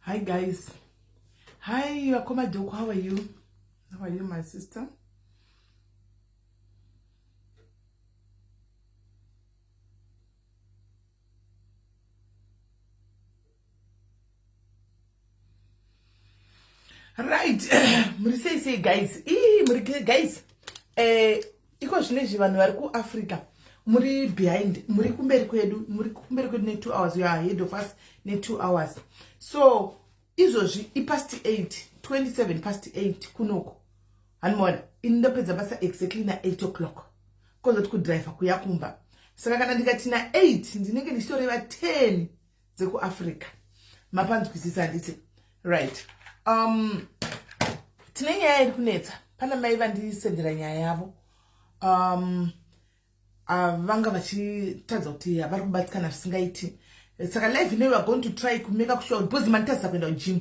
Hi guys. Hi Wakoma Doko, how are you? How are you, my sister? Right. Say guys. Guys. Iko zvinezvi vanhu vari kuAfrica. Muri behind. Muri kumberi kwedu. Muri kumberi kwedu ne 2 hours. You are ahead of us ne 2 hours. So, izozvi past 8, 27 past 8 kunoko. Hanmona, indopedza basa exactly na 8 o'clock. Kozo tikudrive kuyakumba. Saka kana ndikati na 8 ndinenge ndichitoreva 10 dzekuAfrica. Mapanzwisisa nditi. Right. Tine nyaya iri kunetsa. Pana mai vandisendera nyaya yavo. Vanga vachitadza kuti vari kubatikana zvisingaiti. Saka live ino we are going to try to make sure because manitadza kuenda kugym.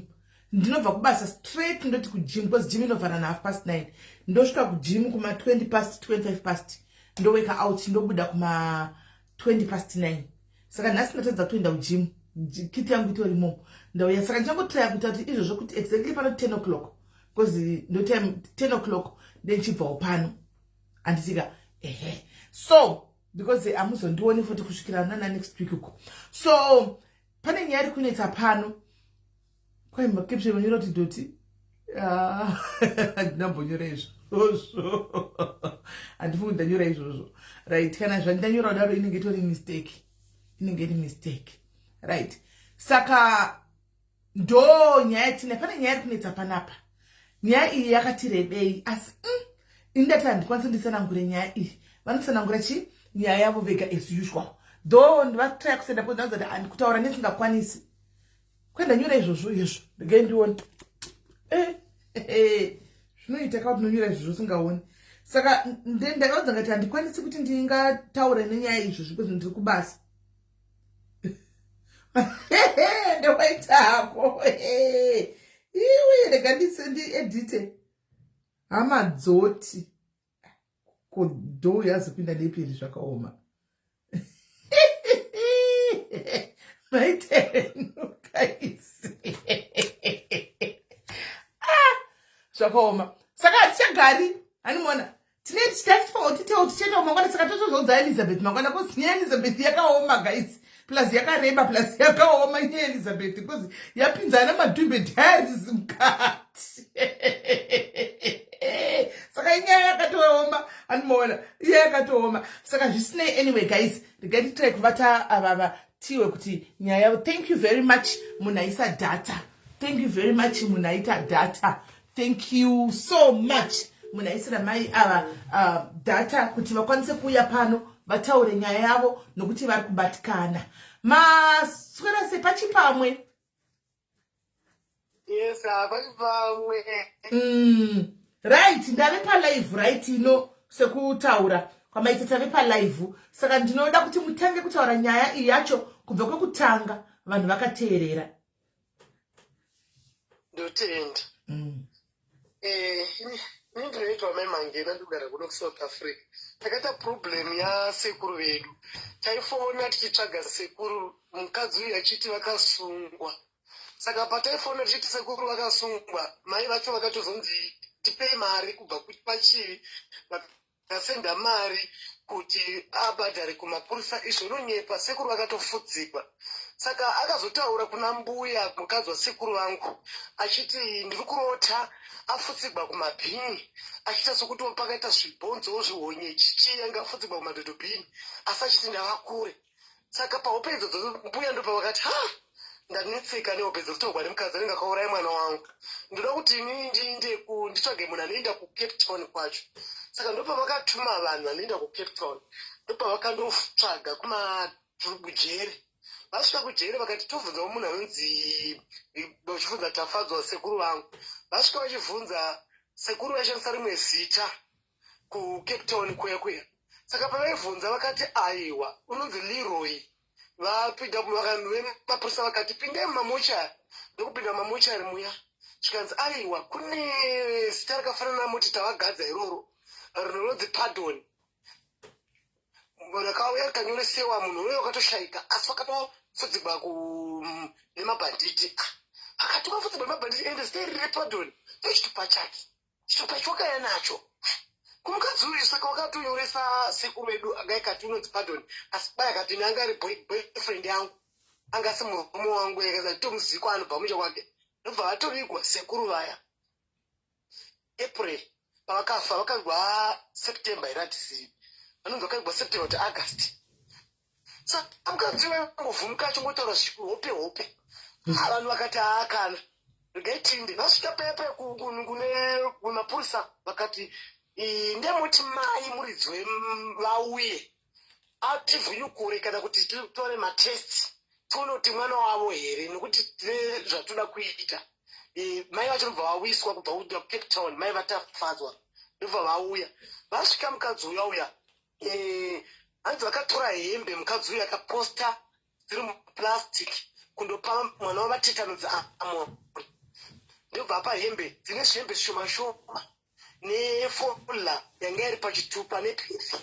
Ndinobva kubasa straight ndoti kugym because gym inovhara na 9:30. Ndosvika kugym kuma 20 past 25 past. Ndoweka out ndobuda kuma 20 past 9. Saka nhasi ndatadza kuenda kugym. Kiti yangu itorimo. Ndauya saka ndichangotraya kuita kuti izvozvo kuti exactly pano 10 o'clock because no time 10 o'clock ndenchibvawo pano anditika so because amuzondioni futi kusvikira nana next week uko. So pane nyaya iri kunetsa pano kwai makepshe manyora kuti doti ndinambonyora izvozvo handifungi ndanyora izvozvo right. Kana zvandanyora kudaro inenge itori mistake right. Saka ndo nyaya tine pane nyaya iri kunetsa panapa. Nyaya iyi yakati rebei asi indati handikwanisa ndisanangure nyaya iyi. Vanosanangura chi nyaya yavo vega as usual. Though ndivatry kusenda kuti ndazoti handikutaura nesingakwanisi. Kwenda nyora izvozvo izvo regai ndione. Zvinoita kuti nonyora izvozvo singaoni. Saka ndakaudza ngati handikwanisi kuti ndingataura nenyaya izvozvo because ndiri kubasa. Ndowaitako iwe rega ndiedite hama dzoti kodho yazopinda nepiri zvakaoma maitenukaisi zvakaoma. Saka hatichagari hanimona tine tichatifawo titewo tichienda kumangwana. Saka tozoudza Elizabeth mangwana kozi nyaya Elizabeth yakaoma guys plus yakareba plus yakaoma nyaya Elizabeth because yapinzana madhumbe diaries mukati. Saka nyaya yakatooma hanimona iye yakatooma. Saka zvisinei anyway guys regai titry kuvata avava tiwe kuti nyaya yavo. Thank you very much munaisa data. Thank you very much munaita data. Thank you so much munaisira mai ava data kuti vakwanise kuuya pano vataure nyaya yavo nokuti vari kubatikana. Maswera sepachipamwe. Yes, pachipamwe. Right, ndave palive right ino sekutaura kwamaita tave palive. Saka ndinoda kuti mutange kutaura nyaya iyi yacho kubva kwekutanga vanhu vakateerera. Ndotenda. Ndinoitwa mai Mangena ndogara kuno kuSouth Africa. Takaita problem yasekuru vedu. Taifona tichitsvaga sekuru mukadzi uyu achiti vakasungwa. Saka pataifona tichiti sekuru vakasungwa mai vacho vakatozonzi tipei mari kubva pachivi. Vakasenda mari kuti abhadhare kumapurisa izvononyepa sekuru vakatofudzikwa. Saka akazotaura kuna mbuya mukadzi wasekuru vangu achiti ndiri kurota afutsigwa kumabhini achita sokuti pakaita zvibhonzo zvihonye chichienga afutsigwa kumadhotobhini asi achiti ndavakure. Saka pahope idzodzo mbuya ndopa vakati ndanetseka nehope dzekutaurwa nemukadzi anenge akauraya mwana wangu. Ndoda kuti ini nditsvage munhu anoenda kuCape Town kwacho. Saka ndopa vakatuma vanhu vanoenda kuCape Town. Ndopa vakandotsvaga kumajere. Vasvika kujere vakati tobvunzawo munhu anonzi vachibvunza tafadzwa sekuru vangu. Vasvika vachibvunza sekuru vaishandisa rimwe zita kuCape Town kuya. Saka pavaibvunza vakati aiwa unonzi Leroy. Vapinda mapurisa vakati pindai mumamochari. Ndokupinda mumamochari muya zvikanzi aiwa kune zita rakafanana moti tavagadza iroro rinonzi Pardon. Rakauya rikanyoresewa munhu uyo wakatoshaika asi vakatofudzigwa nemabhanditi. akatoka futi mabhanditi ende stay pardon chitupa chake chitupa chokaya nacho kumukadzi uyu saka wakatonyoresa sekuru edu agaikati unonzi pardon asi bai akati anga ari boyfriend yangu anga si murume wangu yakaza tomuziko anobva musha kwake ndobva vatovigwa sekuru vaya April pavakafa vakagwa September iratizivi vanonzi vakagwa September kuti August saka mukadzi wangovhumuka achingotaura hope vanhu vakati haakana regaitinde vasvika pepe kune mapurisa vakati ndemuti mai muridzi vauye ativhuyukure kana kuti titore matesti tione kuti mwana wavo here nekuti tine zvatoda kuita mai vacho ndobva vawiswa kubva Cape Town mai vatafadzwa ndobva vauya vasvika mukadzi uya hanzi vakatora hembe mukadzi uya akaposta dziri muplastic kundopa mwana wavatetanudzi amori ndobva apa hembe dzine zvihembe zvishoma nefola yanga iri pachitupa nepefi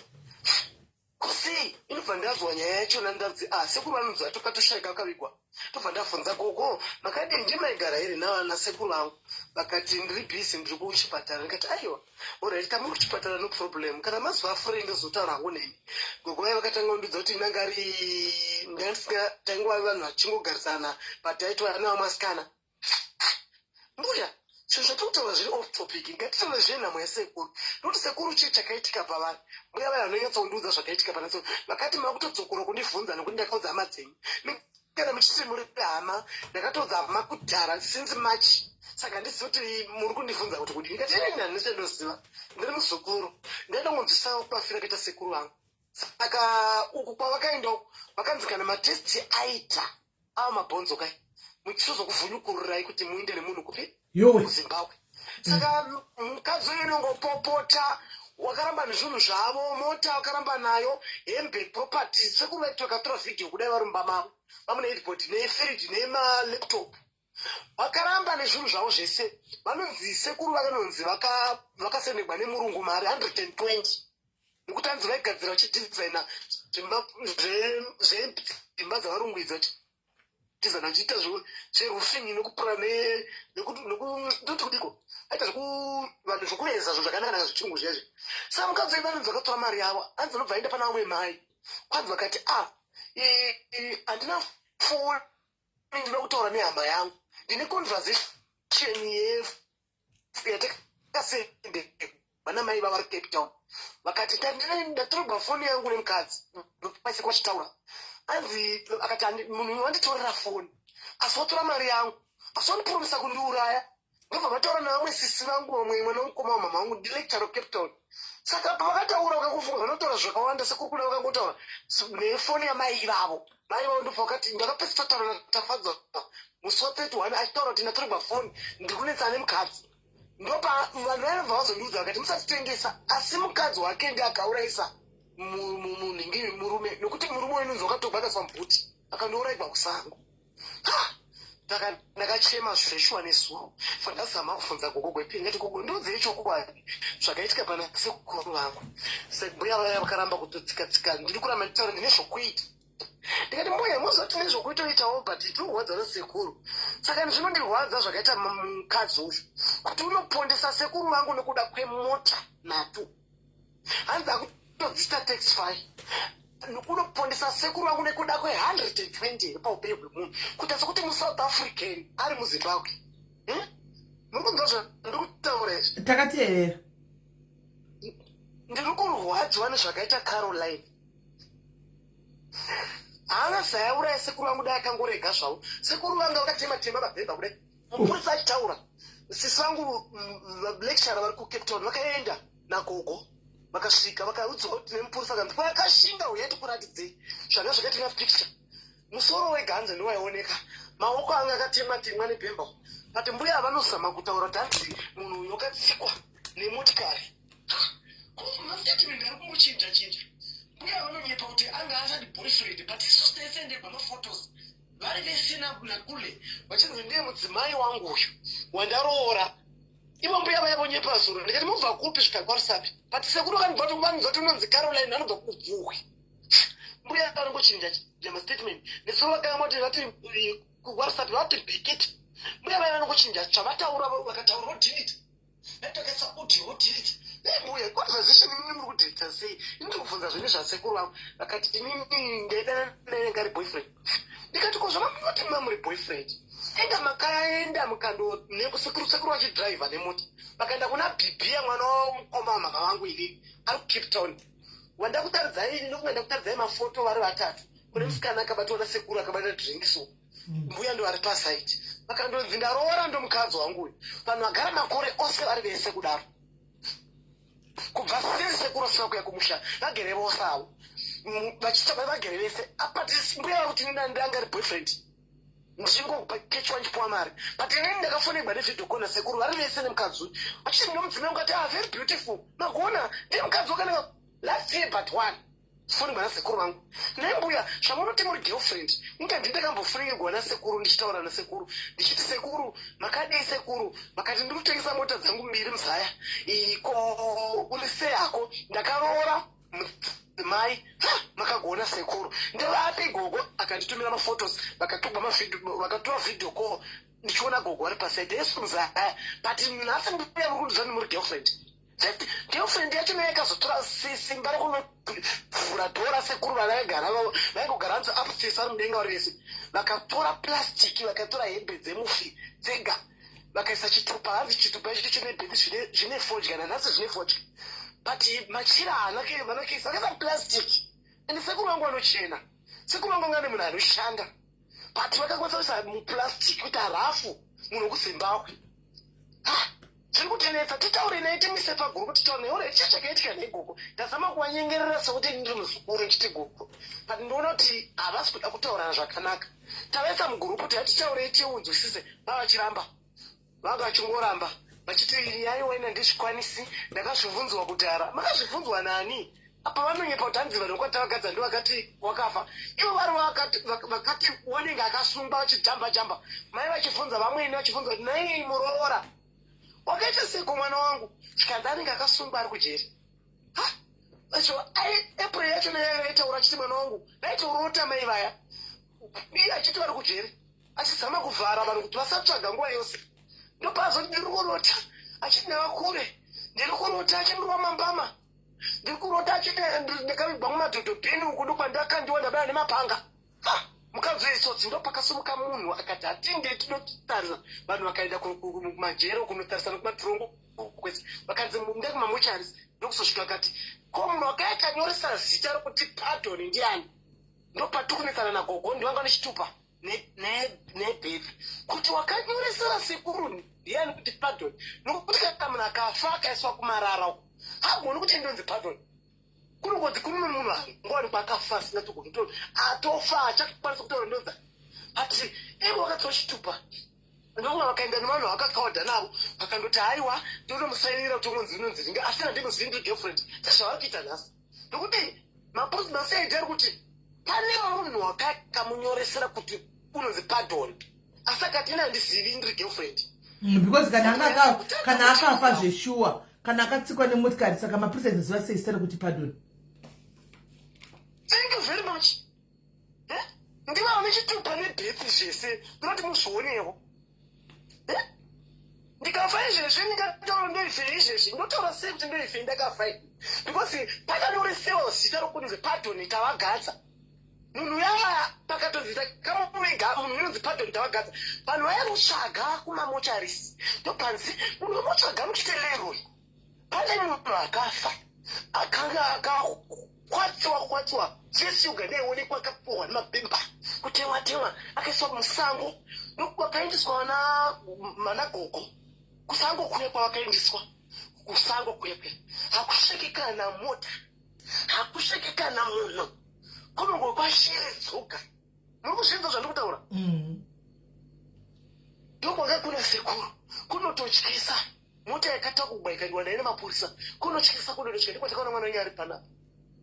kusi inobva ndazwa nyaya yachona ndanzi sekuru vanonzi atokatoshaika vakavigwa tobva ndabvunza gogo makadi ndimaigara here navana sekuru vangu vakati ndiri bhisi ndiri kuchipatara ndikati aiwa orati tamuri kuchipatara no problem kana mazuva afurei ndozotaura hangu neni gogo vai vakatanga kundudza kuti inanga ari ndandisinga taingova vanhu vachingogarisana pataitwa navamasikana mbuya zvinhu zvatokutaura zviri off topic ngatitaura zvenhamo yasekuru nokuti sekuru chii chakaitika pavanhu mbuya vai vanonyatsakundiudza zvakaitika panaso vakati makutodzokora kundibvunza nekuti ndakaudza hama dzenyu kana muchiti muri hama ndakatoudza hama kudhara since March saka ndisi kuti muri kundibvunza kuti kudii ndikati ini handichandoziva ndiri muzukuru ndaida kungonzwisa kwafira kaita sekuru vangu saka uku kwavakaenda vakanzi kana matesti aita ava mabhonzo kai muchizokuvhunukurirai kuti muinde nemunhu kupi kuZimbabwe saka mukadzi uyu inongopopota wakaramba nezvinhu zvavo mota wakaramba nayo hembe property sekuru vaiti vakatora vhidhiyo kudai varumba mavo vamune headboard nefiriji nemalaptop vakaramba nezvinhu zvavo zvese vanonzi sekuru vakanonzi vakasendegwa nemurungu mari 120 nekuti hanzi vaigadzira vachidizaina zvedzimba dzavarungwidza design vachiita zverufing nekupura nekuti kudiko aita vanhu zvokuveza zvo zvakanaka zvechirungu zvezvo saka mukadzi vanonzi vakatora mari yavo hanzi vanobva vaenda pana vamwe mai kwanzi vakati handina foni ndinoda kutaura nehama yangu ndine conversation yatakasende vana mai vavari Cape Town vakati ndatorogwa foni yangu nemukadzi paisi wachitaura hanzi akati munhu wanditorera foni asi watora mari yangu asi wandipuromisa kundiuraya ndobva vataura navamwe sisi vangu vamwe mwana womukoma wamama vangu ndilector weCape Town saka pavakataura vakakufunga vanotaura zvakawanda sekukuna vakangotaura nefoni yamai vavo mai vavo ndobva vakati ndakapesi tataura natafadzwa musi wa31 achitaura kuti ndatorerwa foni ndiri kunetsa nemukadzi ndopa vanhu vaibva vazondiudza vakati musatitengesa asi mukadzi wake ndi akaurayisa munhingi murume nekuti murume wenunzi wakatobvakaswa mubhuti akandourayirwa kusango ndakachema zveshuwa nesuro ndazama kufunza gogo gwepini ngati gogo ndodziri chokwadi zvakaitika pana sekuru vangu mbuya vaya vakaramba kutotsika ndiri kuramba nditaura ndine zvokuita ndikati mbuya muzoti nezvokuitoitawo but tirwadza nasekuru saka zvinondirwadza zvakaita mukadzi uyu kuti unopondesa sekuru vangu nekuda kwemota nhatu hanzi akutodzita taxify unopondesa sekuru vangu nekuda kwe120 paupenyu hwemunhu kuita sekuti muSouth African ari muZimbabwe muri kunzwa zvandiri kutaura izvi takateerera ndiri kurwadziwa nezvakaita Caroline haana zvayauraya sekuru vangu dai akangorega zvavo sekuru vanga vakatema mabhebha kudai mupurisa achitaura sisi vangu lecturer vari kuCape Town vakaenda nagogo vakasvika vakaudzwa kuti nemupurisa kanzi vakashinga uyati kuratidzei zvanga zvakaita picture musoro weganze ndiwaioneka maoko anga akatemwa nebhemba ati mbuya vanozama kutaura kuti hanzi munhu uyu wakatsikwa nemotikari mastatement ari kungochinja mbuya vanonyepa kuti anga asati boyfriend but isosesendegwa maphotos vari vesina nakule vachinzi ndiye mudzimai wangu uyu wandaroora ivo mbuya vaya vonyepa zuro ndikati mubva kupi svika kwarusapi but sekuru vanobva unonzi Caroline anobva kubvuhwe mbuya vanongochinja mastatement nesoro vakanga vati vati kuwhatsapp vati bheketi mbuya vaiva nokuchinja zvavataura vakataura udhirita vatokesa kuti udhirita mbuya conversation imwe muri kudhirita sei ndiri kubvunza zvine zvasekuru vangu vakati inini ndaidana nainenge boyfriend ndikati ko zvamamunoti mwa muri boyfriend enga makaenda sekuru vachidhiraivha nemota vakaenda kuna bibhiya mwana womukoma wamhaka vangu ini ari kucape town wanda kutaridzai nokuenda kutaridzai mafoto vari vatatu kune musikana akabatwa nasekuru akabata drinkiso mbuya ndo ari pasaiti vakandonzi ndaroora ndo mukadzi wangu uyu vanhu vagara makore ose vari vese kudaro kubva sei sekuru sina kuya kumusha vagere vose avo vachitamba vagere vese apati mbuya vari kuti ndanga ri boyfriend ndingokechwa ndichipuwa mari but inini ndakafonegwa nezvidhokona sekuru vari vese nemukadzi uyu vachiti nomudzimai ungati very beautiful magona ndiye mukadzi wakanaka last year but one fonegwa nasekuru vangu nembuya zvamunoti muri girlfriend inga ndindakambofuningirwa nasekuru ndichitaura nasekuru ndichiti sekuru makadei sekuru makati ndiri kutengesa mota dzangu mbiri muzaya ko uri sei hako ndakaroora mudzimai makagona sekuru ndevati gogo akanditumira mafotos vakatora video call ndichiona gogo ari pasaidi yesu muzaya but nhasi mbuya muri kundizani muri girlfriend girlfriend yacho naye akazotora simba rekunobvura dhora sekuru vaingogara hanzi upstairs ari mudenga vari vese vakatora plastiki vakatora hembe dzemufi dzega vakaisa chitupa hanzi chitupa icho chine bhedi zvine fodya nanhasi zvine fodya but machira vanokaisa vakaisa plastiki ende sekuru vangu vanochena sekuru vangu vanga nemunhu anoshanda but vakakwanisa kuisa muplastiki kuti harafu munhu wekuzimbabwe zviri kutenetsa titaure naye timise paguru titaure naye ore chii chakaitika negogo ndazama kuvanyengerera sekuti ndiri muzukuru nchiti gogo but ndinoona kuti havasi kuda kutaurana zvakanaka tavaisa mugurupu tatitaurei tiunzwisise vavachiramba vanga vachingoramba vachiti yaiwaina ndizvikwanisi ndakazvibvunzwa kudhara makazvibvunzwa nani apa vanonyepa kuti hanzi vanhu vakwati vagadza ndo vakati wakafa ivo vari vakati wanenge akasungwa vachijamba jamba mai vachibvunza vamweni vachibvunza kuti nai muroora wakaita seko mwana wangu chikanzi anenge akasungwa ari kujeri acho april yacho nayaitaura achiti mwana wangu naitaurota mai vaya iye achiti vari kujeri achizama kuvhara vanhu kuti vasatsvaga nguva yose ndopazoti ndiri kurota achiti ndavakure ndiri kurota achindirwa mambama ndiri kurota achiti ndakavigwa mumadhodhobheni uku ndokwandakandiwa ndabaya nemapanga mukadzi weisodzi ndopakasimuka munhu akati atinde tinotarisa vanhu vakaenda kumajero kunotarisa nokumatirongo kwese vakanzi ndekumamocharis ndokusosvika akati ko munhu wakaita nyoresa zita rokuti pardon ndiani ndopatikunetsana nagogo ndivanga nechitupa nebhebi kuti wakanyoresera sekuru ndiani kuti pardon nokuti kana munhu akafa akaiswa kumarara uko hagoni kuti ndonzi pardon kunongonzi kune munhu ngowani kwakafa asina togoto atofa achakwanisa kutaura ndonza ati ivo wakatsoa chitupa ndokuva vakaenda nevanhu vakakaudha navo vakandoti haiwa ndonomusainira kuti unonzi ndinga asina ndinozii ndiri girlfriend sezvavari kuita nhasi ndokuti maposi masaidi ari kuti pane munhu wakamunyoresera kuti unonzi pardon asi akati ina handizivi ndiri girlfriend because kana akafa zveshuwa kana akatsikwa nemotikari saka mapurisa ziva sei sere kuti pardon. Thank you very much. Ndiva nechitupa nebhethi zvese ndinoti muzvionewo ndikafa izvezvi ndingataura ndoife izvezvi ndotaura sei kuti ndoife ndakafa because pakanyoresewa zita rokunzi pardon tavagadza munhu yava pakatonzita kamuvega munhu inonzi pardon tavagadza vanhu vaimutsvaga kumamocharis ndopanzi munhu wemutsvaga muchiteleroi pane munhu akafa akanga akakwatsiwa chesiuga neionekwa akapohwa nemabhemba kutemwa akaiswa musango ndokwakaendeswa managogo kusango kuye kwavakaendeswa kusango kuye hakusviki kana mota hakusviki kana munhu kunongo kwashiri dzoga muri kuzvinza zvandiri kutaura ndokwanga kuna sekuru kunototyisa mota yakatakugwa ikadiwa naye nemapurisa kunotyisa ndikwatakaona mwana wenyu ari panapa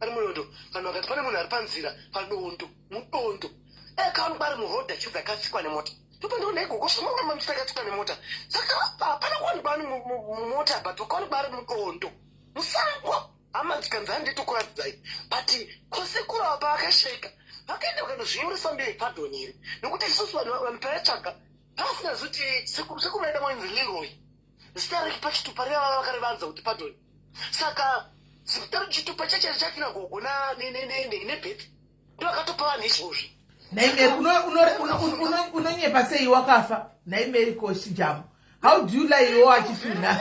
ari mudondo vanhu vakati pane munhu ari panzira padondo mudondo akaonekwa ari murodhi achibva akatsikwa nemota ndopandoonaigogo zvimamamamisa akatsikwa nemota saka hapana kuwanikwa ani mumota but wakaonekwa ari mudondo musango hama dzikanzani nditokuradzai but kosekuru apa vakasheka vakaenda vakandozvinyoresa mberi padhoni iri nokuti isusu vanhu taiatsvaga pasina zuti sekumaenda mwenzi Leroy zita rechitupa reva vakarevanza kuti pardon saka zita rechitupa chacho chakina gogo nebeti ndo akatopa vanhu izvozvi. Naimeri unonyepa sei wakafa naimeri koshi jamu. How do you lie iwo achituna?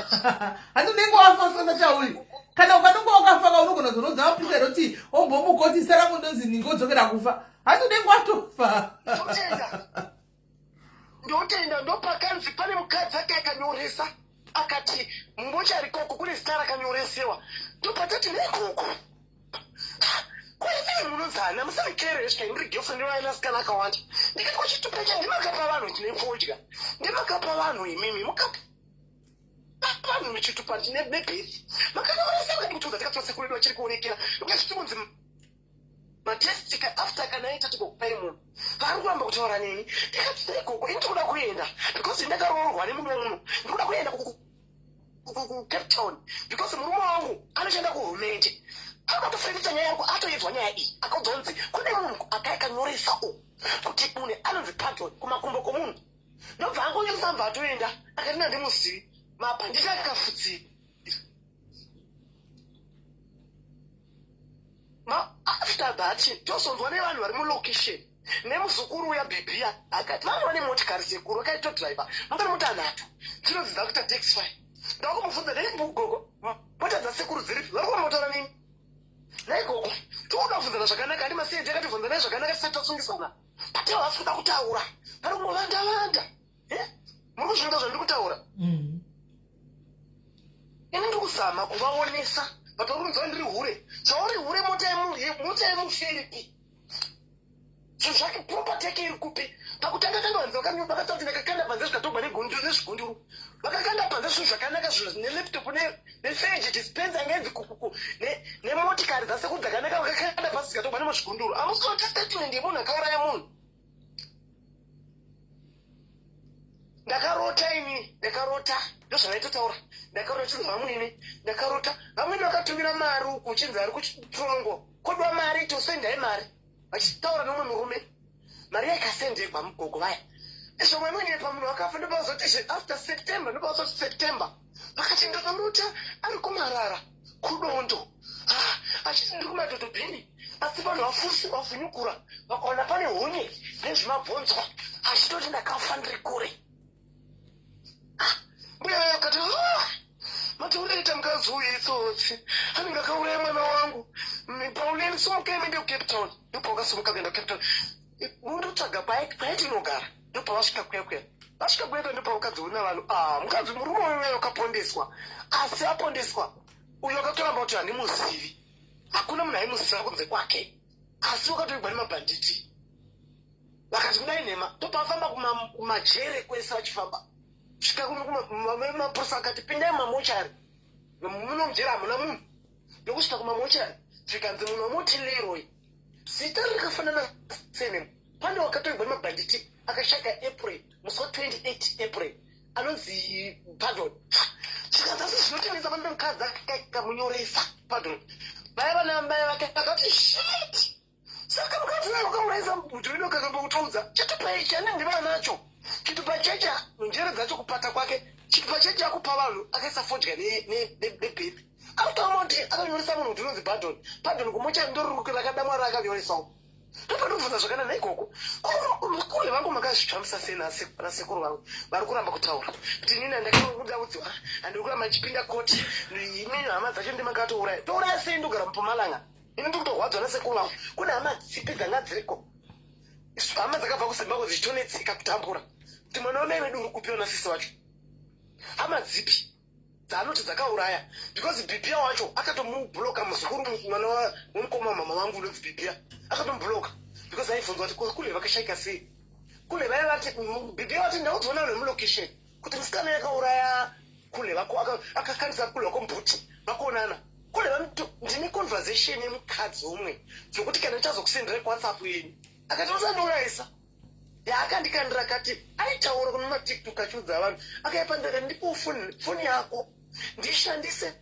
Handinenge wafa sasa chauri. Kana ukanonga wakafa unogona zonodza wapisa roti ombomukoti sara kundonzi ningodzokera kufa. Handinenge watofa. Ndotenda ndopakanzi pane mukadzi akanyoresa akati mumbochari koko kune zita rakanyoresewa ndopatati nekoko kwaivii munonzana musavikereshka uri girlfriend wainasikana akawanda ndikati kwachitupa cha ndimakapa vanhu tine fodya ndimakapa vanhu imimi mukapa vanhu chitupa tine nebesi makanyoresa mukati kutodza tikatose kuredu vachiri kuonekera ndikazvitunzi matestika after kanaita tikokupai munhu vari kuramba kutaura neni ndikati sekoko ini ndikuda kuenda because ndakaroorwa nemurume uno ndikuda kuenda Cape Town because murume wangu anoshanda kuhurumende akatofurikita nyaya yangu atoedzwa nyaya iyi akaudza kune munhu akaikanyoresa kuti une anonzi pardon kumakumbo komunhu ndobva angonyesamba atoenda akati nandimuzivi mabhanditi akafudzira after that tosonzwa nevanhu vari mulocation nemuzukuru uyabhibhiya akati vanhu vane motikari sekuru akaitodhiraivha mungari mutanhatu dzinodzidza kuita taxi fine ndakumubvunza naigogo mota dzasekuru dziripi vari kumamotaura nini naigogo toudabvunzana zvakanaka handi masiyeti akativhunzanai zvakanaka tisati tasungisana pateo hasi kuda kutaura vari kumovanda-vanda muri kuzvinoda zvandiri kutaura ini ndiri kuzama kuvaonesa vatorunzwa ndiri hure chauri hure mota yemufiripi zvinhu zvake property yake iri kupi pakutanga tanga vanhu vakatauti ndakakanda panze zvikatogwa nezvigunduru vakakanda panze zvinhu zvakanaka zvinhu nelaptop nefeji dispense angaenzi kukuku nemotikari dzasekuru dzakanaka vakakanda pasi zvikatogwa nemazvigunduru amusoti statement yemunhu akauraya munhu ndakarota ndozvavaitotaura ndakarota chinhu vamwini ndakarota vamwini vakatumira mari uku uchinzi ari kuchitongo kodwa mari tosendai mari vachitaura nomwe murume mari yaikasendegwa mugogo vaya zvomwe mwenyepa munhu wakafa ndopazoti after september ndopazoti september vakati ndonorota ari kumarara kudondo achiti ndiri kumadhotobheni asi vanhu vavhunyukura vakaona pane honye nezvimabhonzwa achitoti ndakafa ndiri kure mbuya vakati matauraita mukadzi uyu itsotsi anenge akauraya mwana wangu pauleni sumukei mende kucape town ndopavakasimuka kuenda kucape town mundotsvaga paitinogara ndopavasvika kwekwe vasvika kwekwe ndopavakadzi una vanhu mukadzi murume uyo wakapondeswa asi apondeswa uyo akatoramba kuti handimuzivi hakuna munhu aimuziva kunze kwake asi wakatoigwa nemabhanditi vakati kudai nhema ndopavafamba kumajere kwese vachifamba svika kumapurisa akati pindai mumamochari munomujera hamuna munhu ndokusvika kumamochari zvikanzi munhu wamuti Leroy zita rakafanana senemu pane wakatoigwa nemabhanditi akashaka April musi wa28 April anonzi pardon zvikanzi asi zvinotengesa pane mukadzi akamunyoresa pardon vaya vanambai vake akati shit saka mukadzi naye wakaurayisa mudhurino kakambokutaudza chitupa ichi anendiva nacho chitupa chacha njere dzacho kupata kwake chitupa chacha akupa vanhu akaisa fodya nebeti akutamoti akanyoresa munhu kuti unonzi pardon kumocha ndoruri rakadamwa rakanyoresawo ndopanobvunza zvakana naikoko kure vangu makazvitsvamisa sei nasekuru vangu vari kuramba kutaura kuti nini handakakuda kudziwa handiri kuramba chipinda koti imeni hama dzacho ndimakatouraya touraya sei ndogara mupumalanga ini ndiri kutorwadzwa nasekuru vangu kune hama dzipi dzanga dziriko hama dzakabva kuzimbabwe dzichitonetsika kutambura kuti mwana wamai vedu uri kupiwa sisi wacho hama dzipi dzaanoti dzakauraya because bhipia wacho akatomubhuloka muzukuru mwana womukoma mama vangu unonzi bhipia akatomubhuloka because aibvunzwa kuti kule vakashaika sei kule vaya vati bhipia vati ndaudziona nemulocation kuti musikana yakauraya kule vako akakandisa kule vako mbuti vakuonana kule ndine conversation yemukadzi omwe zvokuti kana ndichazokusendera kuwhatsapp yenyu akati usandiurayisa yaakandikandira akati aitaura kune matiktok achiudza vanhu akaipa ndakati ndipo foni yako ndishandise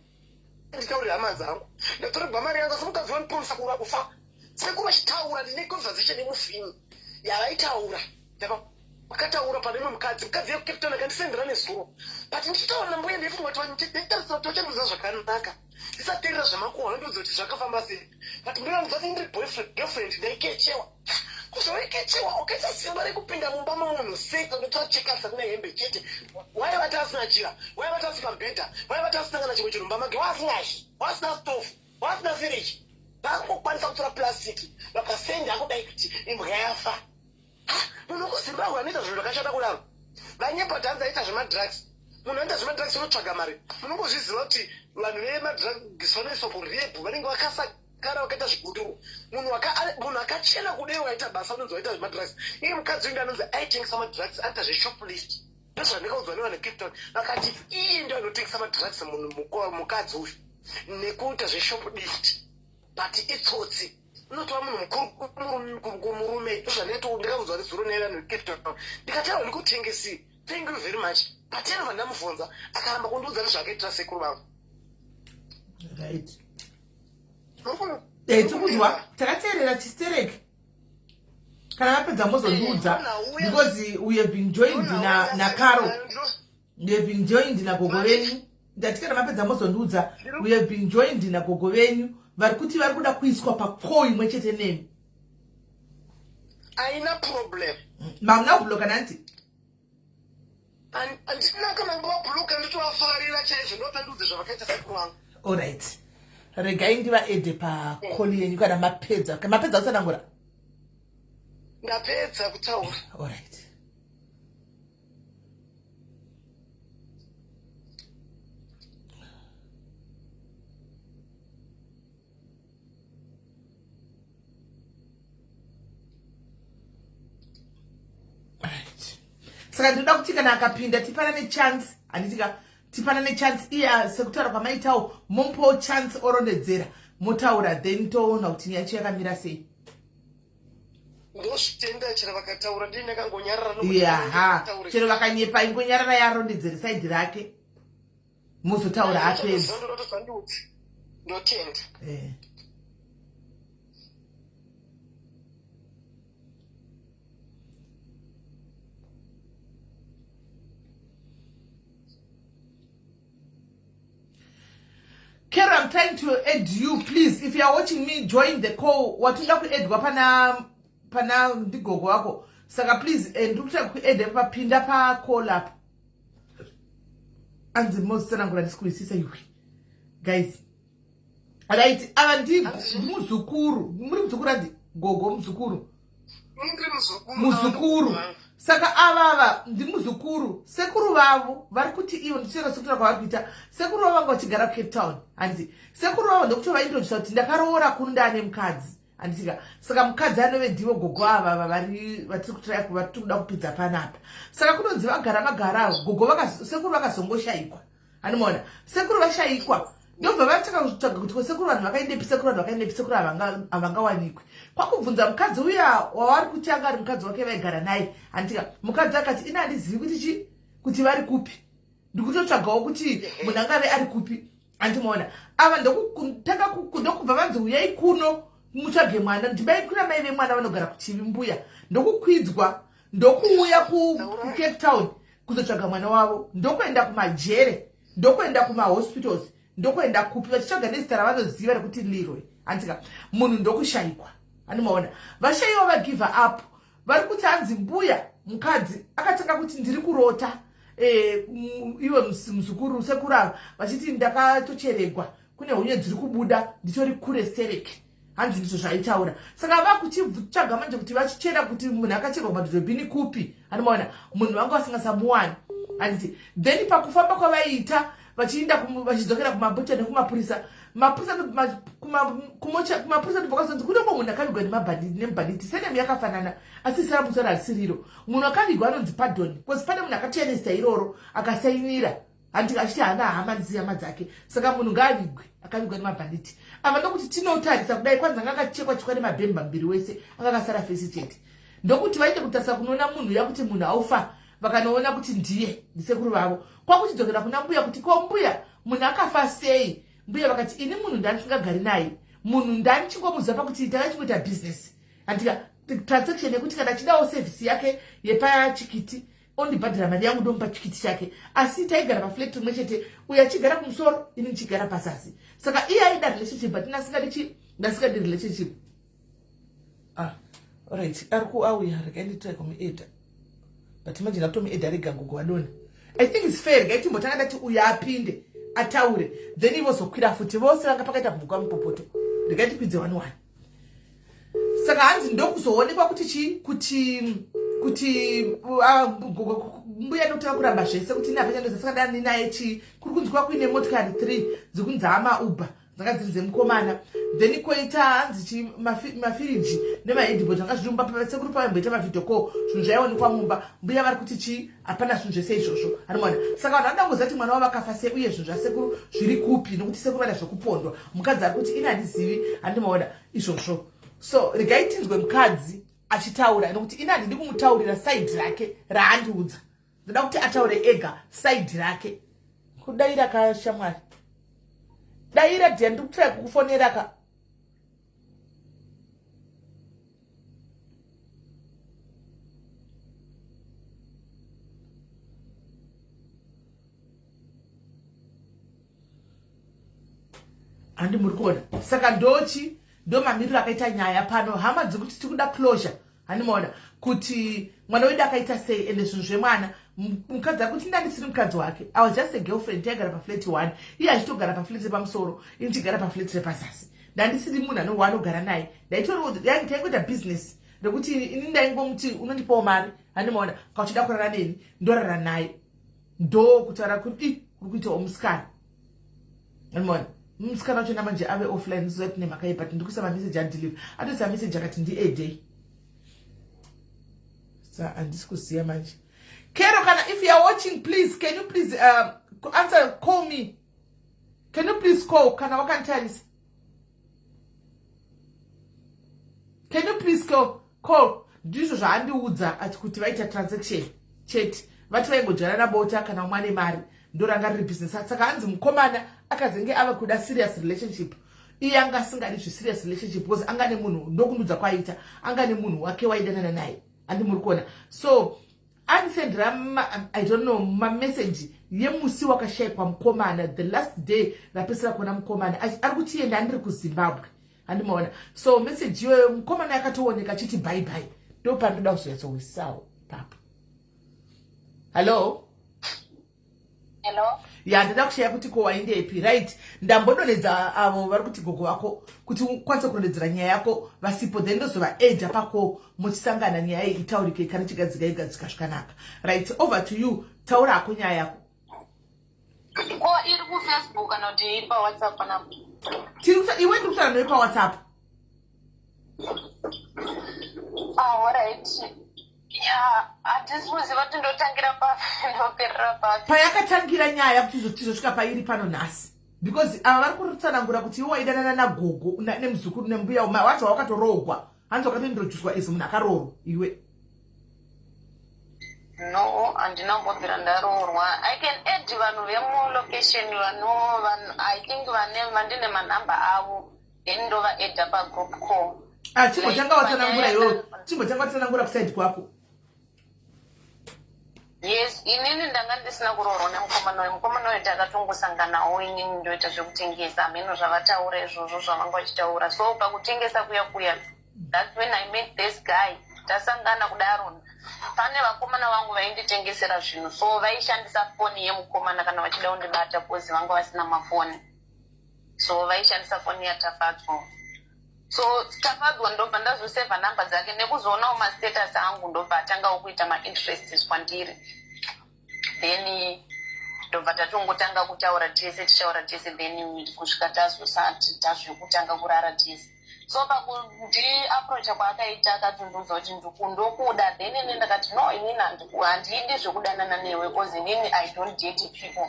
nditaurira hama dzangu ndatorerwa mari yangu asi mukadzi waniponesa kuva kufa sekuru vachitaura ndine conversation yemufini yavaitaura wakataura pane mumwe mukadzi yeCape Town akandisendera nezuro but ndichitaura mbuya ndeifunga kuti ndaitarisa kuti wachandiudza zvakanaka ndisateerera zvamakuhwa ndoudza kuti zvakafamba sei but mbuya ndiri boyfriend girlfriend ndaikechewa kuzoikechewa ukaita simba rekupinda mumba mamunhu sei kandotachekasa kune hembe chete waiva tasina jira waiva tasina bhedha waiva tasina kana chimwe chinhu mumba make wasinashi wasina stofu wasina firiji vakungokwanisa kutora purasitiki vakasenda kudai kuti imbwa yafa munhu wekuzimbabwe anoita zvinhu zvakashata kudaro vanyepa dhanza aita zvemadrugs munhu anoita zvemadrugs unotsvaga mari munongozviziva kuti vanhu vemadrugs vanoiswa kurebhu vanenge vakasakara vakaita zviguduru munhu akachena kudai waita basa unonzi waita zvemadrugs iye mukadzi wengi anonzi aitengesa madrugs anoita zveshoplist ndozvandakaudzwa nevanhu veCape Town vakati iye ndio anotengesa madrugs mukadzi uyu nekuita zveshoplist but itsotsi unotora munhu murume ndakaudzwa nezuro nevanhu veCape Town ndikataura ndikutengesi thank you very much but ena vandamubvunza akaramba kundiudza nezvaakaitira sekuru vangu right tikuzwa takateerera chistereki kana vapedza mozondiudza because we have been joined naCaro we have been joined nagogo venyu ndati kana vapedza mozondiudza we have been joined nagogo venyu vari kuti vari kuda kuiswa pakoo imwe chete nemi aina problem mamuna kubloka nanti handina kana ngavabloka nditovafarira chaizvo ndotandiudze zvavakaita sekuru vangu alright regai ndivaedhe pakoli yenyu kana mapedza kusanangura ndapedza kutaura alright saka ndinoda kuti kana akapinda tipanane chance handitika tipanane chance iya sekutaura kwamaitawo momupawo chance orondedzera motaura then toona kuti nyacho yakamira sei ndosvitenda chero vakataura ndini ndakangonyarara yaha chero vakanyepa ingonyarara yarondedzere saidhi rake muzotaura apedza ndotenda Kara, I'm trying to add you, please. If you are watching me, join the call. Watunda ku add pana ndigogo wako. Saka please, ndikuta ku add pa pinda pa call up. And the most sana ngura ndisikuisisa yuki. Guys. Alright, ndi muzukuru. Muri muzukuru andi gogo muzukuru. Muzukuru. Saka avava ndi muzukuru sekuru vavo vari kuti ivo ndichera sekutora kwavari kuita sekuru vavo vanga vachigara Cape Town handiti sekuru vavo ndokuti vaintrodusa kuti ndakaroora kuri ndane mukadzi handitika saka mukadzi anove ndivo gogo ava vari vatiri kutraya vari kuda kupidza panapa saka kunonzi vagara gogo sekuru vakazongoshayikwa handimaona sekuru vashayikwa ndobva vataka kutsvaga kuti sekuru vanhu vakaindepi sekuru havangawanikwi kwakubvunza mukadzi uya wavari kuti anga ari mukadzi wake vaigara naye handitika mukadzi akati ina handizivi kuti kuti vari kupi ndikutotsvagawo kuti munhu angave ari kupi handimaona ava ndokubva vanzi uyai kuno mutsvage mwana ndibai kuna mai vemwana vanogara kuchivi mbuya ndokukwidzwa ndokuuya kuCape Town kuzotsvaga mwana wavo ndokuenda kumajere ndokuenda kumahospitals ndokuenda kupi vachitsvaga nezita ravanoziva rekuti Leroy handika munhu ndokushayikwa handimaona vashayiwa vagive up vari kuti hanzi mbuya mukadzi akatanga kuti ndiri kurota iwe muzukuru sekuru ava vachiti ndakatocheregwa kune hunye dziri kubuda nditori kure stereki hanzi ndizvo zvaitaura saka vakuchitsvaga manje kuti vachichera kuti munhu akacherwa madhorobhini kupi handimaona munhu vanga vasingasamuwani handiti then pakufamba kwavaiita vachienda vachidzokera kumabhucha nekumapurisa kumapurisa ndivakazonzi kune munhu akavigwa nemubhanditi senemu yakafanana asi saramusoro harisiriro munhu akavigwa anonzi pardon bcause pane munhu akatiyanesta iroro akasainira handiti achiti haana hama ndisiyama dzake saka munhu ngaavigwe akavigwa nemabhanditi ava ndokuti tinotarisa kudai kwanza anga akachekwa chekwa nemabhemba mbiri wese anga akasara fesi chete ndokuti vaite kutarisa kunoona munhu yakuti munhu aufa vakanoona kuti ndiye ndisekuru vavo kwakuchidzokera kuna mbuya kuti ko mbuya munhu akafa sei mbuya vakati ini munhu ndanisingagari naye munhu ndanichingomuzapa kuti takachikuita business handika transaction yekuti kana chidawo service yake yepachikiti ondibhadhira mari yangu ndomupa chikiti chake. Asi taigara paflat rimwe chete, uyo achigara kumusoro ini ndichigara pasasi. Saka iye aida relationship but ndasingadi relationship. Alright, ariku auya rekaenditrai kumuedha. But imagine atomuedha rega gogo wadona. I think it's fair gaiti mbotanga ndati uyo apinde ataure then ivozokwira futi vose vanga pakaita kubvuka mupopoto rekaiti kwidze 1-1. Saka hanzi ndokuzoonekwa kuti mbuya ndotora kuramba zvese kuti napa chandoza saka dani naye kuri kunzwa kuine motikari 3 dzikunzi ama-Uber dzanga dziri dzemukomana then koita hanzi mafiriji nemahedhibhot anga zviri sekuru pavamboita mavidhio call zvinhu zvaionekwa mumba mbuya vari kuti hapana zvinhu zvese izvozvo arimwana. Saka vanhu vadangoziva kuti mwana wavo akafa sei uye zvinhu zvasekuru zviri kupi nokuti sekuru vada zvokupondwa. Mukadzi ari kuti ini handizivi handimaona izvozvo. So regai tinzwe mukadzi achitaura nokuti ini handidi kumutaurira side rake raandiudza, ndoda kuti ataure ega side rake. Kudaira kashamwari, daira dia ndikutrai kukufonera ka handi muri kuona. Saka ndo mamiriro akaita nyaya pano. Hama dzikuti tikuda closure handimaona kuti mwana wedu akaita sei ende zvinhu zvemwana. Mukadzi akuti ndandisiri mukadzi wake, I was just a girlfriend taigara paflat 1 iye achitogara paflat yepamusoro ini ndichigara paflat repazasi. Ndandisiri munhu waanogara naye, taingoita business rekuti ini ndaingomuti unondipawo mari handimaona kauchida kurara neni ndorara naye ndo kutaura kuti uri kuitawo musikana handimaona. Musikana wacho namanje ave offline ndizoti nemhaka but ndikuisa mameseji andilive atoisa meseji akati ndi-a-day. Sa handisi kuziya manje. Kero, if you are watching, please, can you please answer, call me. Can you please call? Can tell this? Can you please call? Ndizvo zvaandiudza ati kuti vaita transaction chete vati vaingodyara nabota kana umwane mari ndoranga riri business. Saka hanzi mukomana akazenge ava kuda serious relationship iye anga asingadi serious relationship because anga nemunhu ndokundudza kwaita anga nemunhu wake waidanana naye andi muri kuona. So anisendera I don't know message yemusi wakashayikwa mukomana the last day rapesera kuona mukomana ari kuti enda andiri kuZimbabwe handimaona. So message yo mukomana yakatooneka chiti bye bye ndo pandoda kuzoyatsowisawo papo. Hello ya ndada kushaya kuti ko waindepi right. Ndambodonedza avo vari kuti gogo wako kuti ukwanise kudonedzera nyaya yako vasipo then ndozova edha pako muchisangana nyaya itaurike kana chigadzika zvikasvikanaka right. Over to you, taura hako nyaya yako. Ko iri kuFacebook kana kuti iri paWhatsApp kana iwe ndiri kutaura newe paWhatsApp. Alright. Yeah, handisimuziva kuti ndotangira ndoperera papi payakatangira nyaya kuti tizosvika pairi pano nhasi because ava vari kutsanangura kuti iwe waidanana nagogo nemuzukuru nembuya wacho wakatorogwa hanzi wakatointroducwa as munhu akaroorwa iwe. No, handinambobvira ndaroorwa. I can add vanhu vemulocation I think vandine manhamba avo then ndova edha pagroup call. Chimbotanga watsanangura iwewe, chimbotanga watsanangura kusaidi kwako. Yes, inini ndanga ndisina kuroorwa nemukomana uyu. Mukomana uyu takatongosanganawo inini ndoita zvekutengesa mheno zvavataura izvozvo zvavanga vachitaura. So pakutengesa kuya that's when I met this guy. Tasangana kudaro pane vakomana vangu vainditengesera zvinhu so vaishandisa foni yemukomana kana vachida kundibata because vanga vasina mafoni. So vaishandisa foni yaTafadzwa. So Tafadzwa ndobva ndazosevha namba dzake nekuzoonawo mastatus angu ndobva atangawo kuita ma-interests kwandiri. Then ndobva tatongotanga kutaura tese tichaura tese then kusvika tazosati tazvekutanga kurara tese. So pakundiaproacha kwaakaita akatundudza kuti ndokuda then ine ndakati no inini handidi zvekudanana newe because inini I don't date people.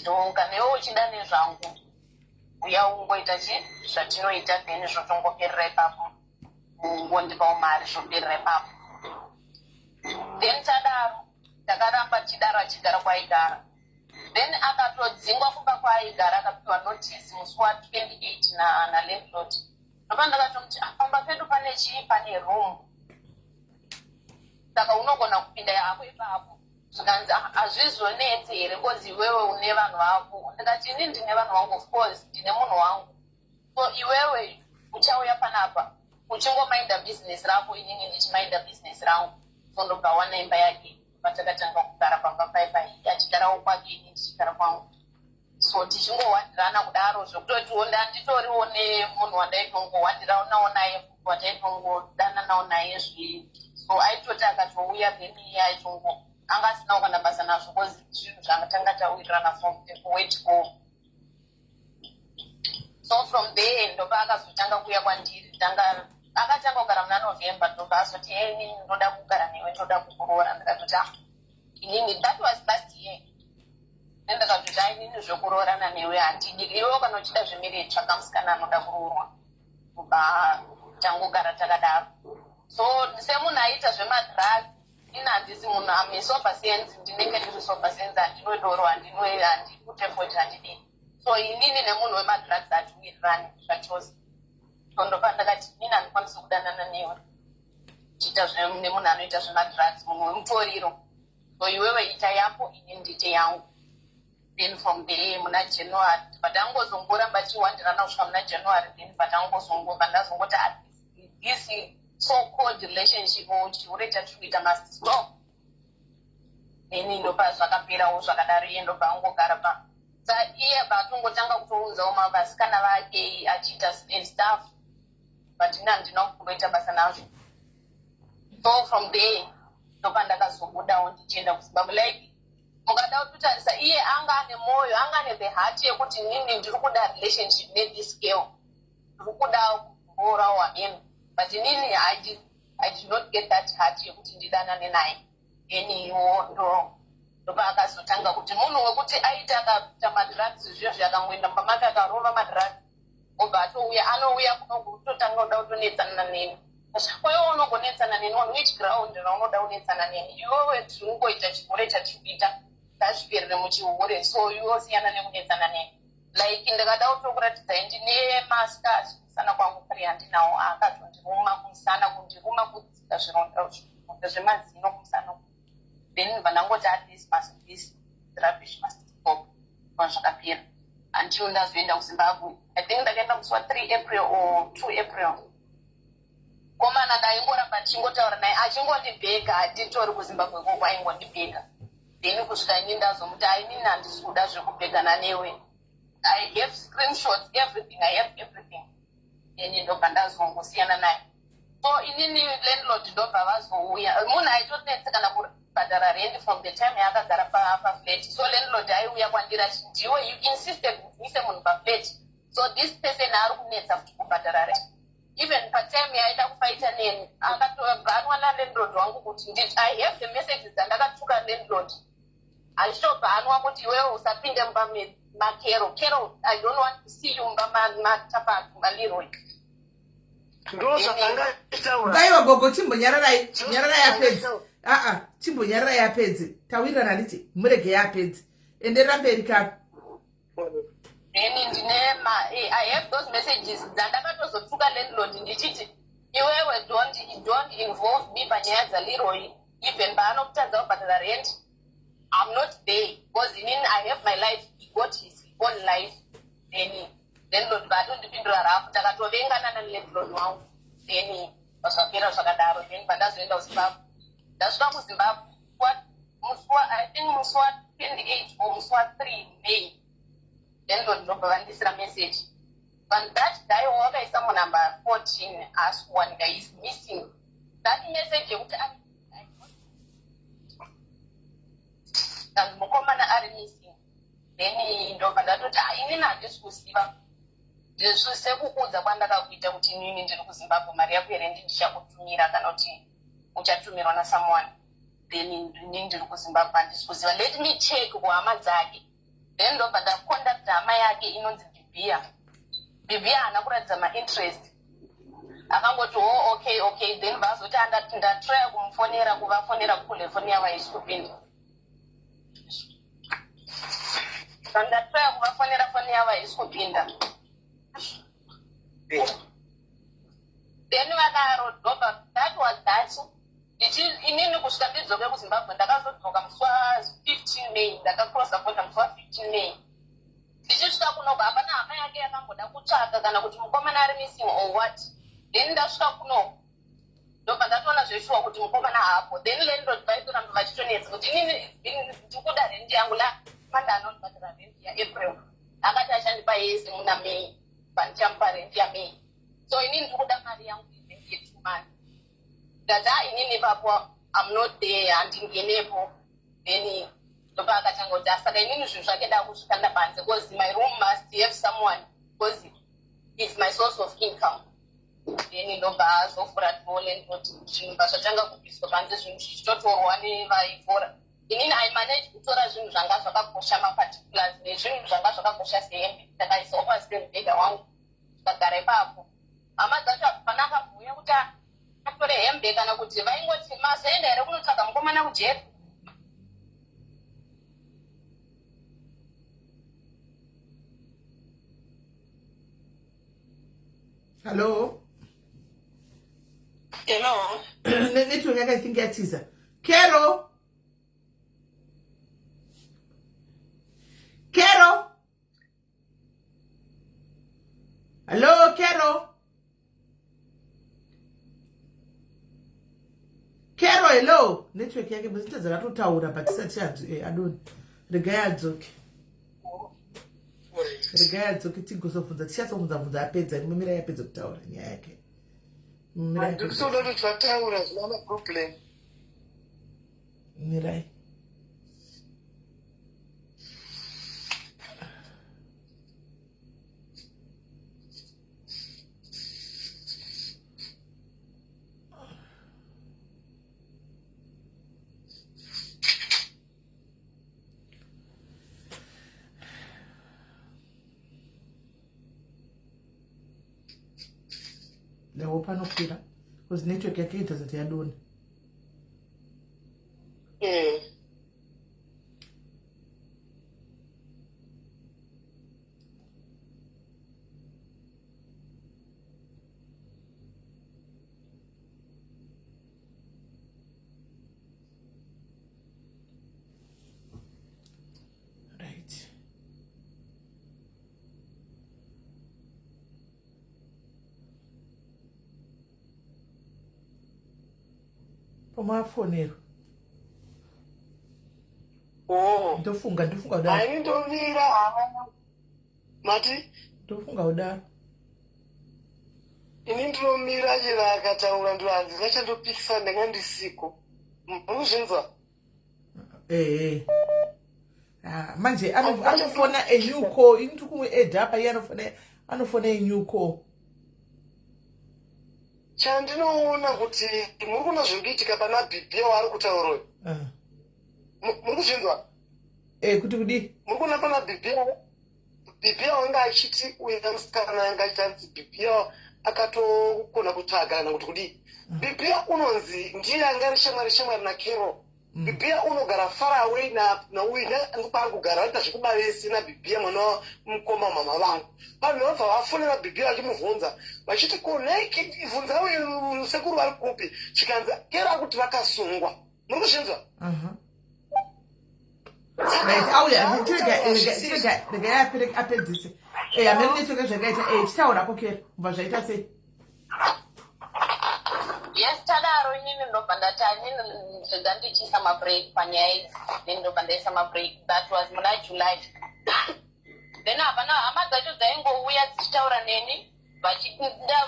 Ndonga newe uchida nezvangu uya ungoita zvatinoita then zvotongoperera ipapo ngondipawo mari zvoperera ipapo. Then tadaro takaramba achigara kwaigara then akatodzingwa kumba kwaaigara akapiwa notice musi wa28 nalandlord. Ndopa ndakatomuti pamba pedu pane room saka unogona kupinda yako ipapo zvikanzi hazvizonetse here because iwewe une vanhu vako. Ndikati ini ndine vanhu vangu, of course ndine munhu wangu, so iwewe uchauya panapa uchingomainda bhizinesi rako, inini ndichimainda bhizinesi rangu. So ndobva wana imba yake patakatanga kugara pamba paipai, achigarawo kwake ini ndichigara kwangu. So tichingowandirana kudaro zvokutotiwo ndanditoriwo nemunhu wandaitongowandiranawo naye wataitongodananawo naye zvi. So aitoti akatouya then iye aitongo anga asinawo kana basa nazvo because zvinhu zvangatanga tawirirana from the way to go. So from there ndobva akazotanga kuuya kwandiri, akatanga kugara muna November, ndobva azoti ini ndoda kugara newe, ndoda kukuroora. Ndikatoti inini that was last year. Ndakatoti inini zvokuroorana newe handidi, iwewo kana uchida zvemiri tsvaka musikana anoda kuroorwa. Ndobva tangogara takadaro. So semunhu aita zvemadrugs, ini handisi munhu ame sober sense, ndinenge ndiri sober sense, handinodoro, handikutefoti, handidii. So inini nemunhu wemadrugs hatiwirirani zvachose. So ndobva ndakati inini handikwanisi kudanana newe chiita nemunhu anoita zvemadrugs, munhu wemutoriro. So iwewe ita yako, inini ndiite yangu. Then from there muna January patangozongoramba chiwandirana kusvika muna January, then pandazongoti this so-called relationship chiureta chikuita must stop. Then ndobva zvakaperawo zvakadaro, iye ndobva angogara pa. Sa iye patongotanga kutounzawo mavasikana vake achiita stuff, but ina handina kungoita basa nazvo. So from there ndobva ndakazobudawo ndichienda kuZimbabwe. Like mukada kutarisa iye anga ane moyo, anga ane the heart yekuti nini ndiri kuda relationship nethis girl, ndiri kuda kuborawo ameno, but nini I did not get that heart yekuti ndidanane naye. Iwo ndobva akazotanga kuti munhu wekuti aita akaita madrugs izvozvo akangoenda pamake akarova madrugs obva atouya, anouya kutotanga kuda kutonetsana neni. Iwewe unogonetsana neni on which ground raunoda kunetsana neni? Iwewe tiri kungoita chikore chatikuita tasviperere muchihure, so iwosiyana nekunetsana neni. Like ndakada kutokuratidza ndine masters kusana kwangu kare handinawo, akatondiruma kumusana, kundiruma kudzika zvironda zvemazino kumusana. Then vanangoti this rubbish must stop. Zvakapera until ndazoenda kuZimbabwe. I think ndakaenda musi wa3 April or 2 April. Komana ndaingoramba ndichingotaura naye achingondibhega, hatitori kuZimbabwe koko aingondibhega. Then kusvika ini ndazomuti inini handisi kuda zvekubhegana newe. I have screenshots, everything, I have everything. Then ndobva ndazongosiyana naye. So inini landlord ndobva vazouya. Munhu aitonetse kana kubhadhara rent from the time yaakagara paflat. So landlord aiuya kwandiri achiti ndiwe you insisted ndise munhu paflat, so this person ari kunetsa kuti kubhadhara rent. Even patime yaida kufaita neni akatobva landlord wangu kuti I have the messages dzandakatuka landlord. Achitobva anwa kuti iwewe usapinde mumba makero. Kero, I don't want to see you mumba matapatu maliroi. Ndo zvakanga itaura. Daiwa gogo chimbonyararai yapedzi. Chimbonyararai yapedzi. Tawirirana nditi murege yapedzi. Enderera mberi kapi. I have those messages dzandakatozotuka landlord ndichiti iwewe don't involve me panyaya dzaliroi. Even paanokutadza kubhadhara rent, I'm not there because I have my life, he got his own life. Then landlord vadondipindura rapo takatovengana nalandlord wangu. Then zvakapera zvakadaro. Then pandazoenda kuZimbabwe, ndasvika kuZimbabwe I think musi wa28 or musi wa3 May. Landlord ndobva vandisira message. But that guy wakaisa munumber 14 asked one guy is missing. That message yekuti mukomana ari missing. Then ndobva ndatoti inini handisi kuziva. Sekukudza kwandakakuita kuti inini ndiri kuZimbabwe, mari yako yerendi ndichakutumira kana kuti uchatumirwa nasomeone. Then inini ndiri kuZimbabwe handisi kuziva. Let me check kuhama dzake. Then ndobva ndacontact hama yake inonzi Bibia haana kuratidza ma-interest. Akangoti okay. Then vazoti ndatry kuvafonera kule foni yavo haisi kupinda. Ndatry kuvafonera foni yavo haisi kupinda. Then vakarodhobha, that was that. Inini kuzimbabwe ndakazodzoka musi wa15 May ndakakrosa border musi wa15 May ndichisvika kunoko hapana hama yake yakamboda kutsvaka kana kuti mukomana ari missing or what then ndasvika kunoko ndobva ndatoona zveshuwa kuti mukomana hapo then landlord vaitoramba vachitonetsa kuti inini ndikuda rendi yangu lamanda anondibhatira rendi yaApril akati achandipa yese muna May pandichamupa rendi yaMay so inini ndikuda mari yangu irendi ye2 months ndati inini ipapo I'm not there handingenepo then ndobva akatanga kuti saka inini zvinhu zvake da kusvika ndabanze because my room must have someone because it's my source of income then ndobva azofura tolandlord zvinhu zvazvatanga kubviswa panze zvinhu zvichitotorwa nevaifora inini I manage kutora zvinhu zvanga zvakakosha maparticulars nezvinhu zvanga zvakakosha sehembe ndakaisawo pasi pemubhedha wangu ndikagara ipapo hama dzacho hapana akabhuya kuti atore hembe kana kuti vaingoti mazoenda here kunotsvaga mukomana kujeri Hello. Hello. Network yake I think yatiza. Kero. Hello, Kero. Hello. Network yake buzita zakatotaura but isati adoni. Regaya adzoke. Regaya adzoke tigozobvunza tichazomunza apedza mumira yapedza kutaura nyaya yake. Ndikusoda kuti vataura zvina problem. Mirai. Lewo panokwira because network yake ita zati yadoni. Right. Pamafonero. Ndofunga udaro. Hayi ndomira. Mati? Ndofunga udaro. Ini ndomira chera akataura ndoanzi vachandopikisa ndanga ndisiko. Muzvinzwa? Manje anofona a new call into kumwe edapa anofona a new call. Chandinoona kuti muri kuona zvikuitika pana bhibhiya waari kutaura. Muri kuzvinzwa? Kuti kudi? Muri kuona pana bhibhiya wanga achiti uya musikana anga achitanzi bhibhiya akatokona kutsvaga kana kuti kudi. Bhibhiya unonzi ndiye anga ari shamwari naKero. Bhibhiya unogara far away nauyu ndikwaari kugara vaita zvekubaresi naBhibhiya mwana mukoma mama vangu. Vanhu vabva vafonera Bhibhiya vachimubvunza vachiti koneki bvunza uyu sekuru vari kupi chikanzi Kero akuti vakasungwa. Muri kuzvinzwa? Right, auya rega apedzise. Amene network zvakaita chitaura kokero kubva zvaita sei? yes tadaro inini ndobva ndati zvega ndichiisa mabreak panyaya idzi then ndobva ndaisa mabreak that was muna July then hapana hama dzacho dzaingouya dzichitaura neni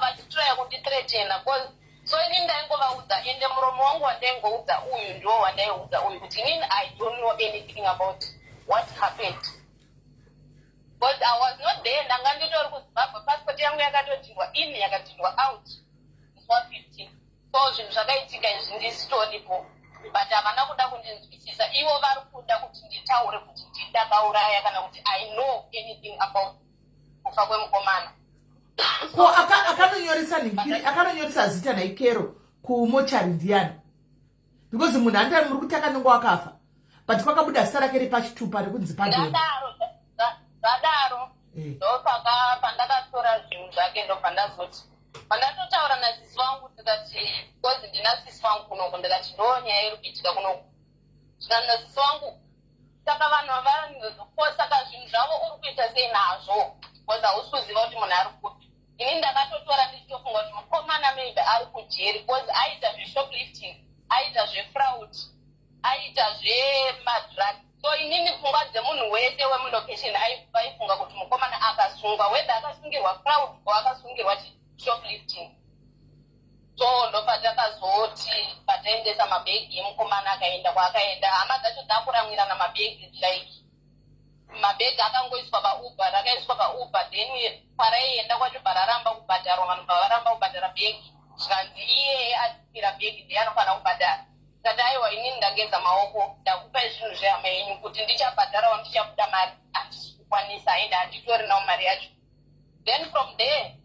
vachitraya kundithreatena so inini ndaingovaudza ende muromo wangu wandaingoudza uyu ndo wandaiudza uyu kuti inini I don't know anything about what happened but I was not there ndanga nditori kuZimbabwe passport yangu yakatodhirwa in yakadhirwa out musi wa15 so zvinhu zvakaitika izvi ndisitoripo but havana kuda kundinzwisisa ivo vari kuda kuti nditaure kuti ndidakauraya kana kuti I know anything about kufa kwemukomana. Ko akanonyoresa zita naikero kumochari ndiani because munhu andari muri kuti akanongo wakafa but kwakabuda zita rake ripachitupa rekunzi padoni. Zvadaro ndopaka pandakatora zvinhu zvake ndobva ndazoti pandatotaura nasisi vangu ndikati because ndina sisi vangu kunoko ndikati ndo nyaya iri kuitika kunoko zvikanazisi wangu saka vanhu saka zvinhu zvavo uri kuita sei nazvo because hausi kuziva kuti munhu ari kupi. Ini ndakatotora ndichitofunga kuti mukomana maybe ari kujeri because aita zveshoplifting, aita zvefraud, aita zvemadrug. So inini pfungwa dzemunhu wese wemulocation aifunga kuti mukomana akasungwa whether akasungirwa fraud or akasungirwa shoplifting. So ndopatakazoti pataendesa mabhegi emukomana akaenda kwaakaenda, hama dzacho dzakuramwirana mabhegi like mabhegi akangoiswa pauber, akaiswa pauber, then paraienda kwacho pararamba kubhadharwa, vanhu pavaramba kubhadhara bhegi zvikanzi iyeye atipira bhegi ndiye anofanira kubhadhara. Kati aiwa inini ndageza maoko, ndakupai zvinhu zvehama yenyu kuti ndichabhadharawo ndichabuda mari handisi kukwanisa ende handitorinawo mari yacho. Then from there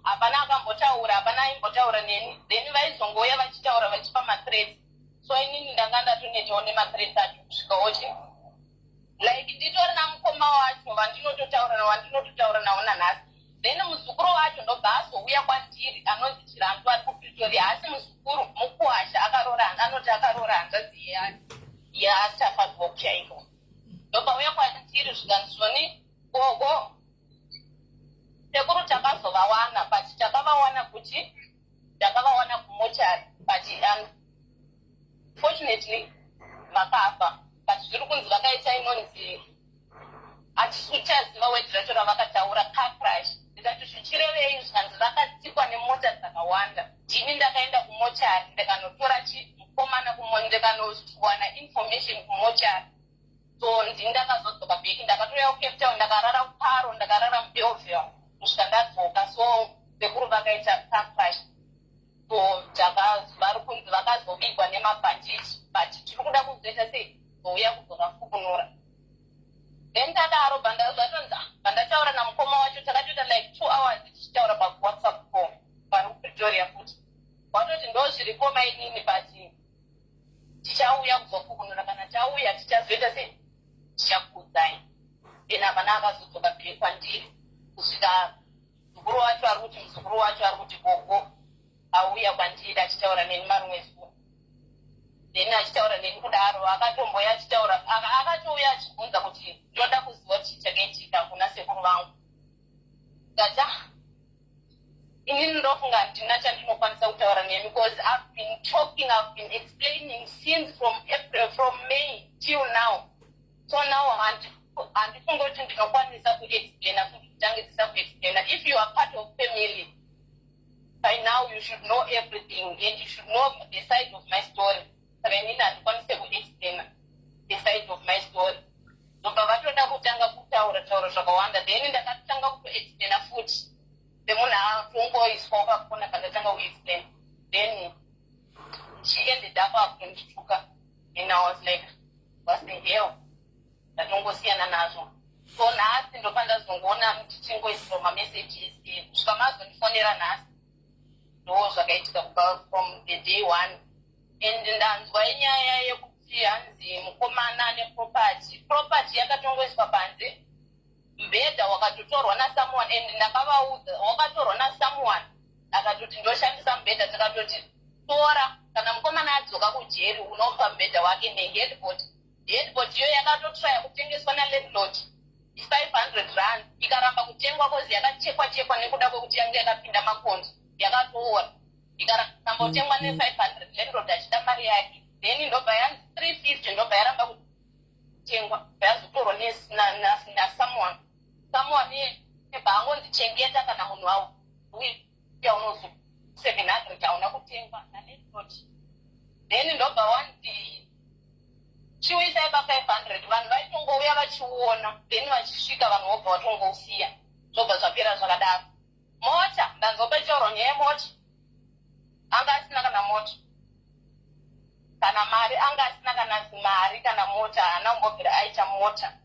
hapana akambotaura, hapana aimbotaura neni, then vaizongouya vachitaura vachipa mathreats. So inini ndanga ndatonetawo nemathreats acho kusvikawo like nditorina mukoma wacho wandinototaura nawo nanhasi. Then muzukuru wacho ndobva azouya kwandiri anonzi Chirantu ari kuPretoria, asi muzukuru mukuhasha anoti akarora hanzvadzi yeasitafadzwa kuchaiko. Ndobva uya kwandiri zvikanzwoni gogo sekuru takazovawana, but takavawana kuti takavawana kumochari, but unfortunately vakafa. But zviri kunzi vakaita inonzi hatisichaziva wedhi racho ravakataura car crash. Ndikati zvichirevei, zvikanzi vakatsikwa nemota dzakawanda. Ndini ndakaenda kumochari ndikanotora mukomana ndikanowana information kumochari. So ndini ndakazodzoka bheki, ndakatoya kuCape Town, ndakarara kuParo, ndakarara muBellville kusvika ndadzoka. So sekuru vakaita car crash. So vari kunzi vakazobigwa nemabhandichi, but tiri kuda kuzoita sei uya kuzovafukunura. Then tadaro bandataura namukoma wacho, takatoita like 2 hours tichitaura paWhatsApp call vari kuPretoria futi. Watoti ndo zviripo mainini, but tichauya kuzofukunura, kana tauya tichazoita sei tichakudzai. Then hapana akazodzoka bheki kwandiri kusvika muzukuru wacho ari kuti gogo auya kwandiri achitaura neni marumwezi. Then achitaura neni kudaro akatomboya achitaura, akatouya achibvunza kuti ndoda kuziva kuti chakaitika kuna sekuru vangu. Ndati inini ndofunga handina chandinokwanisa kutaura nemi because I've been explaining since from May till now. So now handifunga kuti ndinokwanisa kuexplaina futi kutangisa kuexplaina. If you are part of family, by now you should know everything and you should know the side of my story. Saka inini handikwanise kuexplaina the side of my story. Ndobva vatoda kutanga kutaura zvakawanda, then ndakatanga kuexplaina futi semunhu atongoiswa wakakona pandatanga kuexplain. Then she ended up akundituka and I was like, what's the hell? Ndatongosiyana nazvo. So nhasi ndopandazongoona ndichingoiswa mamessages kusvika mazondifonera nhasi ndo zvakaitika kubva from the day one. And ndanzwa inyaya yekuti hanzi mukomana neproperty yakatongoiswa panze, mbedha wakatotorwa nasomeone, and ndakavaudza wakatorwa nasomeone akatoti ndoshandisa mubhedha. Takatoti tora, kana mukomana adzoka kujeri unopa mubhedha wake neheadboard. Headboard iyo yakatotraya kutengeswa nalandlord R500, ikaramba kutengwa kozi yakachekwa nekuda kwekuti yange yakapinda makonzo, yakatoora ikaramba kutengwa ne500, landlord achida mari yake. Then ndobva yanzi 350, ndobva yaramba kutengwa, yazotorwa nasomeone. Someone bhaangondichengeta kana munhu wavo uya unozo 700 hauna kutengwa nalandlord. Then ndobva wandi chiuisai pa500, vanhu vaitongouya vachiona, then vachisvika vanhu vobva vatongousiya, zvobva zvapera zvakadaro. Mota, ndanzopa chauro nyaya yemota, anga asina kana mota kana mari, anga asina kana mari kana mota, haana kumbobvira aita mota.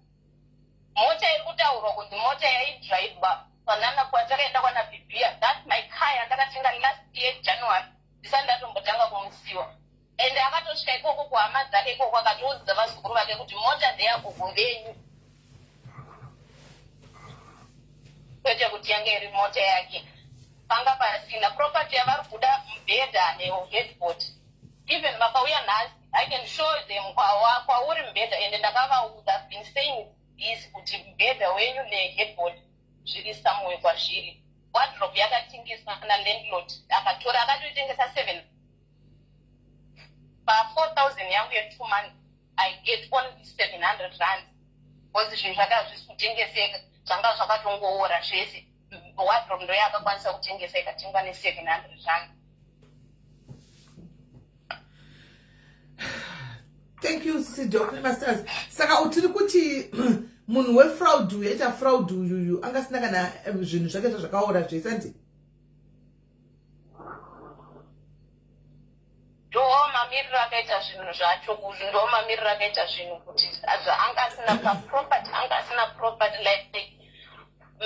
Mota iri kutaurwa kunzi mota yaidhiraivha panana kwatakaenda kwana Bibia, that's my car yandakatenga last year January, ndisati ndatombotanga kumusiwa. And akatosvika ikoko kuhama dzake ikoko akatoudza vazukuru vake kuti mota ndeyagogo venyu, kwete kuti yange iri mota yake. Panga pasina property yavari kuda mubhedha neheadboard. Even vakauya nhasi I can show them kwa uri mbeda and ndakava would have been saying this kuti mbeda wenyu neheadboard zviri somewhere kwazviri wardrobe yakatengeswa na landlord akatora akatoitengesa 7 pa 4,000 yangu ye 2 months I get only 700 rand because zvinhu zvakazvisi kutengeseka zvanga zvakatongoora zvese wardrobe ndo yakakwanisa kutengesa ikatengwa ne700 rand. Thank you, Sisi Dr. Masters. Saka utiri kuti munhu wefraud uyaita fraud uyu angasina kana zvinhu zvakaita zvakaora zvese andi? Ndomamirira akaita zvinhu zvacho ndomamirira akaita zvinhu kuti angasina property angasina property like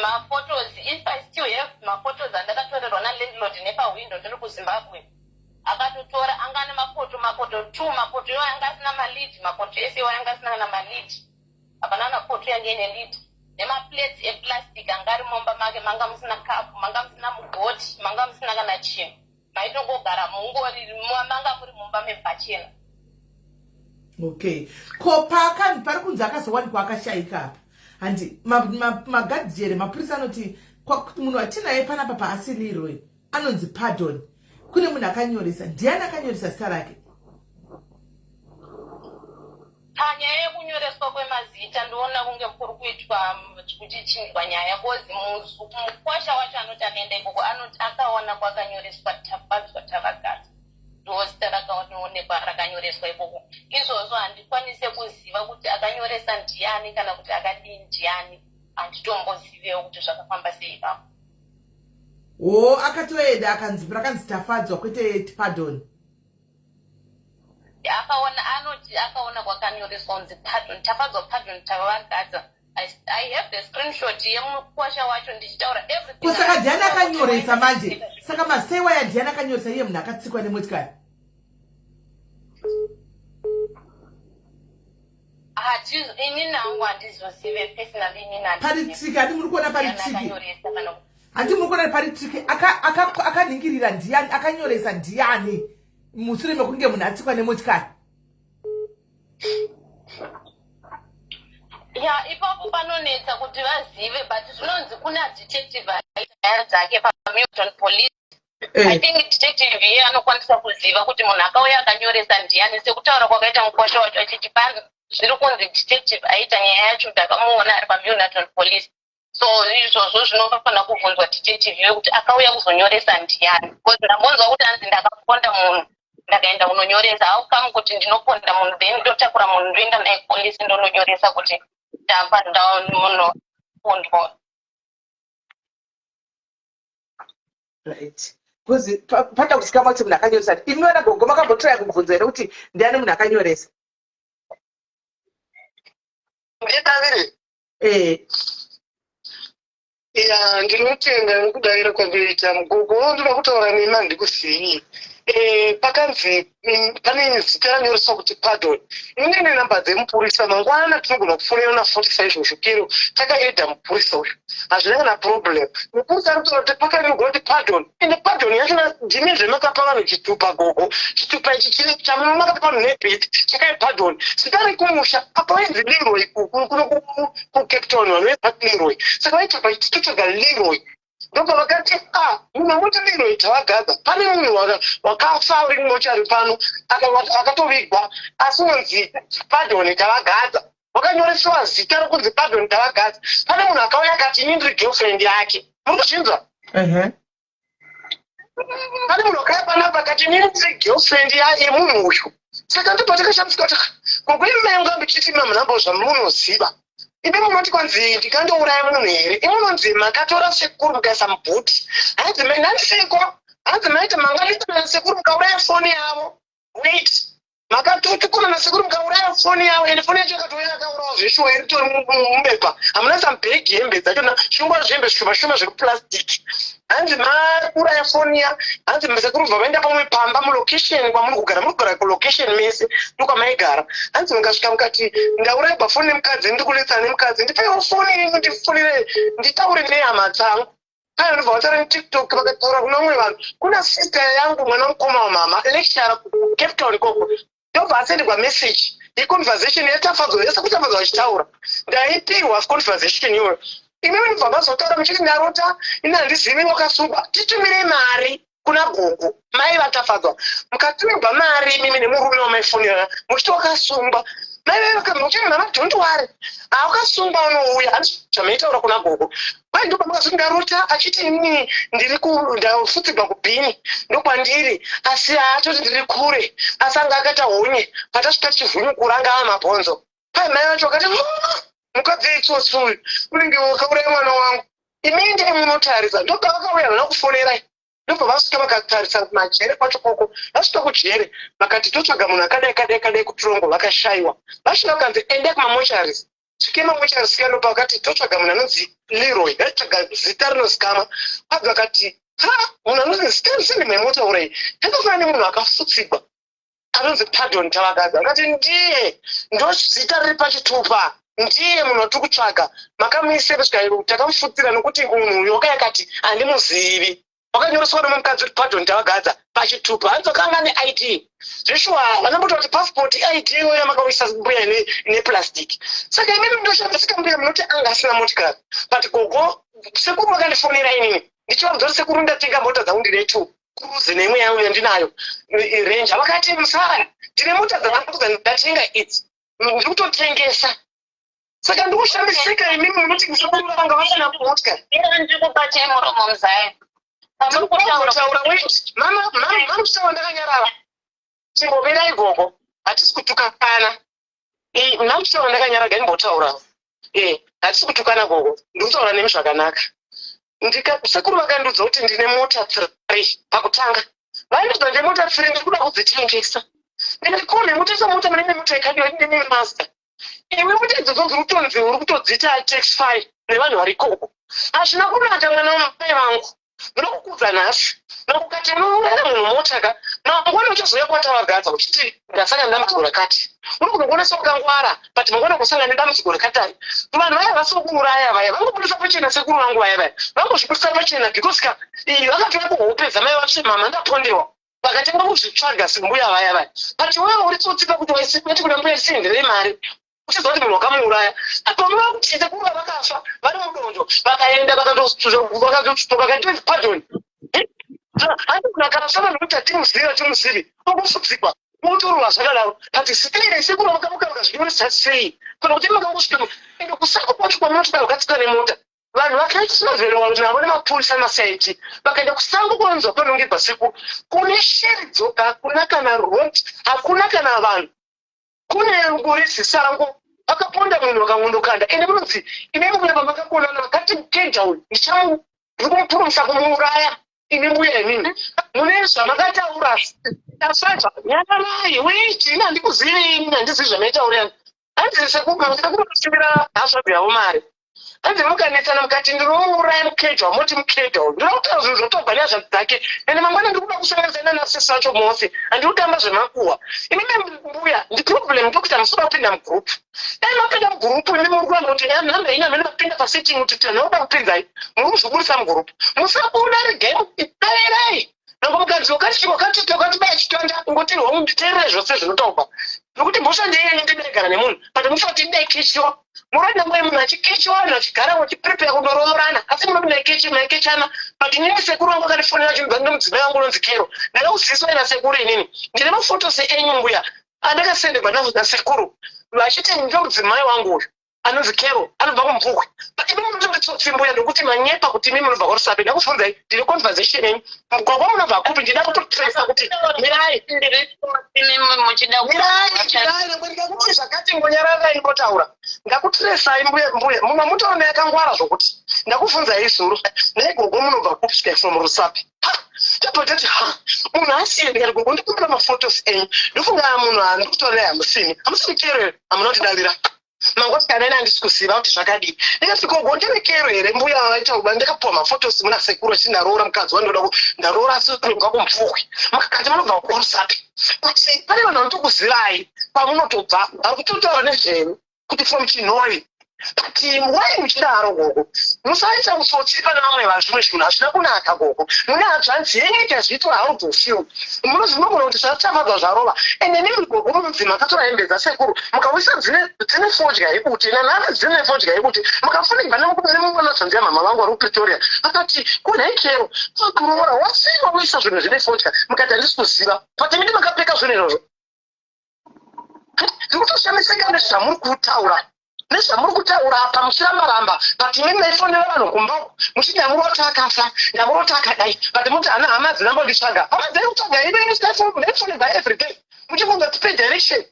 maphotos. If I still have maphotos andakatorerwa na landlord nepawindo ndiri kuZimbabwe akatotora angane mapoto 2 mapoto yo angasina malid mapoto ese yo angasina na malid apana na poto yange ne lid nema plates e plastic angari momba make manga musina cup manga musina mugoti manga musina kana chinhu maitongogara mungori manga muri mumba mepachena. Okay, ko pakani pari kunzi akazowanikwa akashayika handi magadhijere mapurisa anoti munhu atinaye panapa paasilirwe anonzi pardon. Kune munhu akanyoresa, ndiani akanyoresa zita rake? Nyaya yekunyoreswa kwemazita ndoona kunge kuri kuitwa kuchichinjwa nyaya kozi mukwasha wacho anoti anoenda ikoko anoti akaona kwakanyoreswa Tafadzwa Tavagata ndozita rakaonekwa rakanyoreswa ikoko. Izvozvo handikwanise kuziva kuti akanyoresa ndiani kana kuti akadii ndiani, handitombozivewo kuti zvakafamba sei ipapo. Akatoenda akanzi Tafadzwa kwete pardon. Akaona kwakanyoreswa unzi pardon Tafadzwa pardon Tavagata. I have the screenshot yemukwasha wacho ndichitaura everything. Kusaka ndiani akanyoresa manje? Saka mazita waya ndiani akanyoresa iye munhu akatsikwa nemotikari? Ini nangu handizozive personally ini nangu. Paritriki handi muri kuona paritriki. Handi muri kuona paritriki akaningirira ndiani akanyoresa ndiani mushure mekunge munhu atsikwa nemotikari. Ya ipapo panonetsa kuti vazive but zvinonzi kuna detective dzake paMilton Police. I think detective here anokwanisa kuziva kuti munhu akauya akanyoresa ndiani sekutaura kwakaita mukwasha wacho achiti pano zviri kunzi detective aita nyaya yacho kuti akamuona ari paMilton Police. So izvozvo zvinofanira kubvunzwa detective kuti akauya kuzonyoresa ndiani because ndambonzwa kuti anzi ndakaponda munhu ndakaenda kunonyoresa aukamu kuti ndinoponda munhu then ndotakura munhu ndoenda naye police ndononyoresa kuti ndapa munhu pondwa. Right. Because pata kusikama kuti munhu akanyoresa. Imwe gogo makambotry kubvunza here kuti ndiani munhu akanyoresa? Ndinotenda nekudavira kwambirita mugogo ndoda kutaura nemi handikuzivi. Pakanzi pane zita ranyoresa kuti pardon. Inene namba dzemupurisa mangwana tinogona kufonera na 45 izvozvo kero takaedha mupurisa uyu. Hazvina kana problem. Mupurisa anotaura kuti pakanyorwa kuti pardon. Ende pardon yacho ndine zvemakapa vanhu chitupa gogo. Chitupa ichi chiri chamakapa vanhu nebheti chakai pardon. Sitari kumusha apa wenzi Leroy ku Cape Town vanoedza Leroy. Saka vaitupa chitutsvaga Leroy. Ndopa vakati munhu woti Leroy Tavagadza pane munhu wakafa uri mochari pano akatovigwa asi unonzi pardon Tavagadza wakanyoreswa zita rokunzi pardon Tavagadza. Pane munhu akauya akati ini ndiri girlfriend yake muri kuchinzwa. Pane munhu akauya panapa akati ini ndiri girlfriend yemunhu uyu. Saka ndipo takashamisa kuti gogo imenga mbichiti mamunhambo zvamunoziva. Ibe munoti kwanzi ndikandouraya munhu here imunonzi makatora sekuru mukaisa mubhuti hanzi mandiseko hanzi maita mangalita nasekuru mukauraya foni yavo wait makatotukuna nasekuru mukauraya foni yavo ende foni yacho yakatouya yakaurawa zveshuwa iritori mubepa hamuna sambhegi hembe dzachona shungwa zvembe zvishoma zvekupurasitiki hanzi mauraya foni ya hanzi masekuru bva vaenda pamwe pamba mulokesheni kwamuri kugara kulokesheni mese ndokwamaigara hanzi mukasvika mukati ndaurayibva foni nemukadzi ndikuletsana nemukadzi ndipaiwo foni ndifonere nditaure nehama dzangu aya ndobva vataura netiktok vakataura kuna vamwe vanhu kuna sista yangu mwana mukoma wamama lectura kuCape Town ikoko ndobva asenderwa message yeconversation yetafadzwa yese kutafadzwa vachitaura ndaipirwa conversation iyoyo imimi ndibva mazotaura muchiti ndarota ini handizivi wakasunga titumire mari kuna gogo mai vatafadzwa mukatumirwa mari imimi nemurume wamaifonera muchiti wakasungwa mai muchiti mama don't worry awakasungwa unouya handi zvamaitaura kuna gogo kwai ndopa mukazoti ndarota achiti ini ndafudzirwa kubhini ndokwandiri asi haatoti ndiri kure asi anga akaita honye patasvika tichivhunyukura anga ava mabhonzo kwai mai vacho vakati mukadzi itsotsuyu unenge wakauraya mwana wangu imini ndee munotarisa ndobva vakauya vana kufonerai ndobva vasvika vakatarisa majere kwacho koko vasvika kujere vakati totsvaga munhu akadai kutirongo vakashayiwa vasvika vakanzi endai kumamocharis svike mamocharis kanopa vakati totsvaga munhu anonzi leroy vatsvaga zita rinozikama abva vakati munhu anonzi zita risindimemotaurai takafanana nemunhu akafutsigwa anonzi pardon tavakadzi vakati ndiye ndo zita riri pachitupa ndiye munhu watiri kutsvaga makamuisereswa takamufutsira nokuti munhu uyo wakayakati handimuzivi wakanyoreswa nomukadzi kuti pardon tavagadza pachitupa hanzokanga neid zveshuwa vanamboti kuti passport id iyoyo makauisa mbuya neplastic saka imimi ndoshandisika mbuya munoti anga asina motikari but gogo sekuru vakandifonera inini ndichivanzori sekuru ndatenga mota dzangu ndine 2 kuruzi neimwe yangu yandinayo range vakati musara ndine mota dzangu ndatenga idzi ndiri kutotengesa saka ndikushandisika imimi munoti sekuru vanga vasina motikari ndikupa chemuromo muzaya taura wait mama musawa ndakanyarara chimboverai gogo hatisi kutukana namusawa ndakanyarara gaimbotaura hatisi kutukana gogo ndikutaura nemi zvakanaka sekuru vakandiudza kuti ndine mota 3 pakutanga vaindiudza ndine mota 3 ndikuda kudzitengesa ndikone mutesa mota munenge mota ikadiwa ndine master iwe mota idzodzo dziri kutonzi uri kutodzita tax 5 nevanhu vari koko hazvina kunaka mwana wamai vangu ndinokukudza nhasi nokukati unouraya munhu motaka mangwana uchazoya kwatavagadza uchiti ndasanga nedambudziko rakati uri kunogona sokangwara but mangwana kusanga nedambudziko rakatari vanhu vaya vasokuuraya vaya vangobudisa pachena sekuru vangu vaya vaya vangozvibudisa pachena because vakatora kuhope mai vati mama ndapondewa vakatanga kuzvitsvaga sembuya vaya vaya but wewe uri tsotsika kuti waisipeti kuna mbuya isienderei mari uchiziva kuti munhu wakamuuraya apamva kuti sekuru vakafa vari mudonjo vakaenda vakati pardon handi munhu akarasana nokuti hatimuzivi ongofutsikwa motorwa zvakadaro but sipere sekuru vakamuka vakazvinyoresa sei kana kuti makangosvika ende kusako kwacho kwamunotokara vakatsika nemota vanhu vakaisinaverwa navo nemapurisa nemasaiti vakaenda kusango kwanzwa panongedzwa sekuru kune shiri dzoga hakuna kana rod hakuna kana vanhu kune ngori zisango akaponda munhu akangondokanda ende munonzi ine mbuya pamakakonana vakati mukenda uyu ndikumupurumisa kumuuraya ine mbuya imini mune zvamakataura asaza nyakanai witi ine handikuzivi ini handizivi zvamaitaurani handizi sekukasivira hasvabvi yavo mari hanzi mukanetsana mukati ndinomuuraya mukedha moti mukedha uyu ndinokutaura zvinhu zvotobva neazvadzi dzake ende mangwana ndiri kuda kusanganisana nasisi vacho mose handiri kutamba zvemakuhwa imime mbuya ndiproblem ndokuti hamusoda kupinda mugrupu dai mapinda mugrupu imi muri kuramba kuti nhamba ina mene mapinda pasetting kuti tinoda kupinzai muri kuzvibudisa mugrupu musabuda regame dairai nango mukadzi wakati baya chitanda ngoti hongu nditeerere zvose zvinotaurwa nokuti mbosha ndeiyenyu ndinegara nemunhu but mufati ndai kechiwa muranda mwe munhu achikechiwa vanhu achigara wachiprepare kundoroorana asi munomunakechana but inini sekuru wangu akatifonera chinhu bvange mudzimai wangu unonzi kero ndakauziviswa ina sekuru inini ndine mafotosi enyu mbuya andakasenderwa nazvo nasekuru vachiti ndomudzimai wangu uyu anonzi kero anobva kumupfukwe imi munotonditsotsi mbuya ndokuti manyepa kuti imi munobva kwarusape ndakufunzai ndine conversation yenyu mugwagwa munobva kupi ndida kutotresa kuti mirai ndikakuti zvakati ngonyararai inotaura ndakutresai mbuya mumwe mutaona yakangwara zvokuti ndakufunzai zuro naigogo munobva kupi from rusape tapotati munhu asiye ndikati gogo ndikumbira mafotos enyu ndofunga munhu handikutorai hamusimi kero hamuna kutidavira mangoti kanene handisi kuziva kuti zvakadii ndikati gogo ndine kero here mbuya vaitaura ndikapuwa mafotos muna sekuru achiti ndaroora mukadzi wandoda ndaroora asi unobva kumupfukwe makati munobva kwarusape but pane vanhu vanotokuzivai pamunotobva vari kutotaura nezvenyu kuti from chinhoi but wai muchidaro gogo musaita utsotsi pana vamwe vanhu zvimwe zvinhu hazvina kunaka gogo mune hadzvanzi yenyu ita zvito haudofil munozvinogona kuti zvatafadzwa zvarova ende nemi gogo munzi makatora hembe dzasekuru mukawisa dzine fodya yekuti nanhasi dzine fodya yekuti mukafunikwa nemumonazvanziya mama vangu vari kupretoria akati kunhaikero akuroora wasiiwa kuisa zvinhu zvine fodya mukati handisi kuziva patimidi makapfeka zvinhu izvozvo ndikutoshamisa nezvamuri kutaura nezvamuri kutaura apa muchiramba pati mimi maifonera vanhu kumba muchiti nyamuroti akafa nyamuroti akadai pati muti hana hama dzinambonditsvaga hama dzai kutsvaga ineaifonera everyday muchifunga tipe direction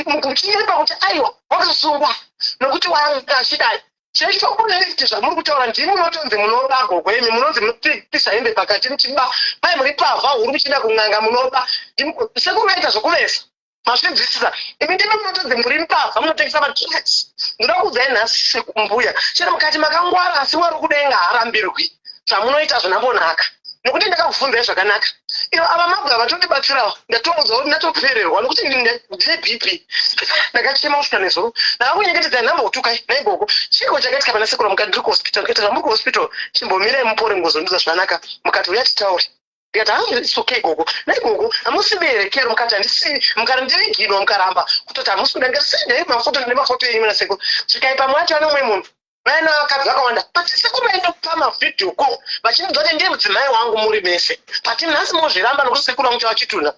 muchinyeripa kuti aiwa wakasungwa nokuti wanga achidai chechokunaiti zvamuri kutaura ndimi munotonzi munoba gogo imi munonzi munopisa hembe pakati muchiba pai muri pavha huri muchida kun'anga munoba sekumaita zvokuvesa mazvinzwisisa imi ndimi munotonzi muri mupavha munotengesa matracks ndoda kuudzai nhasi sekumbuya chero mukati makangwara asi wari kudenga harambirwi zvamunoita zvinambonaka nokuti ndakakubvunzai zvakanaka ino ava mabwa vatondibatsirawo ndatoudza kuti ndatopererwa nokuti ndine bp ndakachema kusvika nezuro ndakakunyengetedza nhamboutukai naigogo chiko chakaitika pana sekuru mukati ndiri kuhospital ndikati zvamuri kuhospital chimbomirai mupore ngozondiudza zvakanaka mukati uya titauri ndikati it's okay gogo naigogo hamusi berekero mukati handisi mukati ndiriginwa mukaramba kutoti hamusi kuda ngasendai mafoto nemafoto yenyu muna sekuru svikai pamwe acho anomwe munhu vaina vakadzi vakawanda but sekuru vaindopa mavhidhiyo call vachinudza kuti ndiye mudzimai wangu muri mese but nhasi mozviramba nokuti sekuru vangu chavachituna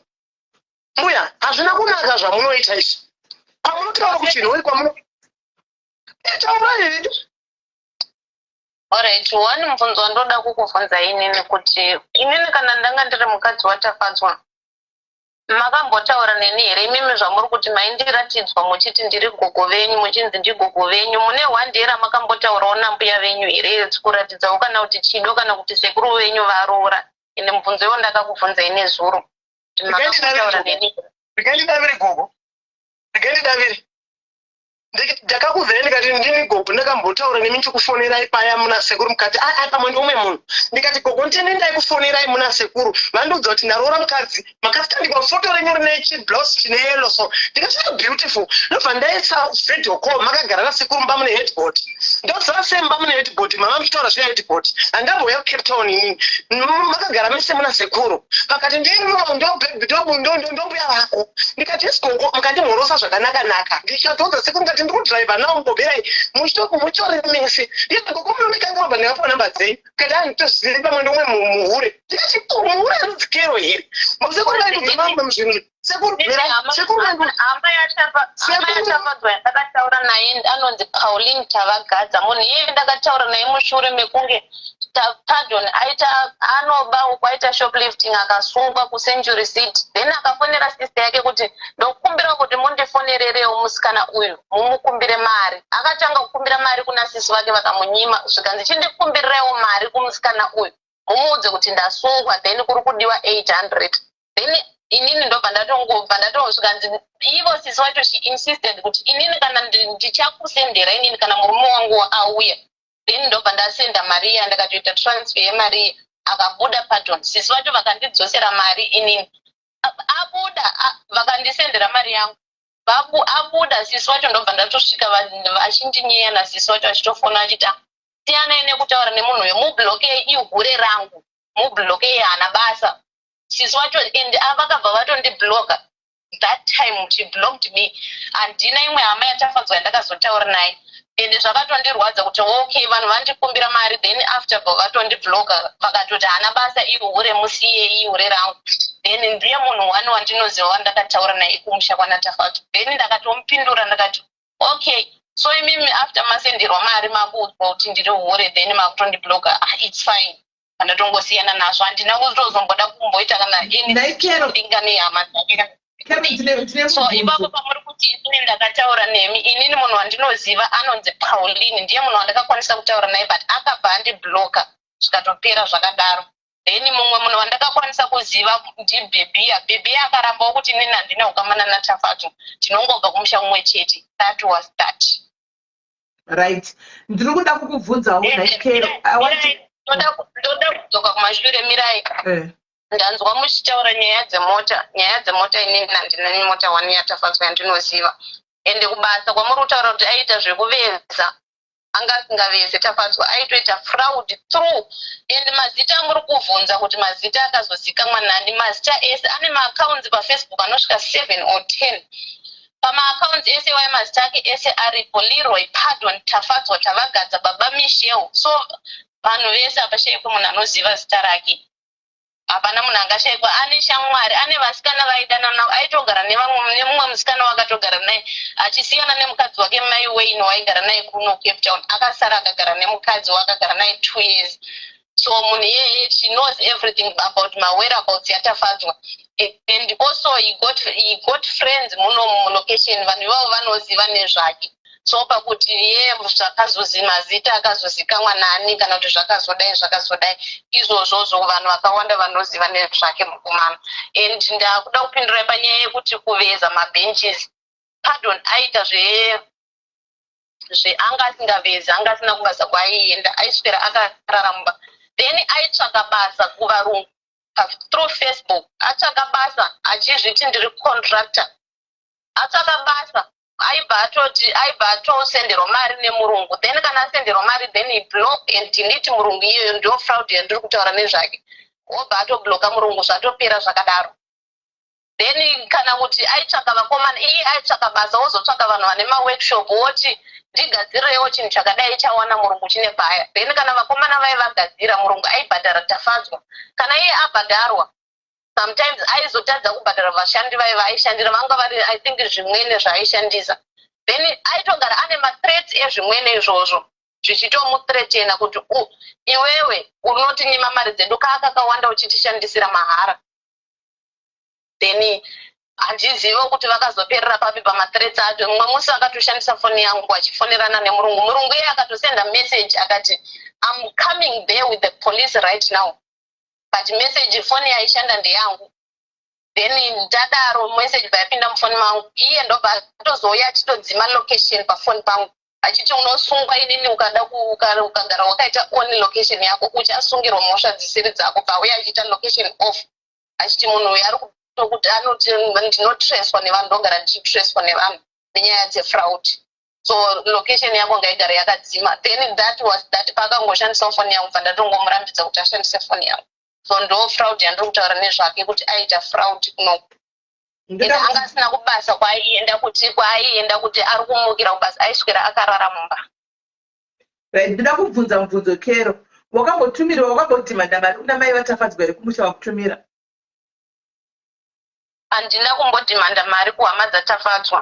mbuya hazvina kunaka zvamunoita izvi pamunotaura kuti nhoi kwamuno taurai hedu. Alright, one mubvunzo wandoda kukubvunza inini kuti inini kana ndanga ndiri mukadzi watafadzwa makambotaura neni here imimi zvamuri kuti maindiratidzwa muchiti ndiri gogo venyu muchinzi ndigogo venyu mune hwandera makambotaurawo nambuya venyu here kuratidzawo kana kuti chido kana kuti sekuru venyu varoora ende mubvunzo iwo ndakakubvunza ine zuro kuti makambotaura neni ndikandidavire gogo ndikandidavire ndakakuzai ndikati ndini gogo ndakambotaura nemi ndikufonerai paya muna sekuru mukati pamwe ndomwe munhu ndikati gogo ndini ndaikufonerai muna sekuru vandiudza kuti ndaroora mukadzi makasitandikwa foto renyu rine chiblouse chine yellow so ndikati beautiful ndobva ndaisa video call makagara nasekuru mba mune headboard ndoziva sei mba mune headboard mama muchitaura zvine headboard handambouya kucape town inini makagara mese muna sekuru pakati ndombuya vako ndikati esi gogo mukandimhorosa zvakanaka ndikatoudza sekuru ndikati ndikudhiraivha nawo mugoberai muchitoko muchore mese ndikati gogo munonekanga wabva ndingapa namba dzei kati handitozivi pamwe ndomwe muhure ndikati muhure arudzikero here sekuru ndaikudzamamwe muzvinhu sekuru hama yatafadzwa yandakataura naye anonzi Pauline Tavagadza munhu iyeye ndakataura naye mushure mekunge pardon aita anoba ukwaita shoplifting akasungwa kuCentury City then akafonera sister yake kuti ndokukumbira kuti mundifonererewo musikana uyu mumukumbire mari akatanga kukumbira mari kuna sisi vake vakamunyima zvikanzi chindikumbirirewo mari kumusikana uyu mumuudze kuti ndasungwa then kuri kudiwa 800 then inini ndobva ndatongozvikanzi ivo sisi wacho she insisted kuti inini kana ndichakusendera inini kana murume wangu auya then ndobva ndasenda mariya ndakatoita transfer yemariya akabuda pardon sisi vacho vakandidzosera mari inini abuda vakandisendera mari yangu abuda sisi vacho ndobva ndatosvika vachindinyeya nasisi vacho vachitofona vachita siyanai nekutaura nemunhu uyo mublokei ihure rangu mublokei hana basa sisi vacho and vakabva vatondibloka that time she blocked me handina imwe hama yatafadzwa yandakazotaura naye ende zvakatondirwadza kuti okay vanhu vandikumbira mari then after vatondibloka vakatoti hana basa ihure musiye ihure rangu then ndiye munhu wani wandinoziva wandakataura naye kumusha kwanatafadzwa then ndakatomupindura ndakati okay so imimi after masenderwa mari makuudzwa kuti ndiri hure then makutondibloka it's fine andatongosiyana nazvo handina kutozomboda kumboita kana dinga nehama so ipapo pamuri kuti inini ndakataura nemi inini munhu wandinoziva anonzi Pauline ndiye munhu wandakakwanisa kutaura naye but akabva andibloka zvikatopera zvakadaro then mumwe munhu wandakakwanisa kuziva ndibhebiya akarambawo kuti inini handina kukamana natafadzwa tinongobva kumusha mumwe chete that was that right ndiri kuda kukubvunzawo ndoda kudzoka kumashure mirai ndanzwa muchitaura nyaya dzemota inini handina mota wani yatafadzwa yandinoziva ende kubasa kwamuri kutaura kuti aita zvekuveza anga singaveze tafadzwa aitoita fraud through and mazita muri kuvunza kuti mazita akazozikamwa nani mazita ese ane maaccounts paFacebook anosvika 7 or 10 pamaaccounts ese mazita ake ese aripo Leroy Pardon Tafadzwa Tavagadza Baba Michelle so vanhu vese apashayikwa munhu anoziva zita rake hapana munhu angashayikwa ane shamwari ane vasikana vaidana navo aitogara nemumwe musikana wakatogara naye achisiyana nemukadzi wake Mai Wayne waigara naye kuno Cape Town akasara akagara nemukadzi wakagara naye 2 years so munhu iyeye she knows everything about my whereabouts yatafadzwa and also he got friends muno mulocation vanhu ivavo vanoziva nezvake so pakuti zvakazozi mazita akazozikamwa nani kana kuti zvakazodai izvozvozvo vanhu vakawanda vanoziva nezvake mukomana and ndakuda kupindura panyaya yekuti kuveza mabenches Pardon aita anga asina kubasa kwaaienda aiswera akarara mumba then aitsvaka basa kuvarungu through Facebook atsvaka basa achizviti ndiri contractor atsvaka basa aibva atosenderwa mari nemurungu then kana asenderwa mari then he block and delete murungu iyoyo ndio fraud yandiri kutaura nezvake obva atobloka murungu zvatopera zvakadaro then kana kuti aitsvaka vakomana iye aitsvaka basa ozotsvaka vanhu vane maworkshop woti ndigadzirirewo chinhu chakadai chawana murungu chine paya then kana vakomana vaivagadzira murungu aibhadhara Tafadzwa kana iye abhadharwa sometimes aizotadza kubhadhara vashandi vaiva aishandira vanga vari I think zvimwene zvaaishandisa then aitogara ane mathreats ezvimwene izvozvo zvichitomuthreatena kuti iwewe unotinyima mari dzedu kakawanda uchitishandisira mahara then handizivo kuti vakazoperera papi pamathreats acho mumwe musi akatoshandisa foni yangu achifonerana nemurungu iye akatosenda message akati I'm coming there with the police right now but message foni yaishanda ndeyangu then ndadaro message paipinda mufoni mangu iye ndobva atozouya achitodzima location pafoni pangu achiti unosungwa inini ukagara wakaita on location yako uchasungirwa mhosva dzisiri dzako pauya achiita location off achiti munhu uyu ari kuti anoti ndinotracwa nevanhu ndogara ndichitracwa nevanhu nenyaya dzefraud so location yako ngaigara yakadzima then that pakangoshandisa foni yangu bva ndatingomurambidza kuti ashandise foni yangu so ndo fraud yandiri kutaura nezvake kuti aita fraud kunoku anga asina kubasa kwaaienda kuti ari kumukira kubasa aiswera akarara mumba ndida kubvunza mubvunzo kero wakambodhimanda mari kuna mai vaTafadzwa here kumusha wakutumira handina kumbodhimanda mari kuhama dzaTafadzwa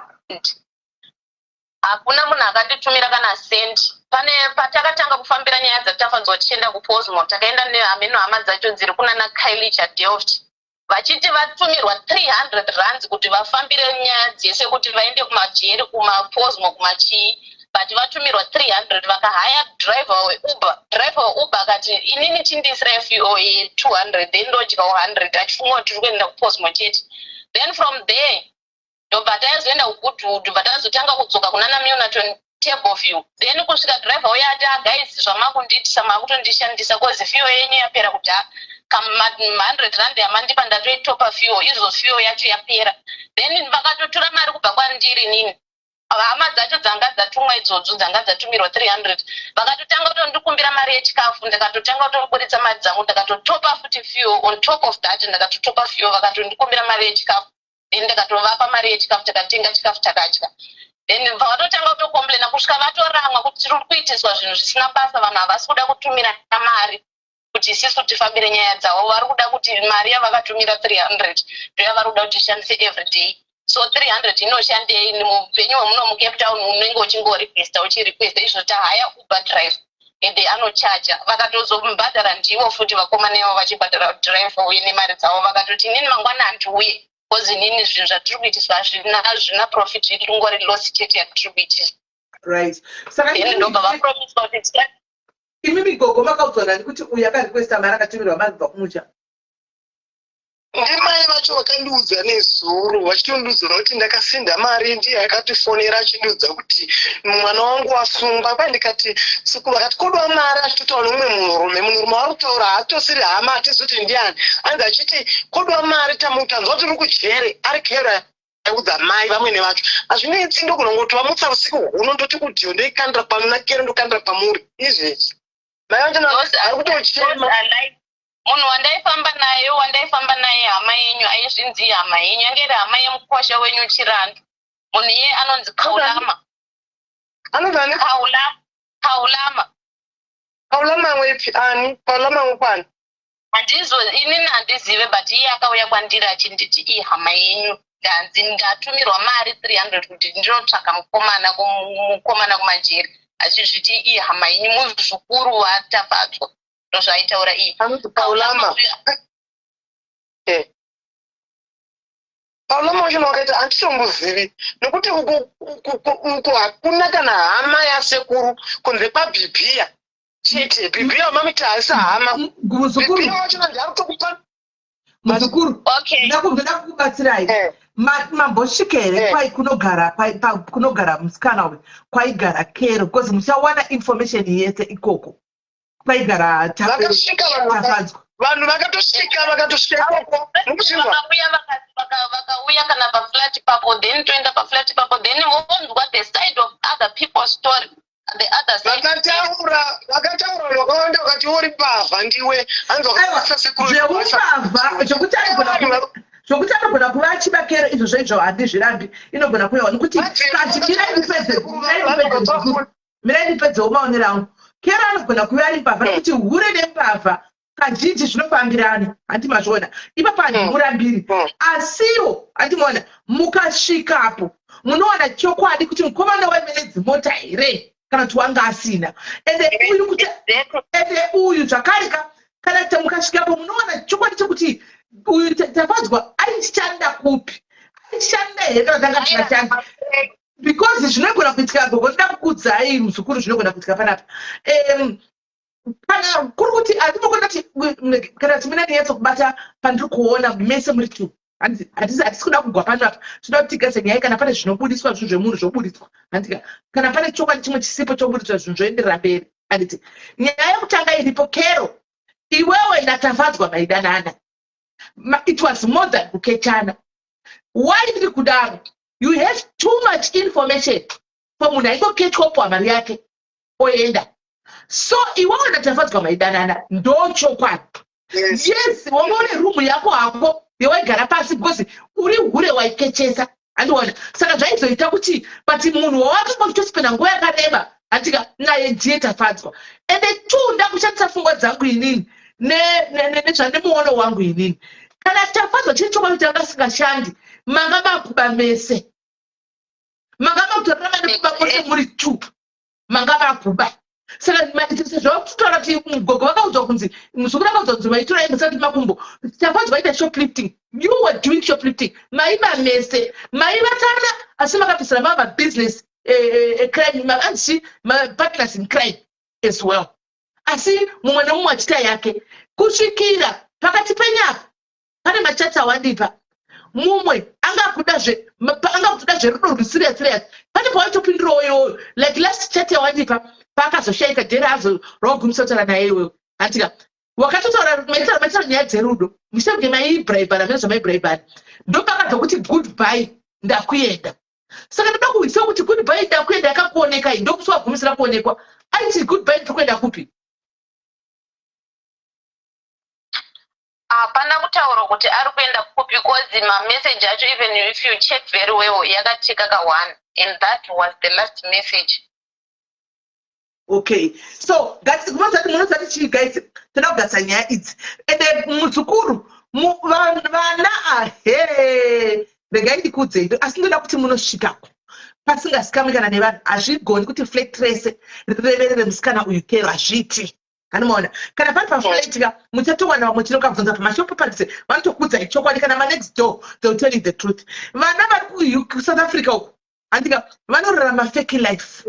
hakuna munhu akatitumira kana sendi pane patakatanga kufambira nyaya dzaTafadzwa tichienda kuPosmo takaenda nehameno hama dzacho dziri kunana Khayelitsha Delft vachiti vatumirwa 300 rands kuti vafambire nyaya dzese kuti vaende kumajeri kumaPosmo kumachii but vatumirwa 300 vakahaya driver weuber akati inini chindisira FUO 200 then ndodya 100 achifunga kuti tiri kuenda kuPosmo chete then from there ndobva taizoenda kuGoodwood bva tazotanga kudzoka kunana Milnerton Table View then kusvika driver uya ati guys zvamakundiitisa makutondishandisa kozi FUO yenyu yapera kudhaya kama 100 rand yamandipa ndatoitopa FUO izvo FUO yacho yapera then vakatotora mari kubva kwandiri nini hama dzacho dzanga dzatumwa idzodzo dzanga dzatumirwa 300 vakatotanga kutondikumbira mari yechikafu ndakatotanga kutoburitsa mari dzangu ndakatotopa futi FUO on top of that ndakatotopa FUO vakatondikumbira mari yechikafu then ndakatovapa mari yechikafu takatenga chikafu takadya then vakatotanga kutokomplena kusvika vatoramwa kuti tiri kuitiswa zvinhu zvisina basa vanhu havasi kuda kutumira mari kuti isisu tifambire nyaya dzavo vari kuda kuti mari yavakatumira 300 ndoyavari kuda kuti ishandise everyday so 300 inoshandei mupenyu wemuno muCape Town unenge uchingorequesta izvo tahaya Uber drive ende anochaja vakatozomubhadhara ndivo futi vakomana ivo vachibhadhara driver uye nemari dzavo vakatoti inini mangwana handiuye kozi nini zvinhu zvatiri kuitiswa hazvina profit zviri kungori loss chete yatiri kuitiswa right saka ndobva vapromisa kuti imi migogo makaudzwa nani kuti uyu akarequesta mari akatumirwa mari kubva kumusha ndimai vacho vakandiudza nezuro vachitondiudzira kuti ndakasinda mari ndiye akatifonera achindiudza kuti mwana wangu wasungwa kwandikati siku vakati kodwa mari achitotaura nomumwe munhurume vari kutaura haatosiri hama hatizoti ndiani anzi achiti kodwa mari tanzwa tiri kujere ari kera audza mai vamwene vacho hazvinetsi ndokunongoti vamutsa usiku unondoti kudhiyo ndeikandira pamunakero ndokandira pamuri izvezvi mai vacho ari kutochema munhu wandaifamba naye hama yenyu aizvinzi hama yenyu yange iri hama yemukwasha wenyu Chirandu. Munhu iye anonzi Kaulama. Anozani? Kaulama wepi ani? Kaulama wekwani? Inini handizive but iye akauya kwandiri achinditi hama yenyu ndatumirwa mari 300 kuti ndinotsvaka mukomana kumajeri achizviti hama yenyu muzvikuru watafadzwa ndozvaitaura iye. Kaulama. Kaulama wacho wakaiti handitombozivi nokuti uko hakuna kana hama yasekuru kunze kwaBhibhiya chete. Bhibhiya mamiti haisi hama. Muzukuru ndakumbida kukubatsirai mambosvika here kwai kunogara musikana uyu kwaigara Kero because muchawana information yese ikoko kwaigara Tafadzwa. Vanhu vakatosvika koko vakauya kana paflat papo then toenda paflat papo then vonzwa the side of other people's story. The other side vakataura vakawanda vakati uri pavha ndiwe zvokuti anogona kuva achiba Kero izvozvo izvo handizvirambi inogona kuyawa nokuti kati miraindipedzewo maonero angu Kero anogona kuva ari pavha nokuti hure nempavha kazhinji zvinofambirana handimazviona ipapo handimurambiri asiwo handimaona mukasvikapo munowana chokwadi kuti mukomana waimene dzimota here kana kuti wanga asina ende uyu zvakare kana kuti mukasvikapo munowana chokwadi chekuti uyu Tafadzwa aichishanda kupi aichishanda here kana tanga tisashanda because zvinogona kuitika gogo ndoda kukudzai muzukuru zvinogona kuitika panapa kana kuri kuti handinogona kuti kana kuti mina ndinyatsokubata pandiri kuona mese muri tu hatisi kuda kugwa pano apa tinoda kuti tigase nyaya kana pane zvinobudiswa zvinhu zvemunhu zvobudiswa handika kana pane chokwadi chimwe chisipo chobudiswa zvinhu zvoenderera mberi handiti nyaya yekutanga iripo Kero iwewe naTafadzwa maidanana it was more than kukechana why ndiri kudaro you have too much information pamunhu aingoketwapo mari yake oenda so iwewe naTafadzwa maidanana ndochokwadi yes wamone rumu yako hako yewaigara pasi because uri hure waikechesa handiona saka zvaizoita kuti but munhu wawatoba kutosipenda nguva yakareba handika naye ndiye Tafadzwa ende nda kushandisa pfungwa dzangu inini nezvandemuono wangu inini kana Tafadzwa chiri chokwadi kuti anga asingashandi manga makuba mese manga makutorarama nekuba mose muri tu manga makuba saka zvakutaura kuti mugogo vakaudzwa kunzi muzukuru akaudzwa kunzi maitora musati makumbo Tafadzwa vaita shoplifting you were doing shoplifting maiba mese maivatana asi makapesera mava business crime partners in crime as well asi mumwe nemumwe achita yake kusvikira pakati penyapa pane machatsi awandipa mumwe angakudazve rudo rusirias pane pawaitopindirawo iyoyo like last chat yawandipa paakazoshaika dheri azo rwagumisa naye iwewe handika wakatotaura maitaura nyaya dzerudo muchange maibribhana mene zvamaibribhana ndopakadzokuti goodbye ndakuenda saka ndoda kuhwisa kuti goodbye ndakuenda yakakuoneka ndokuti wagumisira kuonekwa aiti goodbye ndikuenda kupi hapana kutaura kuti ari kuenda kupi because mamessage acho even if you check very well yakatika ka1 and that was the last message. Okay, so guys, munozati chii guys, toda kugasa nyaya idzi ende muzukuru vana regai ndikudzei asi ndoda kuti munosvikako pasingasikami kana nevanhu hazvigoni kuti flat rese rireverere musikana uyu Kero hazviti hanimaona kana pari paflatka muchatowana vamwe chinokabvunza pamashopo padise vanotokudzai chokwadi kana manext door they'll tell you the truth vana vari kuSouth Africa uku handika vanorarama fake life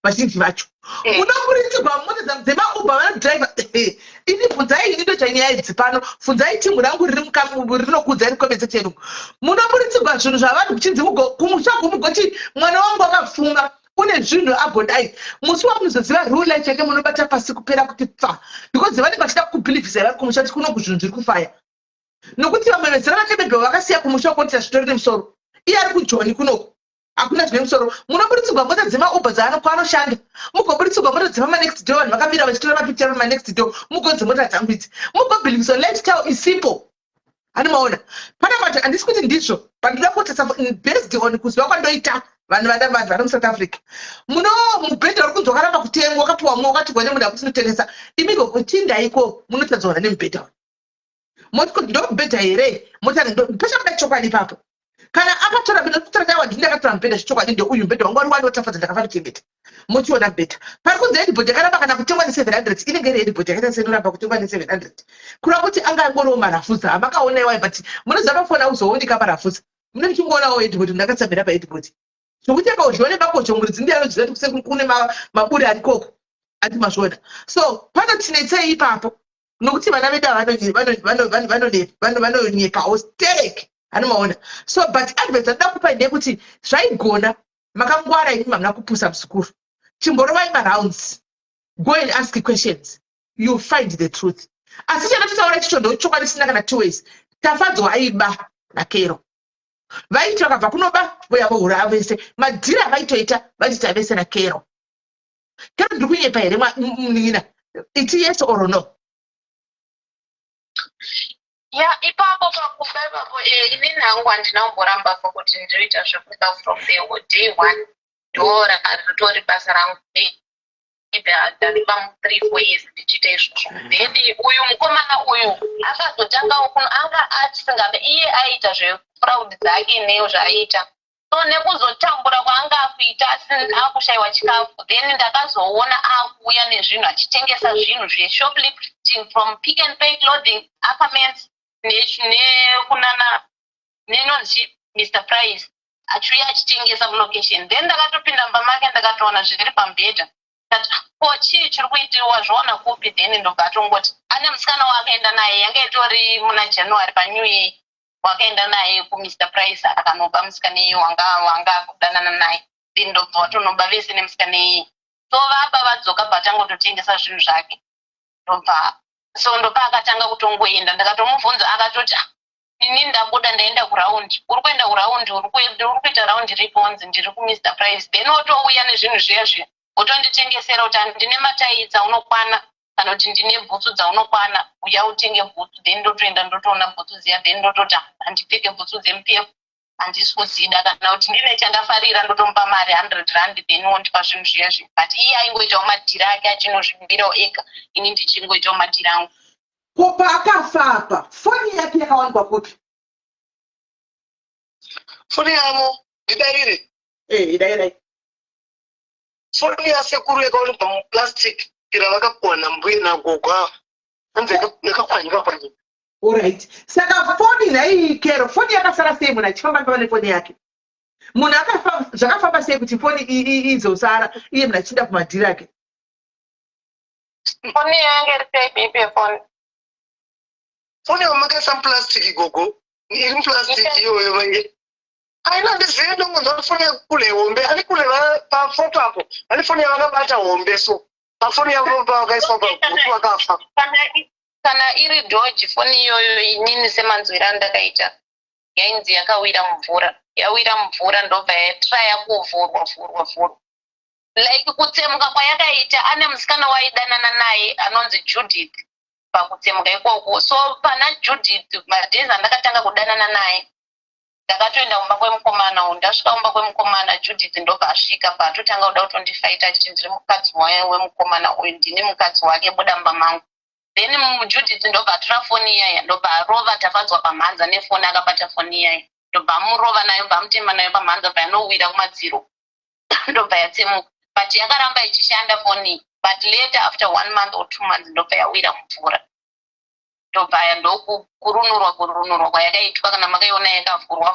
vazhinji vacho munokuritirwa mota dzemauber vanodriva ini bvunzai ini ndoita nyaya idzi pano bvunzai timu rangu rinokudzai rikomedze chenu munokuritirwa zvinhu zvavanhu kuchinzi kumusvagomugoti mwana wangu akapfunga une zvinhu agodai musi wamunozoziva rule cheke munobata pasi kupera kuti pfa because vanenge vachida kubhilivhisa vari kumusha kuti kunoku zvinhu zviri kufaya nokuti vamwe vezera vanebedwa vakasiya kumusha kuotira zvitori nemusoro iye ari kujoni kunoko hakuna zvine musoro munoburitsigwa mota dzemauber kwaanoshanda mugoburitsigwa mota dzemanext door vanhu vakamira vachitora mapikicha pamanext door mugodzi mota dzangu idzi mugobhilivisa lifestyle isipo hani maona pana vanhu handisi kuti ndizvo but ndida kutesa based on kuziva kwandoita vanhu vari muSouth Africa muno mubhedha uri kunzi wakaramba kutengwa wakapiwa mwe wakati gone munhu akuti notengesa imigo kutindaiko munotadzwa nemubhedha moti kuti ndo mubhedha here motari ndo pesha kuda chokwadi ipapo kana akatora bino kutora dawa ndinde akatora mubhedha chichokwadi ndio uyu mubhedha wangu wari wandotafadza ndakafanira kuchengeta mochiona mubhedha pari kunzi headboard yakaramba kana kutengwa ne700 inenge iri headboard yakaita senoramba kutengwa ne700 kura kuti anga angoriwo marafuza amakaonewa but munoziva pafona uzooneka parafuza mune muchingoonavo headboard ndakatsamira paheadboard zvokuti akauzvione makocho muridzi ndiye anoziva kuti kune maburi arikoko ati mazvona so panotinetsei ipapo nokuti vana vedu vanonyepawo stereki anomaona so but advice anoda kupai ndeyekuti zvaigona makangwara ini mamuna kupusa musukuru chimborovai marounds go and ask questions you find the truth asi chanototaura chicho ndochokwadi sina kana 2 ways tafadzwa aiba nakero vaiti vakabva kunoba voyavo hura vese madhira avaitoita vachita vese nakero kero ndiri kunyepa here munina iti yes or no ya ipapo pakuba ipapo ini nangu handinaumboramba kuti ndinoita zvekuba from the day one ndora ritori basa rangu ndariba 3-4 years ndichiita izvozvo then uyu mukomana uyu akazotangawo kuno anga achisingabe iye aiita zvefraud dzake neyo zvaiita so nekuzotambura kwaanga akuita akushayiwa chikafu then ndakazoona akuuya nezvinhu achitengesa zvinhu zveshoplifting from Pick n Pay clothing apartments nekunana nenonzi Mr Price achiuya achitengesa mulocation then ndakatopinda mumba make ndakatoona zviri pambedha ko chii chiri kuitiwa zvoona kupi then ndobvatongoti ane musikana wakaenda naye yanga itori muna January paNew Year wakaenda naye kuMr Price akanoba musikana iye wanga kudanana naye then ndobva watonoba vese nemusikana iye so vaba vadzoka bvatangototengesa zvinhu zvake ndobva so ndopa akatanga kutongoenda ndakatomubvunza akatoti ini ndabuda ndaenda kuraundi uri kuenda kuraundi uri kuita raundi riponzi ndiri kuMr Price then otouya nezvinhu zviya utonditengesera kuti ndine matayi dzaunokwana kana kuti ndine bhutsu dzaunokwana uya utenge bhutsu then ndotoenda ndotoona bhutsu ziya then ndototi handipfeke bhutsu dzeMPF handisi kudzida kana kuti ndine chandafarira ndotomupa mari 100 rand then wondipa zvinhu zviya but iye aingoitawo madhira ake achinozvibirawo ega ini ndichingoitawo madhira angu kopa akafa foni yake yakawanikwa kupi foni yamo idarire idairai foni yasekuru yakawanikwa muplastic ira vakapuwa nambuye nagogwa anze nekakwanyika kwanyika alright saka foni nai kero foni yakasara sei munhu achifamba pava nefoni yake munhu zvakafamba sei kuti foni izosara iye munhu achiinda kumadhiri ake foni yange iri foni yamakaisa muplastic gogo iri muplastic iyoyo vange aina ndizive ndongonzwa foni yakule hombe ani kule pafoto apo ani foni yavakabata hombe so pafoni yavo pavakaiswa pagrupu vakafa kana iri Doge foni iyoyo inini semanzwira andakaita yainzi yakawira mvura ndobva yatraya kuvhurwa like kutsemuka kwayakaita ane musikana waidanana naye anonzi Judith pakutsemuka ikoko so pana Judith madhezi andakatanga kudanana naye ndakatoenda kumba kwemukomana ndasvika kumba kwemukomana Judith ndobva asvika patotanga kuda kutondifaita achiti ndiri mukadzi wemukomana uyu ndine mukadzi wake buda mumba mangu then Judith ndobva atora foni iyaya ndobva arova tafadzwa pamhanza nefoni akabata foni iyaya ndobva amurova nayo ndobva amutema nayo pamhanza painowira kumadziro ndobva yatsemuka but yakaramba ichishanda foni but later after 1 month or 2 months ndobva yawira mvura ndobva yandokurunurwa kwayakaitwa kana makaiona yakavhurwa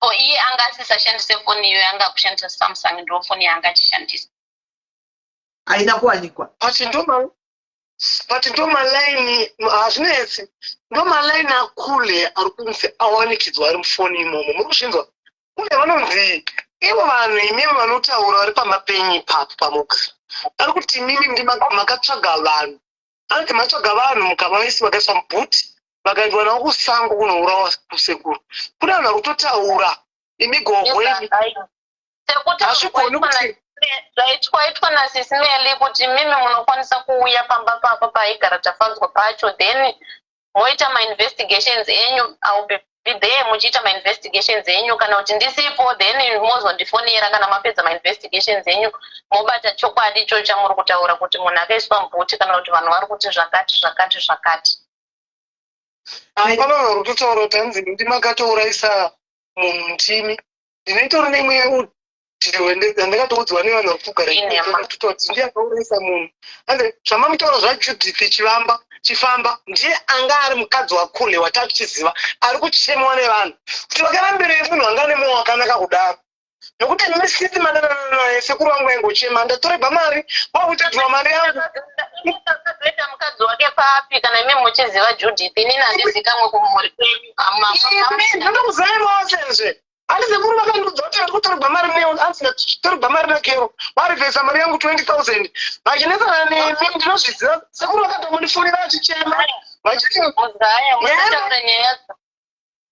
so iye anga asisashandise foni iyo yanga kushandisa Samsung ndo foni yanga achishandisa haina kuwanikwa but ndo malaini hazvinetsi ndo malaini akule ari kunzi awanikidzwa ari mufoni imomo muri kuzvinzwa kune vanonzi ivo vanhu imimi vanotaura vari pamapenyu ipapo pamugara ari kuti imimi makatsvaga vanhu anti matsvaga vanhu mukavaisi vakaiswa mubhuti vakaendwa navo kusango kunourawa kusekuru kune vanhu vari kutotaura imigogo sekuti hazvigoni kuti zvaitwaitwa nasismeli kuti mimi munokwanisa kuuya pamba papo paigara tafanzwa pacho then moita mainvestigations enyu be there muchiita mainvestigations enyu kana kuti ndisipo then mozondifonera kana mapedza mainvestigations enyu mobata chokwadi icho chamuri kutaura kuti munhu akaiswa mubhuti kana kuti vanhu vari kuti zvakati. hapana vari kutotaura kuti hanzi ndimakatourayisa munhu mutimi ndinoitora neimwe yandakatoudzwa nevanhu vari kugara kuti ndiyakaurayisa munhu hanzi zvamamutaura zvajudith chifamba ndiye anga ari mukadzi wakule watatichiziva ari kuchemwa nevanhu kuti vakarambirei munhu anga nemoyo wakanaka kudaro nokuti ndinesithi madanana naye sekuru wangu aingochema ndatorerwa mari wakutedzwa mari yangu akazoita mukadzi wake papi kana imi muchiziva Judith inini handisi kamwe kumhuri kwenyu ndinokuzaimawo sezve asi sekuru vakandudza kuti vari kutorerwa mari torerwa mari nakero varivhesa mari yangu 20,000 vachinesana nemi ndinozviziva sekuru vakatomunifonera vachichema vachiti muzaya musataure nyaya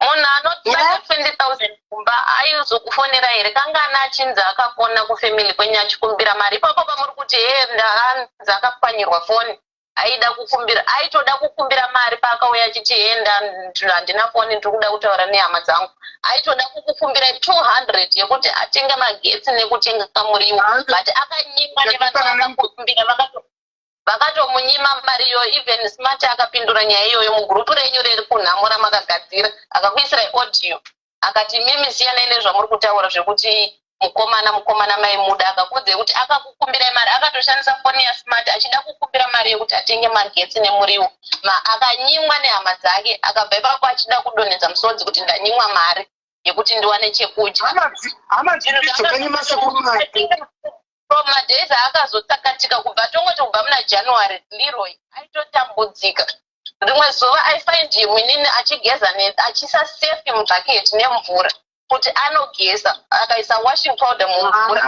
munhu anotibata 20,000 kumba aizokufonera here kangana achinzi akafona kufamily kwenyu achikumbira mari ipapo pamuri kuti ndaanzi akapwanyirwa foni aida kukumbira aitoda kukumbira mari paakauya achiti handina foni ndiri kuda kutaura nehama dzangu aitoda kukukumbira 200 yekuti atenge magetsi nekutenga kamuriwo but akanyimwa nevanhu vakakukumbira vakatomunyima mariyo even smart akapindura nyaya iyoyo mugurupu renyu riri kunhamura makagadzira akakuisirai audio akati mimi siyanai nezvamuri kutaura zvekuti mukomana maimuda akakudze kuti akakukumbirai mari akatoshandisa foni yasmart achida kukumbira mari yekuti atenge magetsi nemuriwo akanyimwa nehama dzake akabva ipapo achida kudonhedza musodzi kuti ndanyimwa mari yekuti ndiwane chekudya madays akazotsakatika kubva tongoti kubva muna January Leroy aitotambudzika rimwe zuva aifind him inini achigeza achisa safe mubhaketi nemvura kuti anogeza akaisa washing powder mumvura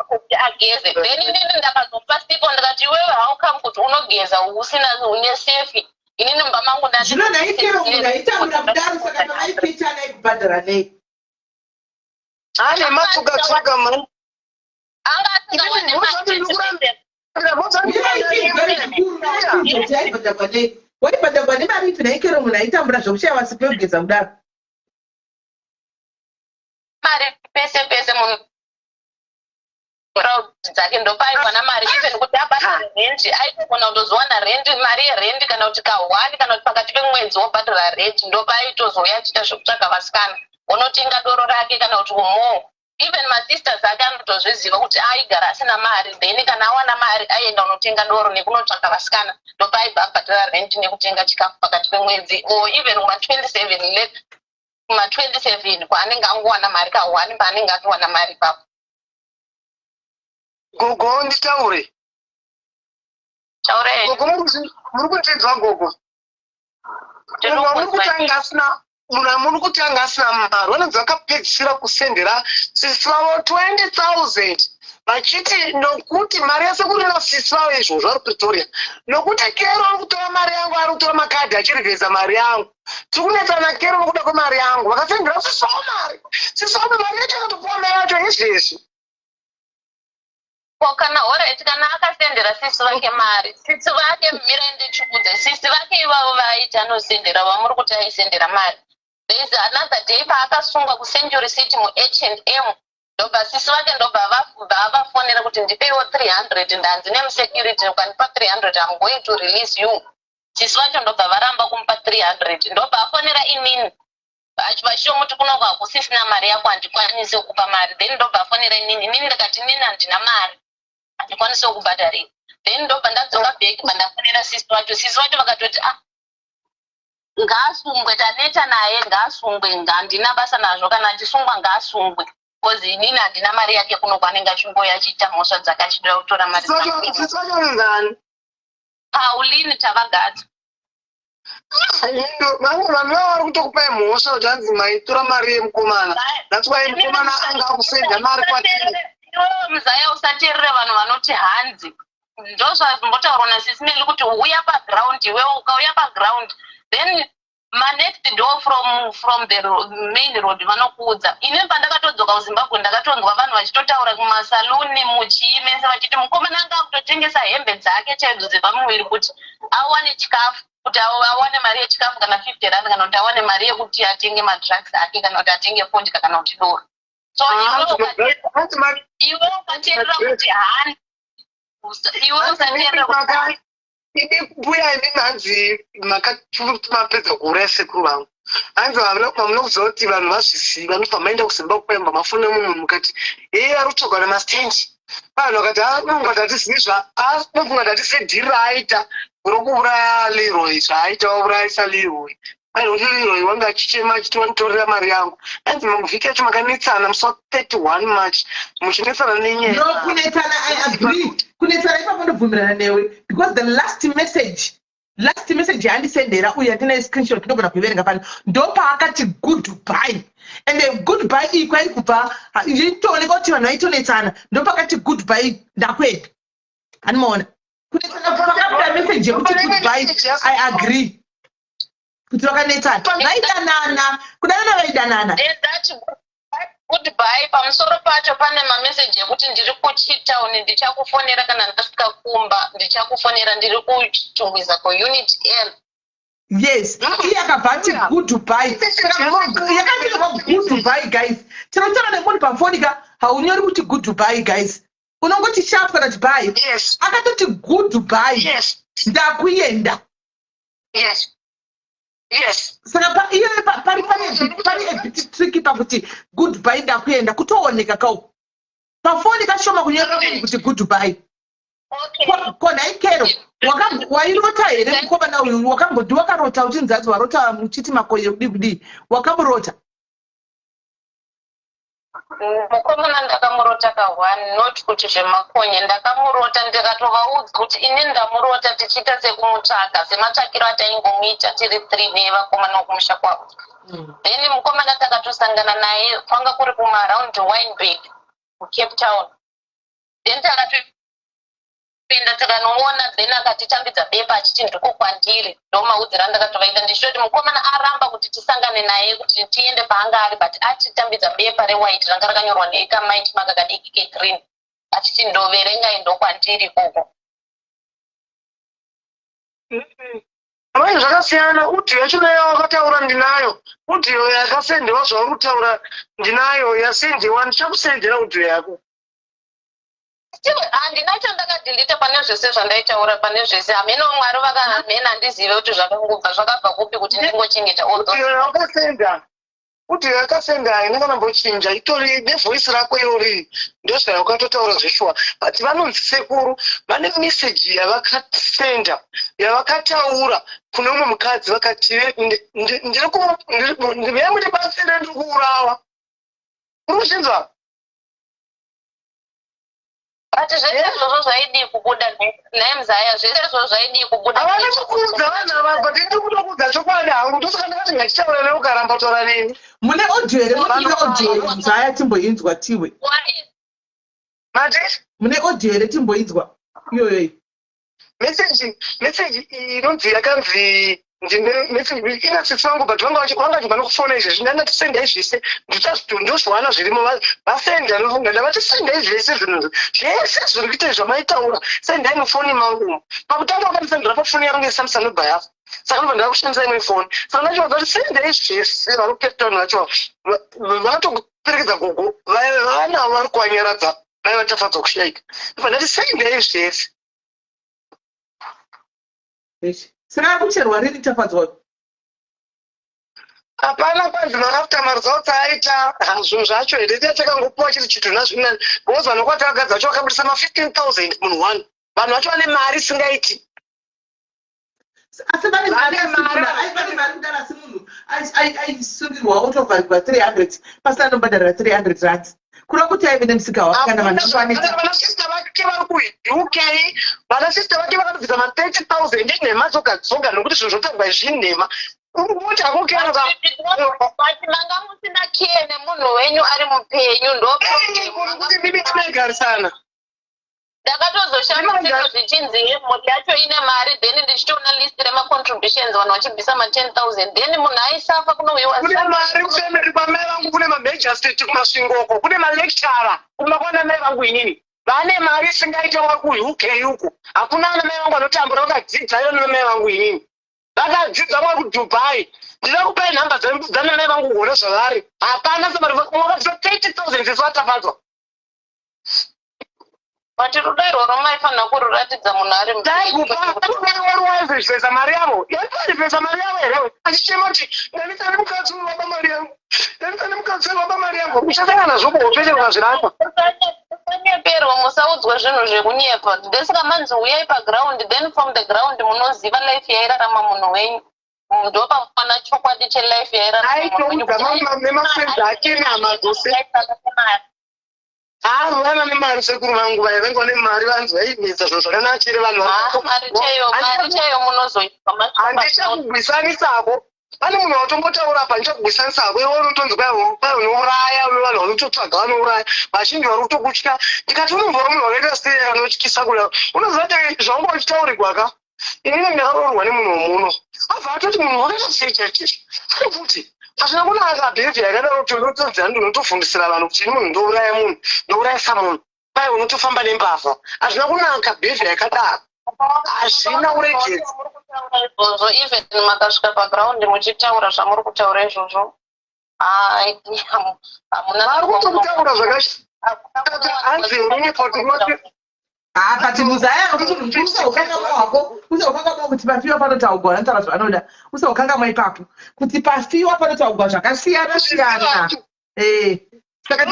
kuti ageze then inini ndakazopa sipo ndikati iwewe haukam kuti unogeza usina une safe inini mumba mangu ndaitamura kudaro saka pamaipita naikubhadhara nei ane matsugatsuga mani waibhadhagwa nemaripi naikero munhu aitambura zvokushaiwa sipo yogeza kudaro mari pese munhu dzake ndopaiwa namari even kuti abhadhare rendi aitogona kutozowana rendi mari yerendi kana kuti kahwani kana kuti pakati pemwedzi wobhadhara rendi ndopaitozoya achiita zvokutsvaga vasikana unotenga doro rake kana kuti umoo even masisters ake anotozviziva kuti aigara asina mari then kana awana mari aienda unotenga doro nekunotsvaka vasikana ndopaibva abhadhara rendi nekutenga chikafu pakati pemwedzi or even kuma27 kwaanenge angowana mari kahwani paanenge atowana mari papo gogo nditaure gogo muri kutedzwa gogo muri kuti anga asina mari vanonzi vakapedzisira kusendera sisi vavo 20,000 vachiti nokuti mari yasekuru ina sisi vavo izvozvo ari Pretoria nokuti kero ari kutora mari yangu ari kutora makadhi achirivhesa mari yangu tiri kunetsana kero nokuda kwemari yangu vakasendera sisi vavo mari yacho akatopuwa mai yacho izvezvi kana alright kana akasendera sisi vake mari sisi vake mirende chikudze sisi vake ivavo vaiti anosendera vamuri kuti aisendera mari there is another day paakasungwa kucentury city muH&M ndobva sisi vake ndobva vafonera kuti ndipeiwo 300 ndanzi nemusecurity ukanipa 300 I'm going to release you sisi vacho ndobva varamba kumupa 300 ndobva afonera inini vachiomuti kunoku hakusisina mari yako handikwanisi kukupa mari then ndobva afonera inini ndikati inini handina mari handikwanisi kukubhadharira then ndobva ndadzoka back pandafonera sisi vacho vakatoti ngaasungwe taneta naye ngaasungwe handina basa nazvo kana achisungwa ngaasungwe kozi inini handina mari yake kuno kwanenge achingoya achiita mhosva dzakachida kutora mari sisi vacho ngani Pauline Tavagadza vanhu vari kutokupai mhosva kuti hanzi maitora mari yemukomana that's why mukomana anga akusenda mari kwatiri muzaya usateerera vanhu vanoti hanzi ndozvazvimbotaurwa nasismeli kuti uya paground iwewe ukauya paground then next door from the main road vanokuudza. Ine pandakatodzoka kuZimbabwe ndakatonzwa vanhu vachitotaura kumasaluni muchiimesa vachiti mukomana anga akutotengesa hembe dzake chaidzo dzepamuviri kuti awane chikafu, kuti awane mari yechikafu kana 50 rand, kana kuti awane mari yekuti atenge madrugs ake, kana kuti atenge vodka kana kuti doro. So iwe ukateerera kuti hani, iwe usateerera kuti mbuya ini nanzi mapedza kuuraya sekuru vangu. Hanzi vamunokuziva kuti vanhu vazvisiva vanobva maenda kuZimbabwe mafune mumwe mukati ari kutsvagwa namastendi. Vanhu vakati unongati hatizivi unongati hatise dhiri raaita rokuuraya Leroy zvaaita waurayisa Leroy. Kuti Leroy wanga achichema achiti wanitorera mari yangu. Hanzi muvhiki yacho makanetsana musi wa31 March muchinetsana nenyaya. No, kunetsana, I agree. Kunetsana ipapo ndobvumirana newe because the last message yaandisendera uye yatina screenshot ndogona kuiverenga pano ndopaakati goodbye, and the goodbye iyi kwairi kubva itooneka kuti vanhu vaitonetsana, ndopakati goodbye ndakwenda hanimaona kunetsana pakabuda message yekuti goodbye. I agree kuti vakanetsana vaidanana kudanana vaidanana. Goodbye pamusoro pacho pane mameseji ekuti ndiri kuchitown ndichakufonera kana ndasvika kumba ndichakufonera ndiri kuchitungwiza kuunit L. Yes, iye akabva ati goodbye. Yakati goodbye guys. Tinotaura nemunhu pafonika haunyori kuti goodbye guys. Unongoti sharp kana kuti bye. Yes. Akatoti goodbye. Yes. Ndakuenda. Yes. Yes. Saka iye pari ebit tricky pakuti goodbye ndakuenda kutooneka kau. Pafonika shoma kunyora kuti goodbye. Okay. Kona ikero wairota here mukomana uyu wakamboti wakarota kuti nzadzi warota muchiti makoye kudi wakamurota. Mukomana ndakamurota ka1 not kuti zvemakonye, ndakamurota ndikatovaudza kuti ini ndamurota tichiita sekumutsvaka sematsvakiro ataingomuita tiri 3 nevakomana wokumusha kwavo. Then mukomana takatosangana naye kwanga kuri kumaaround Wynberg muCape Town. Then takatoenda takanoona, then akatitambidza bepa achiti ndiko kwandiri, ndomaudzira ndakatovaita ndichitoti mukomana aramba kuti tisangane naye kuti tiende paanga ari, but atitambidza bepa rewhite ranga rakanyorwa nekamaiti makakadiki kegreen achiti ndoverengai ndokwandiri koko. Amai zvakasiyana. Udhiyo yacho nayo wakataura ndinayo, udhiyo yakasendewa zvauri kutaura ndinayo, yasendewa ndichakusendera udhiyo yako. Handinacho ndakadhilita pane zvese zvandaitaura pane zvese. Hameno Mwari vakamhena handizive kuti zvakangobva zvakabva kupi kuti ndingochengeta udhiyo yakasenda haina kana mbochinja, itori nevhoisi rako iori ndozvayo ukatotaura zveshuwa. But vanonzi sekuru vane meseji yavakasenda yavakataura kune umwe mukadzi vakati ndivea muti batsire ndiri kuurawa. Uri kuchinzwa? But zvese izvozvo zvaidi kubuda naye Muzaya, zvese izvozvo zvaidi kubuda. Havana kukuudza vanhu ava, but ndiri kuda kuudza chokwadi hangu, ndosaka ndakati ngatichaura newe ukaramba kutaura neni. Mune audio here, mune audio Muzaya timboinzwa tiwe. Mati? Mune audio here timboinzwa iyoyo. Message inonzi yakanzi inasisi vangu, but vanga chimba nokufona izvezvi ndandatisenda izvese ndozvivana zvirimo vasenda nofunga ndavatisenda izvese zvinhu zvese zviri kuita zvamaitaura sendai mufoni mangu. Pakutanga wakandisendera pafoni yangu yeSamsung nobaya, saka ndobva ndakushandisa imwe foni. Saka ndachivaza kuti sendai zvese vari kuCape Town vacho vatoperekedza gogo vana vari kuvanyaradza vai vatafadza kushaika. Ndobva ndati sendai zvese. Saka kucherwa rini tafadzwa? Hapana, kwanzi maafter results aita zvinhu zvacho hedeti yachakangopiwa chiri chitu nazvinani because vanhu kwati vagadza vacho vakabudisa ma15,000 munhu 1. Vanhu vacho vane mari isingaiti. Asi vane mari asi munhu aisungirwa otovharirwa 300 pasina anobhadharira 300 rand. Kura kuti aive nemusika wakana vanasista vake vari kuUK, vanasista vake vakabvisa ma30,000 nhema dzoga nokuti zvinhu zvotangwa zvinhema. Kuti akokera manga musina kiye nemunhu wenyu ari mupenyu kuti mimi tinaigarisana. ndakatozoshandisira zvichinzi mhuri yacho ine mari then ndichitoona list remacontributions vanhu vachibvisa ma10,000 then munhu aisafa kunowiwa kune mari kufemeri kwamai vangu kune mamajor state kumasvingoko kune malectura kumakwana mai vangu inini vane mari isingaitawa kuuk uku hakuna ana mai vangu anotambura vakadzidza iyo namai vangu inini vakadzidza kwa kudubai ndida kupai nhamba dzana mai vangu kuona zvavari hapana samariwakadzisa 30,000 zisatafadzwa but rudo irworo maifanira kururatidza munhu ari daikupaaripesa mari yavo yaaripesa mari yavo here achichema kuti ndanisane mukadzi waba mari yangu ndanisane mukadzi waba mari yangu uchasangana zvokuhopeterwa zvirapa usanyeperwa musaudzwa zvinhu zvekunyepa ndesaka manzi uyai paground then from the ground munoziva life yairarama munhu wenyu ndopamwana chokwadi chelife yairaramanemafriends ake nehamadzose vana nemari sekuru vangu vaivengwa nemari vanzi vaimedza zvinhu zvakanakire vanhu chaiyo munozoitwa handichakugwisanisako pane munhu watombotaura pa ndichakugwisanisako iwe unotonzi kwai unouraya une vanhu vanototsvaga vanouraya vazhinji vari kutokutya ndikati unombova munhu wakaita sei anotyisa kudai unoziva kuti zvangu uchitaurigwa ka inini ndakaroorwa nemunhu womuno abva atoti munhu wakaita sei chaichichi ari kuti hazvina kunaka behaviour yakadaro kuti unotodzira ndinotofundisira vanhu kuti ini munhu ndouraya munhu ndourayisa munhu kwai unotofamba nembavha hazvina kunaka behaviour yakadaro hazvina uregedzi izvozvo even makasvika paground muchitaura zvamuri kutaura izvozvo vari kutokutaura zvakahanzi runyepotirote but muzaya usaukangama wako usaukangama kuti pafiwa panotaugwa vanotaura zvavanoda usaukangama ipapo kuti pafiwa panotaugwa zvakasiyana siyana saka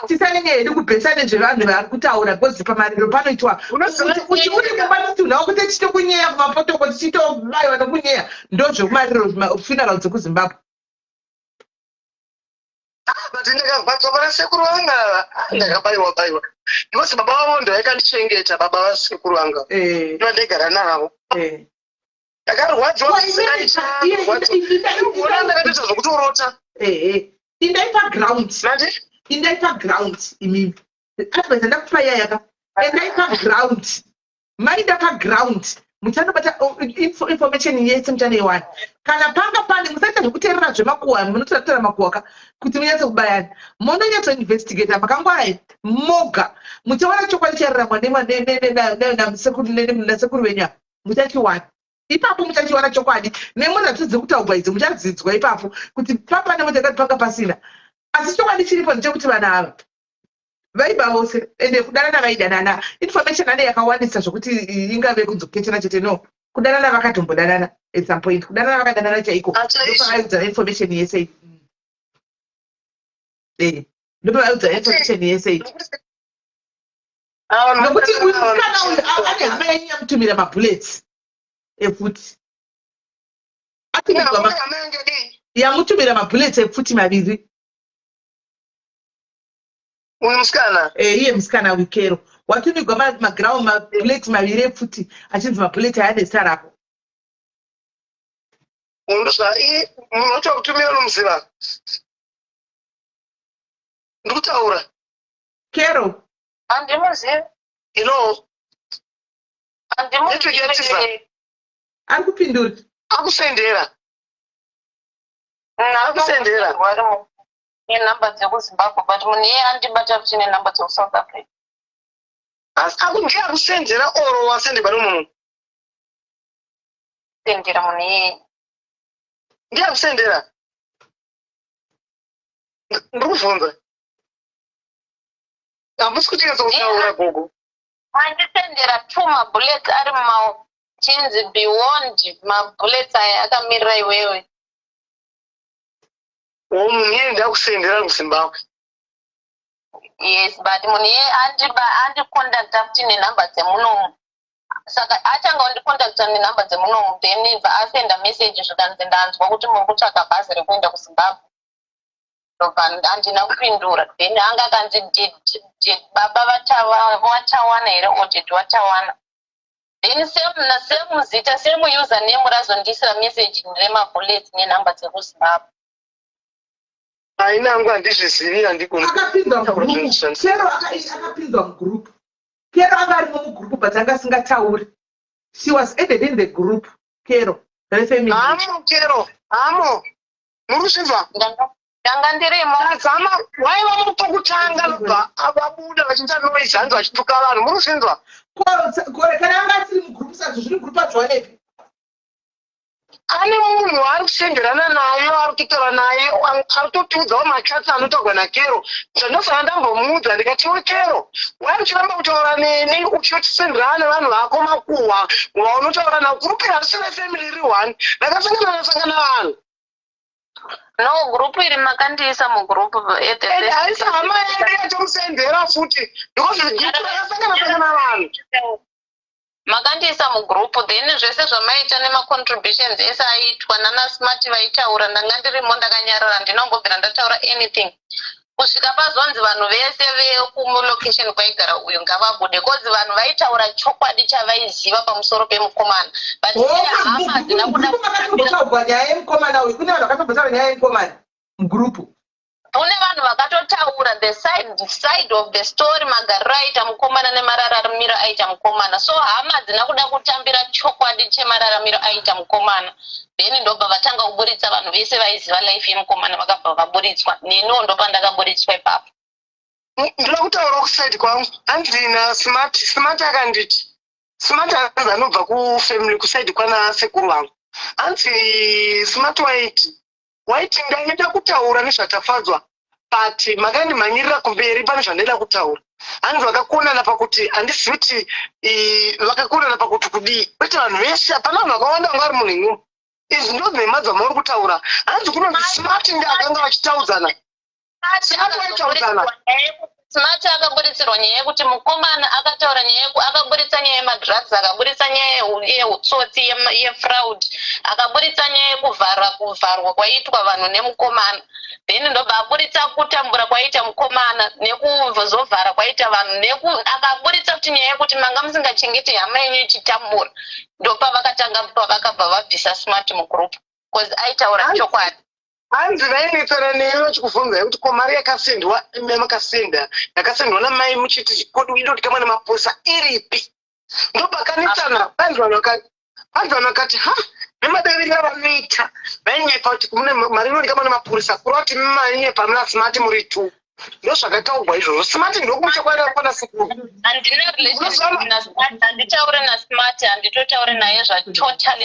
tisanyanya hedu kubhesa nezvevanhu vari kutaura bcause pamariro panoitwa kuti uri mubanitunawo kuti tichitokunyeya kumapotoko tichitobayiwa nokunyeya ndozvekumariro funeral dzekuzimbabwe but ndakabvatswa pana sekuru vanga ndakabayiwa because baba vavo ndovakandichengeta baba vasekuru vanga iva ndaigara navo ndakarwadziwa ndakatoita zvokutorota indai paground imimi advice ndakupa iyayaka endai paground maida paground muchanobata information yese muchaneiwana kana panga pane musaita zvekuteerera zvemakuhwa munotoratira makuhwa kuti munyatse kubayana mononyatsoinvestigata makangwai moga muchaona chokwadi chararamwa nasekuru venyu muchachiwana ipapo muchachiwana chokwadi nemuratidzi kutaugwa idzi muchadzidzwa ipapo kuti papane mutakati panga pasina asi chokwadi chiripo ndechekuti vana ava vaiba vose ende kudanana vaidanana information ane yakawanisa zvokuti ingave kunzoketera chete no kudanana vakatombodanana at some point kudanana vakadanana chaiko ndopavaudza information yese ndopavaudza information yese nokuti uyu musikana uyu ane hama yenyu yamutumira mabullets efuti yamutumira mabullets efuti maviri uyu musikana iye musikana wikero watumigwa maground mabullet maviri efuti achinzi mabullet ayanesarapo undozva munoti kutumira nomuziva ndikutaura kero handimuzivi network yatiza ari kupindura akusendera nenhamba dzekuzimbabwe but munhu iye andibata kuti nenhamba dzekusouth africa asi akunge akusendera oro wasendeba nomunhu sendera munhu iyeye ndiye akusendera ndikubvunza hamusi kutingasa kutaura gogo andisendera 2 mabullets ari mumaoko chinzi beyond mabullets aya akamirira iwewe munhu iye ndakusendera kuzimbabwe yes but munhu iye andiconducta kuti nenhamba dzemunomu saka achanga undiconducta nenhamba dzemunomu then asenda message zvikanzi ndanzwa kuti muri kutsvaga bhazi rekuenda kuzimbabwe handina kupindura then anga akanzi baba vatawana here odedi watawana then same zita same username razondisira message remabullets nenhamba dzekuzimbabwe ainangu handizvizivi akapinzwa mugrupu chero akapinzwa mugrupu kero anga arimo mugrupu but anga asingatauri. She was added in the group kero refamily hamo kero hamo muruzvinzwa ndanga ndirimo zama waiva mupo kutanga nobva vabuda vachiita noise hanzi vachituka vanhu muruzvinzwa kore kana anga asiri mugrupu sazvo zviri grupu adziwanepi ane munhu ari kusenderana naye ari kutaura naye ari kutotiudzawo machats anotaurwa nakero zvandosana ndambomuudza ndikatiwe kero wai uchiramba kutaura neni uchiyotisenderana nevanhu vako makuhwa vaunotaura navo kurupira risina family iri one ndakasangana vanhu no grupu iri makandiisa mugrupu haisi hama yedu yatomusendera futi because grupu rakasangana vanhu makandiisa mugrupu then zvese zvamaita nemacontributions ese aitwa nanasmart vaitaura ndanga ndirimo ndakanyarara ndinongobvira ndataura anything kusvika pazonzi vanhu vese vekumulocation kwaigara uyu ngavabude kozi vanhu vaitaura chokwadi chavaiziva pamusoro pemukomana hama hadzina kudaakatotaurwa nyaya yemukomana uyu kune vanhu vakatotaura nyaya yemukomana mugrupu kune vanhu vakatotaura the side of the story magariro aita mukomana nemararamiro aita mukomana so hama hadzina kuda kutambira chokwadi chemararamiro aita mukomana then ndobva vatanga kuburitsa vanhu vese vaiziva life yemukomana vakabva vaburitswa neniwo ndopa ndakaburitswa ipapo ndinoda kutaura kusaidi kwangu handina smart akanditi smart hanzi anobva kufamily kusaidi kwana sekuru vangu hanzi smart waiti ndaida kutaura nezvatafadzwa but makandimhanyirira kumberi pane zvandaida kutaura hanzi vakakonana pakuti handizivi kuti vakakonana pakuti kudii kwete vanhu vese hapana vanhu vakawanda vanga vari munhu imwe izvi ndo nhema dzamauri kutaura hanzi kunonzi smart ndeakanga vachitaudzana smart vaitaudzana smart akaburitsirwa nyaya yekuti mukomana akataura nyaya akaburitsa nyaya yemadrugs akaburitsa nyaya yehutsotsi yefraud akaburitsa nyaya yekuvharwa kwaiitwa vanhu nemukomana then ndobva aburitsa kutambura kwaita mukomana nekuzovhara kwaita vanhu akaburitsa kuti nyaya yekuti manga musingachengeti hama yenyu ichitambura ndopa vakatanga vakabva vabvisa smart mugroup because aitaura chokwadi hanzi vainetsera neyo vachikuvhunza yekuti ko mari yakasendwa makasenda yakasendwa namai muchiti kodi indoti kamwe nemaposa iripi ndopakanetsana hanzi vanhu vakati ha nemadavira vanoita vainyepa kuti mune mari inoti kamwe nemapurisa kuri vati mainyepa muna smart muri tu ndo zvakataurwa izvozvo smart ndokumuchakwana sekuru handina relationship nasmart handitaure nasmart handitotaure naye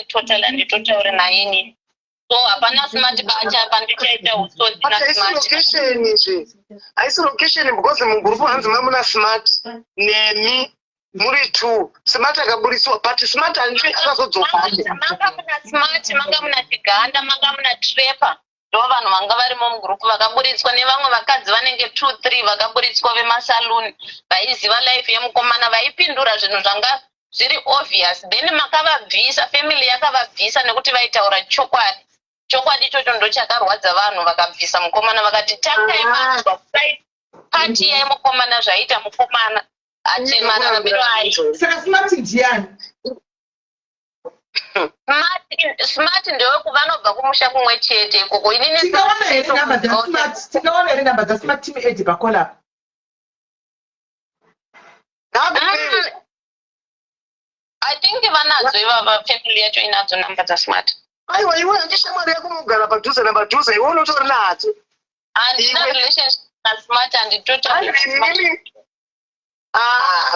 totally handitotaure naye nini so hapana smart bachapa ndichaita usodzi location izvi haisi location because mugrupu hanzi mamuna smart nemi muri two smart akaburisiwa but smart handii akazodzokake manga muna chiganda manga muna trepa ndo vanhu vanga varimo mugrupu vakaburitswa nevamwe vakadzi vanenge 2-3 vakaburitswa vemasaluni vaiziva life yemukomana vaipindura zvinhu zvanga zviri obvious then makavabvisa family yakavabvisa nekuti vaitaura chokwadi ichocho ndo chakarwadza vanhu vakabvisa mukomana vakati takaimatswa pati yaimukomana zvaita mukomana achimararamiro ayo saka smart ndiani smart ndewekuvanobva kumusha kumwe chete ikoko tikaona here namba dzasmart team edi pakolapa I think vanadzo ivava family yacho inadzo namba dzasmart aiwa iwe handishamwari yako mugara padhuze napadhuze iwe unotori nadzo handina relationship nasmart handitotauri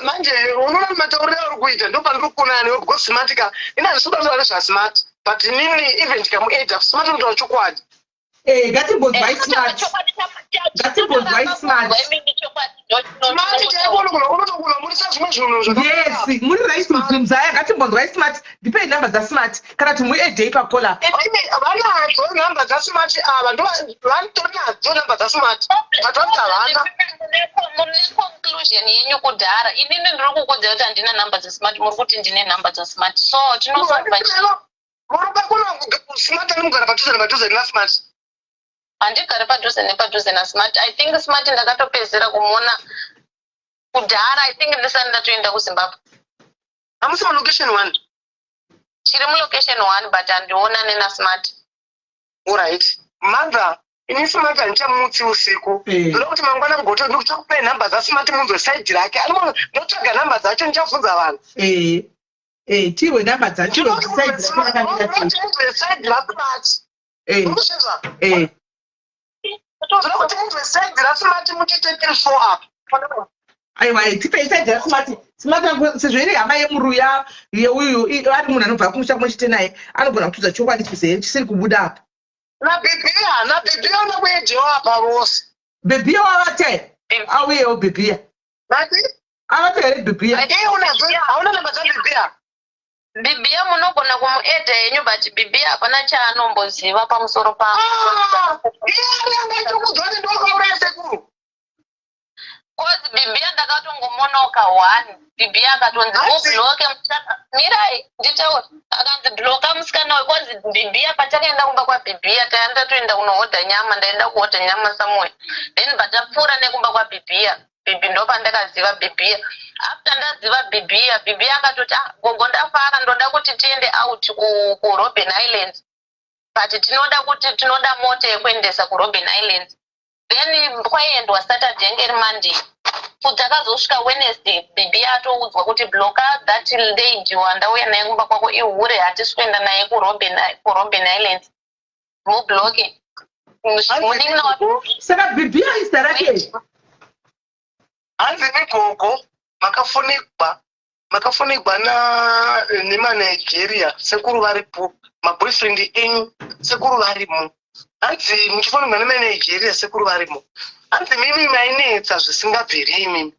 manje unoona matauriro auri kuita ndopandinokonana newe because smart ka ina handisodataura nezvasmart but inini even ndikamuedha smart unotaura chokwadi ngatimbonzwai smart unotogona murisa zvimwe zvinhu yes muri right mzaya ngatimbonzwai smart ndipei nhamba dzasmart kana kuti muedhei pakola vanadzo nhamba dzasmart ava vanitori nadzo nhamba dzasmart but vanoti havana mune conclusion yenyu kudhara inini ndiri kukudza kuti handina nhamba dzasmart muri kuti ndine nhamba dzasmart so tinosolva murikakona smart anomugara padhuze napadhuze nasmart handigari padhuze nepadhuze nasmart I think smart ndakatopedzera kumuona kudhara I think ndisati ndatoenda kuzimbabwe hamusi mulocation 1 chiri mulocation 1 but handionane nasmart alright mother ini smart hanichamutsi usiku ndoda kuti mangwana mugoto ndikuchakupai nhamba dzasmart munzwe saidhi rake anoona ndotsvaga nhamba dzacho ndichafunza vanhu tiwe nhamba dzacho munzwe saidhi rasmart unosvizva ndoda kuti munzwe saidhi rasmart muchiite 34 apa aiwa tipei saidhi rasmart smart sezvo iri hama yemuruya yeuyu ari munhu anobva kumusha kumochite naye anogona kutudza chokwadi chisiri kubuda apa nabhibhiya unokuedhewa apa vose bhibhiya wavate auyewo bhibhiya avate here bhibhiya hauna namba dzabhibhiya bhibhiya munogona kumuedha yenyu but bhibhiya hapana chaanomboziva pamusoro angaitokudzwati ndokauraya sekuru kozi bhibhiya ndakatongomonoka 1 bhibhiya akatonzi mubloke mirai nditaura akanzi bloka musikana wekozi bhibhiya patakaenda kumba kwabhibhiya taenda toenda kunohodha nyama ndaenda kuhodha nyama somewhere then patapfuura nekumba kwabhibhiya bhibhi ndopandakaziva bhibhiya after ndaziva bhibhiya akatoti gogo ndafara ndoda kuti tiende out kuRobben Islands but tinoda mota yekuendesa kuRobben Islands then kwaiendwa Saturday ngeri Monday kutakazosvika Wednesday bhibhiya atoudzwa kuti bloka that day ndiwa ndauya naye kumba kwako ihure hatisi kuenda naye kuRobben Islands mubloke saka bhibhiya izita rake hanzi migogo makafunikwa nemanigeria sekuru varipo maboyfriend enyu sekuru varimo hanzi muchifonigwa nemanigeria sekuru varimo hanzi mimi mainetsa zvisingabviri imimi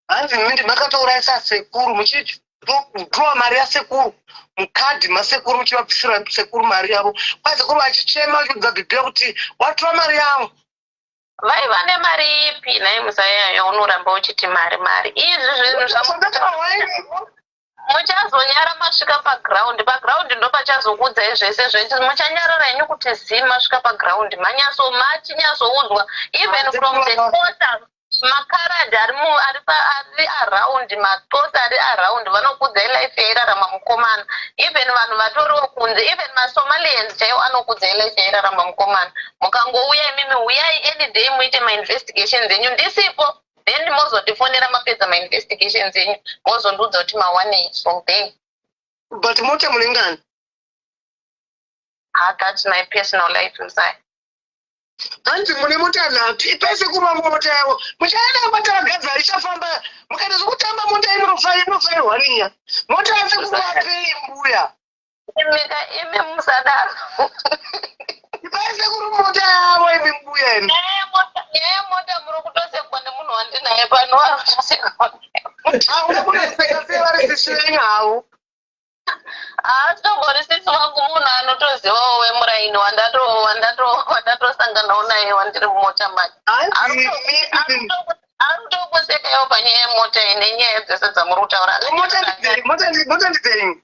hanzi mimi ndimakatourayisa sekuru muchidhrowa mari yasekuru mukadhi masekuru muchivabvisira sekuru mari yavo kwai sekuru vachichema vachiudza bhibhiya kuti watora mari yavo vaiva nemari ipi naye musaya yaunoramba uchiti mari izvi zvinhu muchazonyara masvika paground ndopachazokudzai zvese zvese muchanyarara henyu kuti zii masvika paground machinyazoudzwa even from the quarter makaradi ari around matosi ari around vanokudzai life yairarama mukomana even vanhu vatoriwo kunze even masomalians chaiwo anokudzai life yairarama mukomana mukangouya imimi uyai any day muite mainvestigations enyu ndisipo then mozotifonera mapedza mainvestigations enyu mozondiudza kuti mawane from there but mota mulingani that's my personal life inside hanzi mune mota nhapi pese kuva mota yavo muchaenda kwatakagadzara ichafamba mukaita zvokutamba mota inofairwa niya mota yase kuvapei mbuya imika imi musadaro pese kuri mota yavo imi mbuya ini nyaya yemota muri kutosekwa nemunhu wandinaye pano anotosekwa unakunasekaseivarisisirei havo hatongori sisi vangu munhu anotozivawo wemuraini wandatosanganawo naye wandiri mumota manje anotokusekawo panyaya yemota nenyaya dzese dzamuri kutaura mota ndidzenyu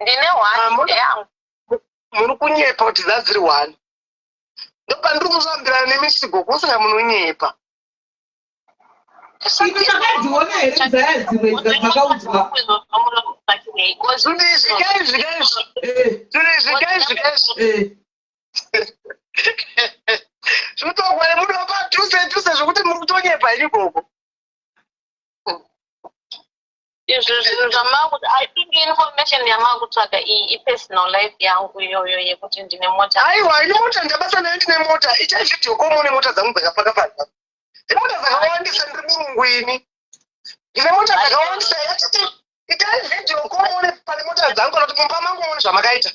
ndine 1 yangu muri kunyepa kuti dzadziri 1 ndopandiri kuzvambirana nemisigo kusaka munonyepa makadziona here muzaya dzimwe dzakaudzwa zvitogwa nemunhu wapadhuse zvokuti muri kutonyepa ini gogo izvi zvinhu zvamakuti I think information yamakutsvaga iyi ipersonal life yangu iyoyo yekuti ndine mota aiwa ine mota ndabasa nayo ndine mota itai video komo nemota dzangu dzakapaka pano mota dzakawandisa ndiri murungu ini ndine mota dzakawandisa yatiti itai video komo pane mota dzangu kana kuti mumba mangu muone zvamakaita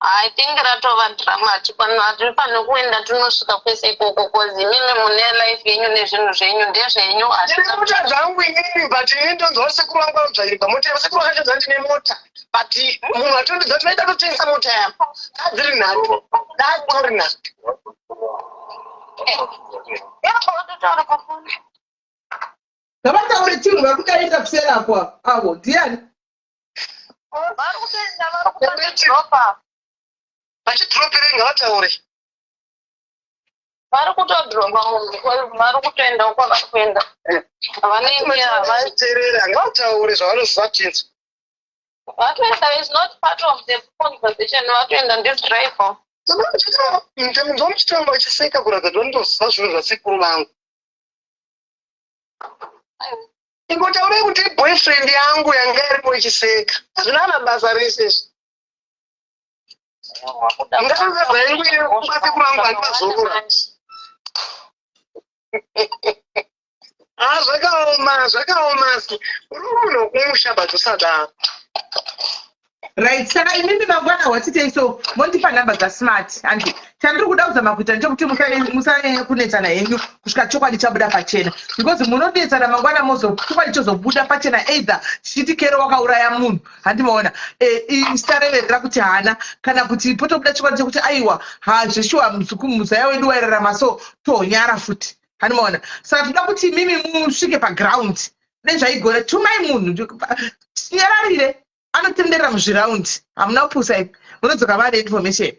I think ratova dramatic vanhu hatiri kuenda tunosvika kwese ikoko kozi imimi mune life yenyu nezvinhu zvenyu ndezvenyu ndine mota dzangu inini but ini ndonzwa sekuru vangu vanodzvairwa mota sekuru vakatodza ndine mota but munhu atondodza tinoida kutengesa mota yako dadziri nhatu datori nhatu ngavataure chinhu vari kudarika kuserako avo ndiani vari kutoenda vari kutodropa vachidropirei ngavataure vari kutodropa munhu vari kutoenda kwavari kuenda vateerera ngavataure zvavanoziva tinzwa Vatoenda is not part of the conversation. Vatoenda ndezviraipo. Ndomuchitonga uchiseka kuratidza kuti ndinoziva zvinhu zvasekuru vangu. Ingotaurai kuti boyfriend yangu yanga iripo ichiseka. Hazvina mabasa rese. Ngaazvainguinebasekuru vangu handivazorora. Zvakaoma. Uri munhu wekumusha but usadaro. Right, saka imimi mangwana watitei so mondipa nhamba dzasmart handi chandiri kuda kuzama kuita ndechekuti musanyanya kunetsana henyu kusvika chokwadi chabuda pachena because munonetsana mangwana chokwadi chozobuda pachena either chichiti kero wakauraya munhu handimaona isareverera kuti hana kana kuti potobuda chokwadi chekuti aiwa zveshuwa muzaya wedu wairarama so tonyara futi handimaona saka toda kuti mimi musvike paground nezvaigona tumai munhu nyararire anotenderera muzviraundi hamuna kupusa ipi munodzoka vane information.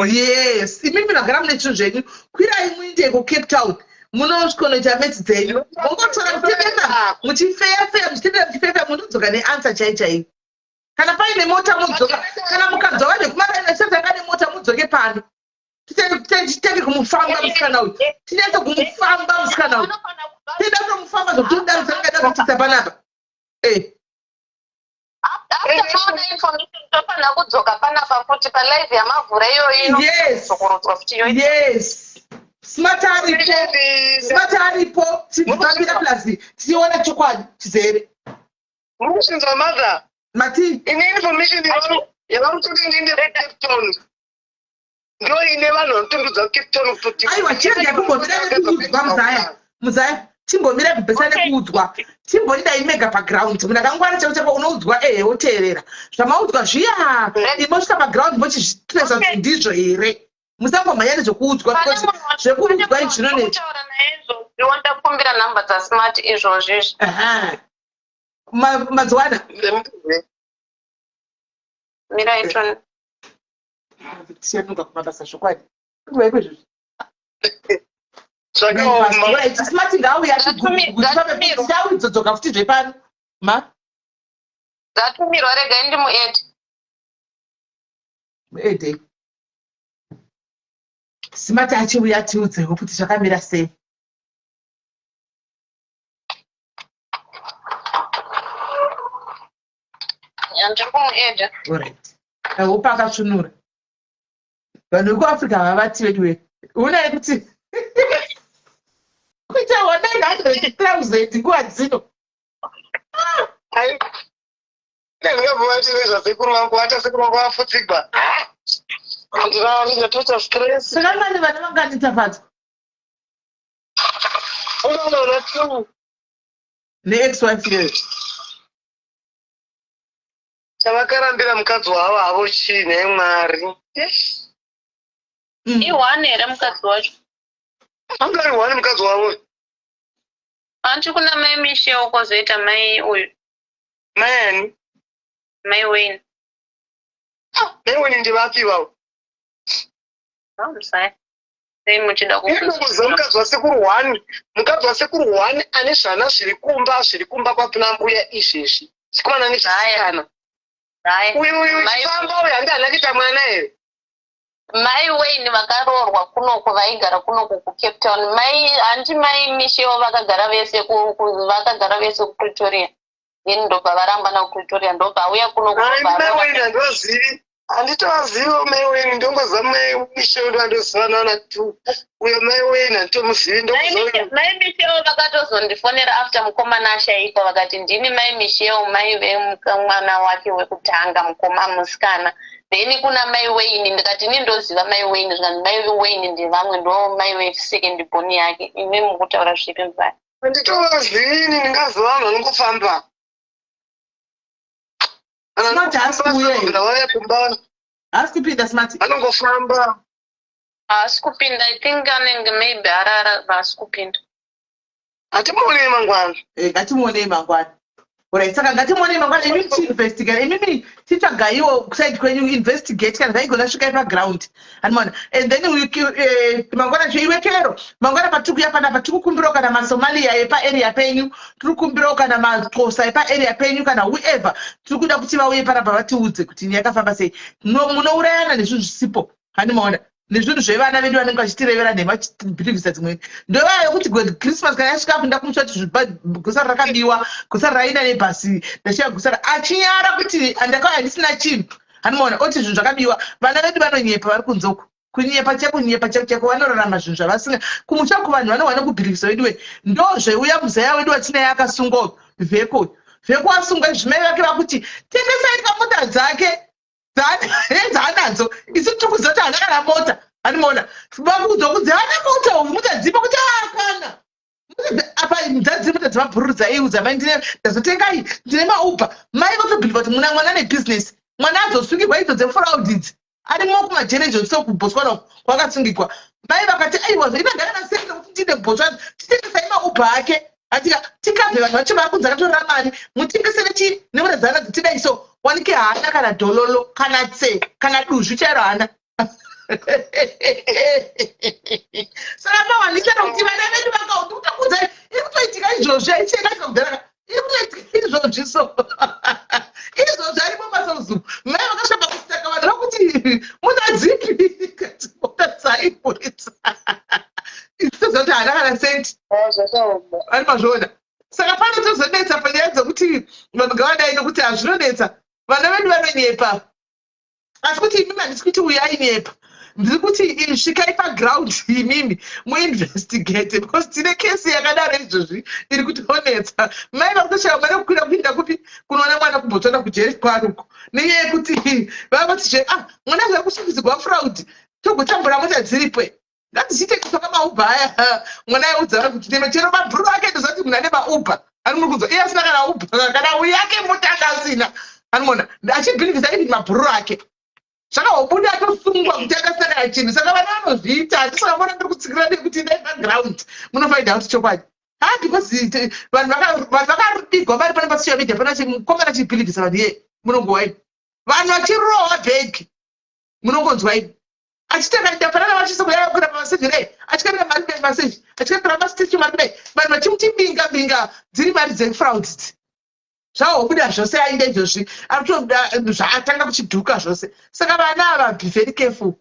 Yes, imimi munogara mune chinhu zvenyu kwirai muinde kuCape Town munosvikonoita metsi dzenyu mongotora muchifefa muchitendera muchifefa munodzoka neansa chaichaiyo kana paine mota mudzoka kana mukadzoka nekumaraina chatanga nemota mudzoke pano titenge kumufamba musikana uyu tinetse kumufamba musikana uyu tida kutomufamba zvokutodarudzangada kutidza panapa. After information topana kudzoka panapa futi palive yamavhura iyoyo. Yes. Smart aripo tibvambira plazi tiona chokwadi chizere. Mukushinza mother. Mati. Ine information yavarikuti ndinde Cape Town. Ndo ine vanhu vanotondudza Cape Town kuti. Aiwa chirega kumbomira nekuudzwa muzaya. Chimbomira kubhesa nekuudzwa. Chimbonida imega paground. Munhu akangwara chako unoudzwa woteerera. Zvamaudzwa zviya imosvika paground mochizvitresa kuti ndizvo here. Musangomhanya nezvokuudzwa because zvekuudzwa izvinonetsa. Ndinoda kukumbira nhamba dzasmart izvozvizvi. Mazuwana. Mira itoni. Tiyanunga kumabasa zvokwadi. Ndivai kwezvizvi. Smart ngauya tidzodzoka futi zvepano dzatumirwa regai ndi muede Smart achiuya tiudzewo kuti zvakamira sei. Ndiri kumuedha. Alright. Upa akasvinura. Vanhu vekuAfrica havati vedu unaye kuti kuita 100,000 nguva dzino. Ndingabvati nezvasekuru vangu vata sekuru vangu vafutsigwa. Ndinatoita stress. Saka mani vana vanganitafadzwa. Unoona tu. Ne-ex-wife yeyo. Chavakarambira mukadzi wavo havo chine Mwari. Iwane here mukadzi wacho. Angari wani mukadzi wavo. Anti kuna mai Michelle kozoita mai uyu. Mai ani? Mai Wayne. Mai Wayne ndivapi vavo? Musai. Sei muchida kukuza mukadzi wasekuru wani. Mukadzi wasekuru wani ane zvana zviri kumba kwapina mbuya izvezvi. Chikomana nechisikana. Uyu chifamba uyu handi hana kuita mwana here. Mai Wayne vakaroorwa kunoko vaigara kunoko kuCape Town. Anti mai Michelle vakagara vese kuPretoria. Ini ndobva varamba kuPretoria ndobva auya kunoko. Mai Wayne handivazivi. Handitovaziva mai Wayne ndongoziva mai Michelle ndandozivana tu. Uyo mai Wayne handitomuzivi ndongoziva. Mai Michelle vakatozondifonera after mukomana ashaikwa vakati ndini mai Michelle mai vemwana wake wekutanga musikana. Then kuna mai Wayne ndikati nindoziva mai Wayne zvika mai Wayne ndivamwe ndo mai wesecond born yake. Imi mukutaura zvipi mvaya? Handitovazivi ndingaziva vanhu vanongofamba. Smart Ask kupinda Smart. Anongofamba. Asikupinda. I think anenge maybe arara asikupinda. Hatimuonei mangwana. Ngatimuonei mangwana. Alright, saka ngatimuone mangwana imi tiinvestigate imimi titsvagaiwo kuside kwenyu investigate kana zvaigona svika paground animaona and then mangwana iwe kero mangwana patiri kuya panapa tiri kukumbirawo kana masomalia epaarea penyu tiri kukumbirawo kana maxhosa epaarea penyu kana whoever tiri kuda kuti vauye panapa vatiudze kuti nyaya yakafamba sei munourayana nezvinhu zvisipo animaona nezvinhu zvevana vedu vanenge vachitirevera nhema chibhilivhisa dzimweni ndovaya yokuti christmas kana yasvika apo ndakumusha kuti gusara rakabiwa gusara raina nebhasi ndashiya gusara achinyara kuti andakauya handisina chinhu anomaona oti zvinhu zvakabiwa vana vedu vanonyepa vari kunzoko kunyepa chako vanorarama zvinhu zvavasinga kumusha kuvanhu vanowana kubhilivhisa veduwe ndo zveuya muzeya wedu watinaye akasungawo vheko asungwa zvimai vake vakuti tengesai kamota dzake dzaanadzo isu tiri kuziva kuti hana kana mota animaona vakuzokudzi hana mota mota dzipa kuti akana apa dzadziri mota dzemabhururudza iudza mai ndazotengai ndine maupa mai votobhiliva kuti mwana nebhizinesi mwana adzosungirwa idzo dzefuraudidzi arimo kumajenejo so kubotswana kwakasungirwa mai vakati aiwa zvaita ndakanasenza kuti ndine botswana titengesai maupa ake atika tikabve vanhu vacho vakunzi akatorera mari mutengesere chii nemota dzana dzitidai so wanike hana kana dhololo kana tse kana duzvu chairo hana saka pawanisana kuti vana vedu vakauti kutakudzai iri kutoitika izvozvi aichengaitika kudhara iri kutoitika izvozvi so izvozvi arimo masozuru mai vakasvamba kusitaka vanhu vakuti mota dzipi kati mota dzaiburitsa isoza kuti hana kana senti ari mazvoona saka pano tozonetsa panyaya dzokuti vanhu ngavadai nokuti hazvinonetsa vana vedu vanonyepa asi kuti imimi handisi kuti uyai nyepa ndiri kuti svikai paground imimi muinvestigate because tine kesi yakadaro izvozvi iri kutonetsa mai vakutoshava mari kukwira kupinda kupi kunoona mwana kubotswana kujeri kwaruko nenyaya yekuti vavati mwana zvakusungizirwa fraud togotambura mota dziripwe ngatiziite kutoka maubha aya mwana aiudza kuti nemechero mabhuru ake ndozati munhu ane maubha ari muri kunzwa iye asina kana ubha kana uyu yake mutanga asina anoona achibhilivhisa ivi mabhuru ake zvakaobuda atosungwa kuti akasina kana chinhu saka vana vanozviita handisakambona ndiri kutsikira nekuti ndai paground munofainda kuti chokwadi because vanhu vakarubigwa vari pane pasocial media pana mukomana chibhilivhisa vanhu iye munongowaini vanhu vachirowa bhegi munongonzwaini achitengaida panana vachisokuyaa kuenda pamasevhire achikandira mari kudai maseji achikandira masitechi mari kudai vanhu vachimuti binga dziri mari dzefraudzi zvaobuda zvose aida izvozvi arikutoda zvaatanga kuchidhuka zvose saka vana ava be very careful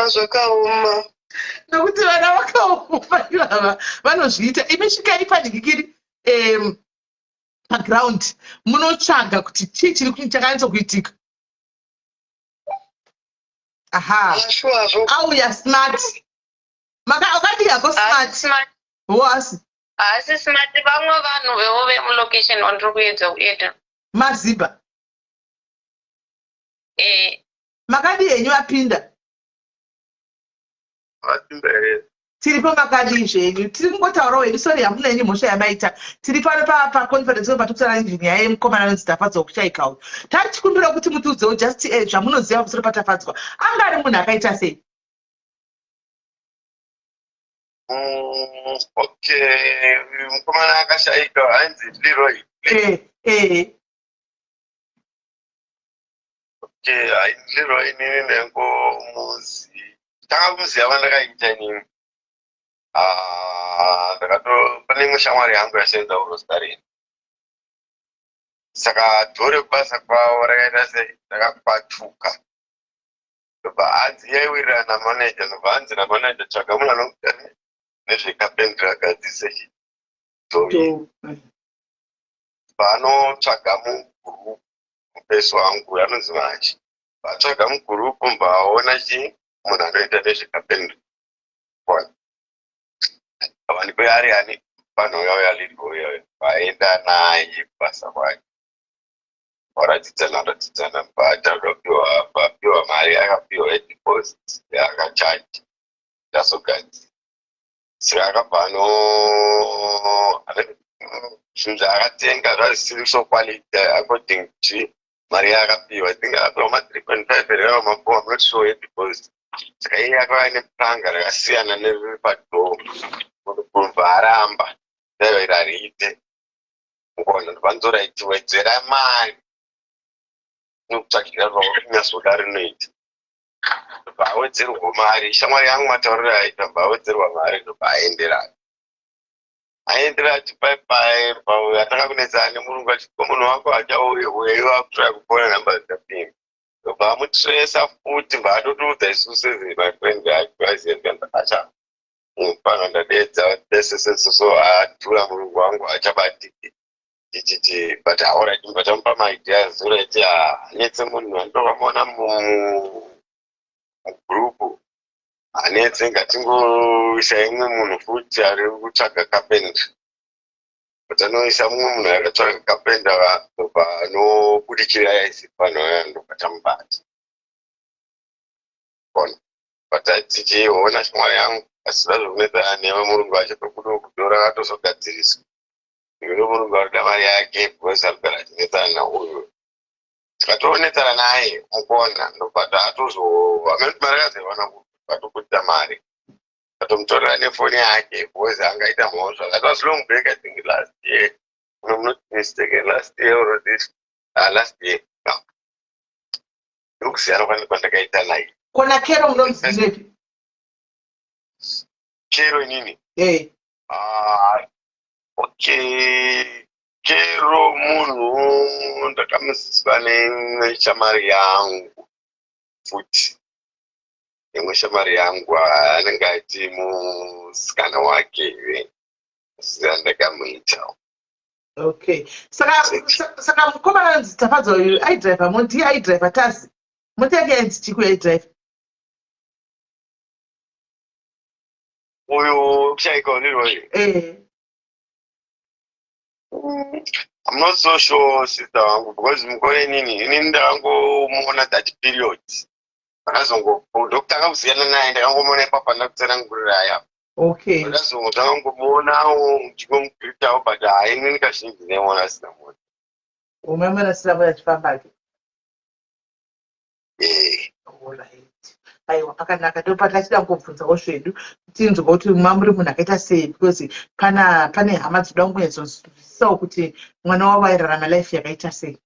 zvakaoma nokuti vana vakaoma ivava vanozviita imi svikai panhikikiri paground munotsvaga kuti chii chiri chakanyatsokuitika aha auya smart makadiyako smart wasi asi smart vamwe vanhu vevo vemulocation wandiri kuedza kuita maziba makadi yenyu apinda tiripo makadi zvenyu tiri kungotaurawo henyu sori hamuna henyu mhosva yamaita tiri pano paconference patokutara injiniya yemukomana anonzi tafadzwa kuchaikawo tari tikumbira kuti mutiudzewo just zvamunoziva pamusoro patafadzwa anga ari munhu akaita sei Okay, mukomana akashaika hanzi Leroy. Okay, Leroy nini nengo muzi. Takamuziva vandakaita nini. Ndakato pane mushamwari yangu yashaidza urostarini. Saka dhore kubasa kwavo rakaita sei ndakakwatuka. Ndobva hanzi yaiwirira namanager, ndobva hanzi namanager tsvaga munhu anokutani nezvekapendera gadzise chitovi vanotsvaga mugurupu mupeso wangu anonzi Machi vatsvaga mugurupu mbaona chii munhu anoita nezvekapendera avaniko yari ani vanhu yauya lirigoya vaenda naye kubasa kwake varatidzana vapiwa mari akapiwa edeposit yaakachaji ndazogadzira saka akabva zvinhu zvaakatenga zvazvisiri so quality according to mari yaakapiwa tinga akapiwa ma3.5 reva ma4 I'm not sure deposit saka iye akava nepuranga rakasiyana neriri padhoo kubva aramba ndaivaira riite mukaona ndovanzora ichiwedzera mari nokutsvakira vakunyatsoda rinoita ndobvaawedzerwa mari. Shamwari yangu matauriro aita bvaawedzerwa mari ndobvaaendera aendera ati bye atanga kunetsana nemurungu achiti munhu wako achauyewewa kutsvaka kupona namba dzapinda ndobvaamutresa futi mbaatotiudza isusu my friend acha pano ndadedza desesesoso atura murungu wangu achabatiki chichichi but alright mbatamupa maideas zurati anetse munhu andokamona mugrupu anetse ngatingoisa imwe munhu futi ari kutsvaga kapenda but anoisa mumwe munhu akatsvaga kapenda ndobva anobudikira yaisi pano yandobatamubata bona but tichiona shamwari yangu asi zvazvokunetsana neva murungu achitokuda kudora akatozogadziriswa ino murungu arikuda mari yake because arikugara achinetsana nauyu tikatoonetsana naye mukona ndobva amene mari akazoiwana atokuita mari atomutorera nefoni yake because angaita mhosva that was long break I think last year I'm not mistaken last year or this last year no ndokusiyana kwandakaita naye kona kero munomuzirepi kero inini okay kero munhu ndakamuziva neshamari yangu futi imwe shamari yangu anenge aiti musikana wake ndakamuita okay saka mukomana anzi tapadza uyu aidriver ndiye aidriver tazi moti yake yanzi chiku aidriver uyu kuchaika uniroyo I'm not so sure sister wangu because mukore inini ndakangomuona that period ndokutanga kusiyana naye ndakangomuona ipapa ndakutsanangurira aya okay ndakangomuonawo muchingomugiritawo but inini kazhinji ndaimuona asina mona umemona asina mona achifambake aiwa akanaka ndopata chida kungobvunzawo zvedu tinzwa kuti mamuri munhu akaita sei because pane hama dzinoda kunyatsozvizisawo kuti mwana wavo airarama life yakaita sei.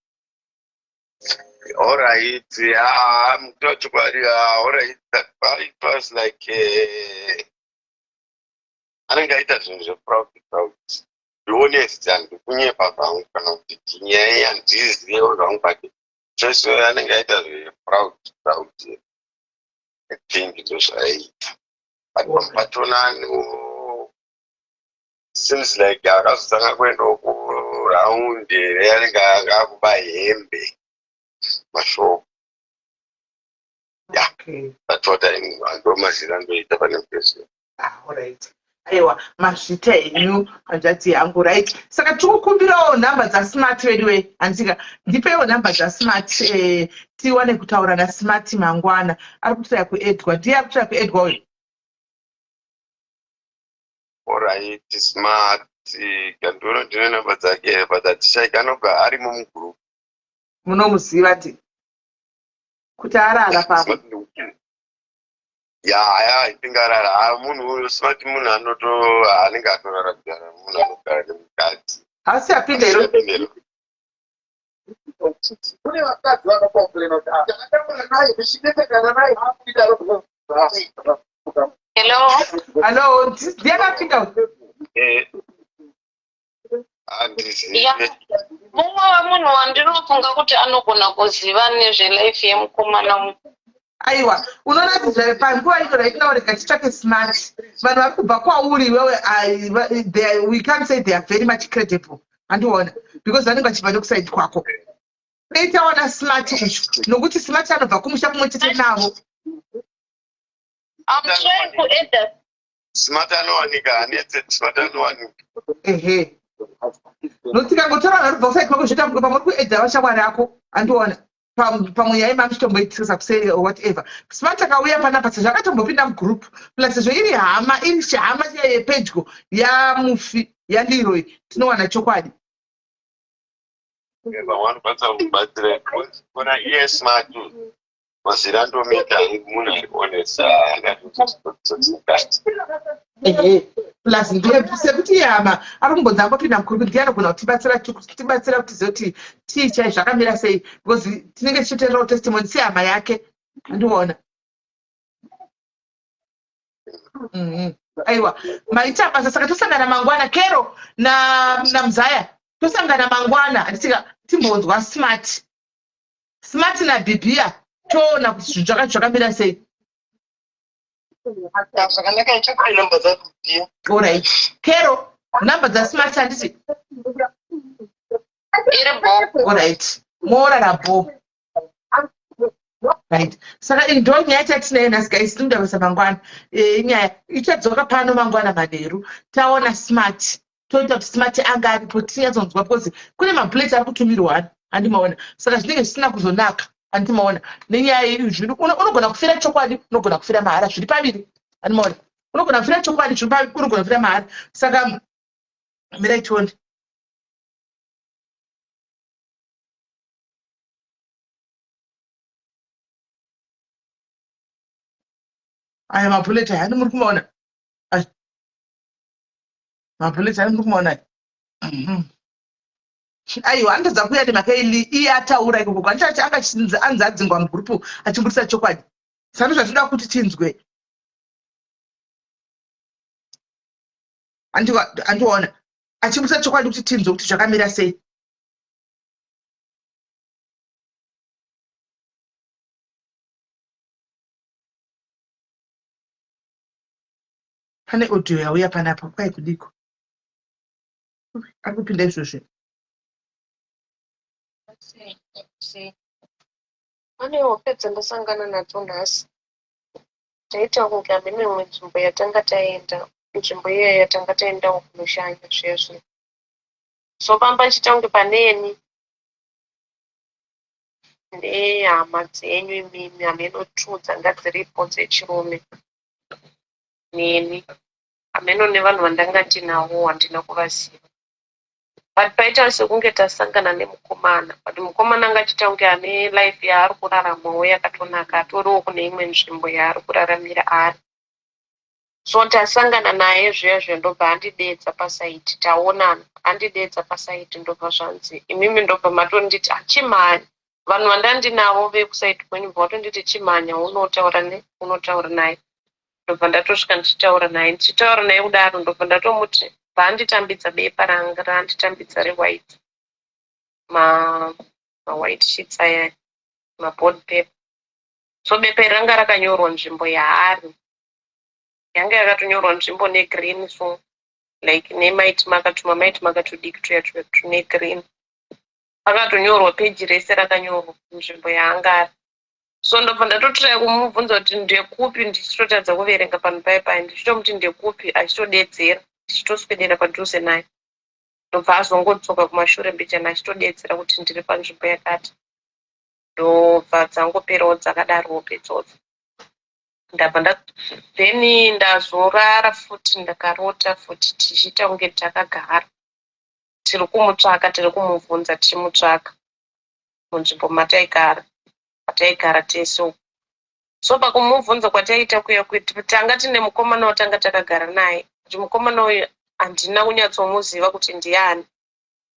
Alright, I'm not worried. Alright, it was like I think I was proud. Be honest and kunye papa kana kuti nyaya ndizi wrong but just I think I was proud. I think it was but patronal seems like akazotanga kwenda round akakuba hembe mashopu that's what ndomazira ndoita pane mpeso. Alright, aiwa mazvita henyu hanzvadzi yangu right. Saka tikukumbirawo nhamba dzasmart weduwe hanzika ndipewo nhamba dzasmart tiwane kutaura nasmart mangwana ari kutsvaka kuedgwa ndiye ari kutsvaka kuedgwa uyu. Alright, smart kandiona ndine nhamba dzake but atichaika anobva arimo mugroup munomuziva ti kuti arara papa ya ipingarara munhu uyu smart munhu anoto anenge atorara kugara munhu anogara nemukadzi asi apinda iro kune vakadzi vakakomplena kuti akataura naye zvichinetekana naye hakuidaro. Hello, ndiakapinda mumwe wemunhu wandinofunga kuti anogona kuziva nezvelife yemukomana. aiwa unoona kuti panguva ino raitinaureka titsvake smart vanhu vari kubva kwauri wewe we can't say they are very much credible andiona because vanenge vachibva nekusaidi kwako eitaona smart uchu nokuti smart anobva kumusha kumwe chete navo. I'm trying to edit. Smart anowanika anetse smart anowanika notikangotora vanhu varibva kusaidi kwako zvoita pamuri kuedza vashamwari ako andiona pamwe yaima muchitomboitirisa kuseri or whatever. Smart akauya panapa zvakatombopinda mugroup plus sezvo iri hama iri hama yepedyo yamufi yandiroi tinowana chokwadi. vanokwanisa kubatsira kuona iye smart mazira andomita munhu ari kuonesa plus sekuti hama ari kumbonza angopinda mukuru kuti ndianogona kutibatsira kuti tizive kuti tii chai zvakamira sei because tinenge tichitenderawo testimony sehama yake andiona. Aiwa maita basa saka tosangana mangwana Kero na Mzaya tosangana mangwana atika timbonzwa smart na Bibia toona kuti zvinhu zvakamira sei. Zvakanaka ichakwai namba dzako Bibia. Alright. Kero namba dza smart handiti iri bo. alright morara bo. Right. Saka ndo nyaya yatinayo nhasi guys tinoda basa mangwana. Nyaya ichadzoka pano mangwana manheru taona smart toita kuti smart anga aripo tinyatsonzwa because kune mabuleti ari kutumirwa handimaona saka zvinenge zvisina kuzonaka handimaona nenyaya izvi unogona kufira chokwadi unogona kufira mahara zviri paviri handimaona unogona kufira chokwadi zviri paviri unogona kufira mahara saka mirai tione. Aya mabuleti hani muri kumaona mabuleti hani muri kumaona aiwa anotadza kuuya nemhaka ili iye ataura ikoko andichati anga anzi adzingwa mugurupu achimburisa chokwadi saka zvatoda kuti tinzwe andiona achimburisa chokwadi kuti tinzwe kuti zvakamira sei. Pane audio yauya panapa kwai kudiko ari kupinda izvozvo. Pane hope dzandasangana nadzo nhasi. Taita kunge hamene imwe nzvimbo yatanga taenda, nzvimbo iya yatanga taendawo kunoshanya zvezvo. So pamba chita kunge paneni nehama dzenyu imimi hameno tu dzanga dziripo dzechirume neni hameno nevanhu vandanga ndinawo handina kuvaziva. But paita sekunge tasangana nemukomana but mukomana anga achita kunge ane life yaari kuraramawo yakatonaka atoriwo kune imwe nzvimbo yaari kuraramira ari. So tasangana naye zviya ndobva andidedza pasaiti taonana andidedza pasaiti ndobva zvanzi imimi ndobva matonditi achimhanya vanhu vandandinavo vekusaiti kwenyu bva watonditi chimhanya unotaura naye ndobva ndatosvika ndichitaura naye kudaro ndobva ndatomuti banditambidza bepa ranga randitambidza rewhite white sheets aya board paper. So bepa iri ranga rakanyorwa nzvimbo yaari yanga yakatonyorwa nzvimbo negreen so like nemaiti makatuma maiti makatodiki negreen akatonyorwa peji rese rakanyorwa nzvimbo yaanga ari. So ndobva ndatotraya kumubvunza kuti ndekupi ndichitotadza kuverenga pano paipai ndichitomuti ndekupi achitodedzera ndichitoswedera padhuze naye ndobva azongodzoka kumashure mbichana achitodedzera kuti ndiri panzvimbo yakati ndobva dzangoperawo dzakadarope idzodzo ndabva then ndazorara futi ndakarota futi tichiita kunge takagara tiri kumutsvaka tiri kumubvunza tichimutsvaka munzvimbo mataigara tese. So pakumubvunza kwataita kuya kuti tanga tine mukomana watanga takagara naye kuti mukomana uyu handina kunyatsomuziva kuti ndiani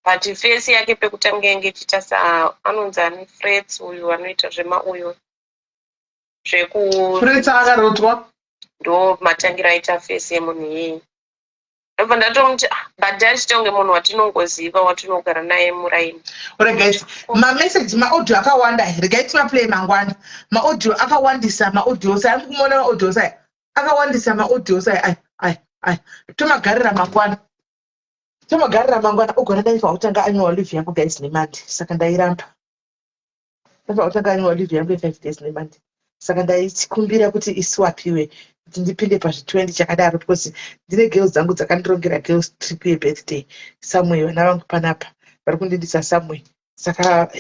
but fesi yake pekutanga yange ichiita anonzi ani frets uyu anoita zvemauyo Frets akarotwa ndo matangira aita fesi yemunhu iyeye ndobva ndatomuti but achita kunge munhu watinongoziva watinogara naye muraini. Alright guys, mameseji maaudio akawanda regai timaplay mangwana maaudio akawandisa maaudio sai kumona maaudio sai akawandisa maaudio sai ai tomagarira mangwana ugona dai pautanga annual leave yangu guys nemandi saka ndairamba pautanga annual leave yangu 5 days nemandi saka ndaikumbira kuti iswapiwe kuti ndipinde pazvi20 chakadaro because ndine girls dzangu dzakandirongera girls trip yebirthday somewhere vana vangu panapa vari kundidisa somewhere saka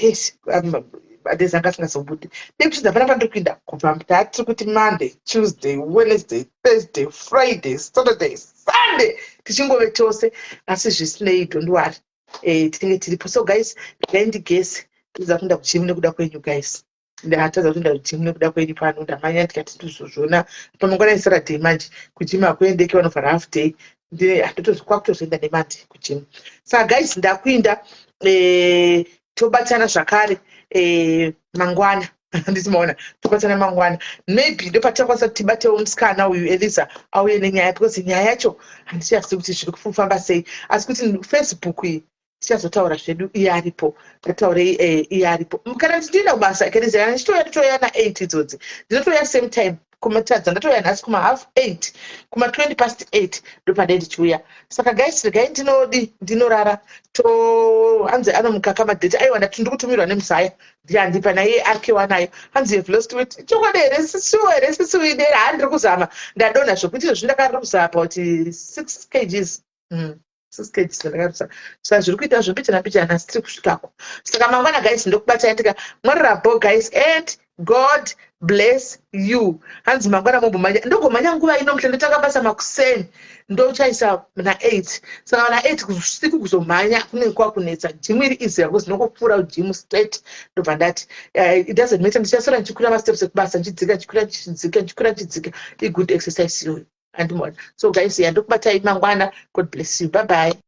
madezi anga asingazobudi ndikuchidza panapa ndikuinda kubva mutatu kuti Monday, Tuesday, Wednesday, Thursday, Friday, Saturday, Sunday tichingove tose asi zvisinei don't worry tinenge tiripo. So guys ndaindigese ndiza kuenda kuchimu nekuda kwenyu guys ndatadza kuenda kuchimu nekuda kwenyu pano ndamanya ndikati ndizozvona pamangwana eSaturday manje kuchima kuendeke vanobva half day kwakutozoenda nemandi kujimu. Saka guys ndakuinda tobatana zvakare mangwana handisimaona tobatana mangwana maybe ndopatakwanisa kuti tibatewo musikana uyu Eliza auye nenyaya because nyaya yacho handichazii kuti zviri kufamba sei asi kuti Facebook iyi tichazotaura zvedu iye aripo ndataurei iye aripo kana ndichitoenda kubasa Eliza ndichitoya na8 idzodzi ndinotoya same time kumatadza ndatoya nhasi kuma8:30 kuma8:20 ndopadai ndichiuya. Saka guys regai ndinorara hanzi anomuka kamadheti aiwa ndati ndikutumirwa nemusaya ndiandipa naye akewa nayo hanzi you've lost weight chokwadi here sisiwo ine handiri kuzama ndadonha zvokuti izvozvi ndakariri kuzama kuti 6 kgs 6 kgs ndakarusa saka zviri kuita zvombicana nhasi tiri kusvikako. Saka mangwana guys ndokubatai ndika mwararabo guys and God bless you. Hanzi mangwana mombomanya ndogomanya nguva ino mhle ndotanga basa makuseni ndochaisa na8 saka na8 kusiku kuzomhanya kunenge kwakunetsa jimu iri easy because ndinokupfuura jimu straight ndobva ndati it doesn't matter ndichasora ndichikwira masteps ekubasa ndichidzika i good exercise iyoyo andimona. So guys ndokubatai mangwana. God bless you. Bye bye.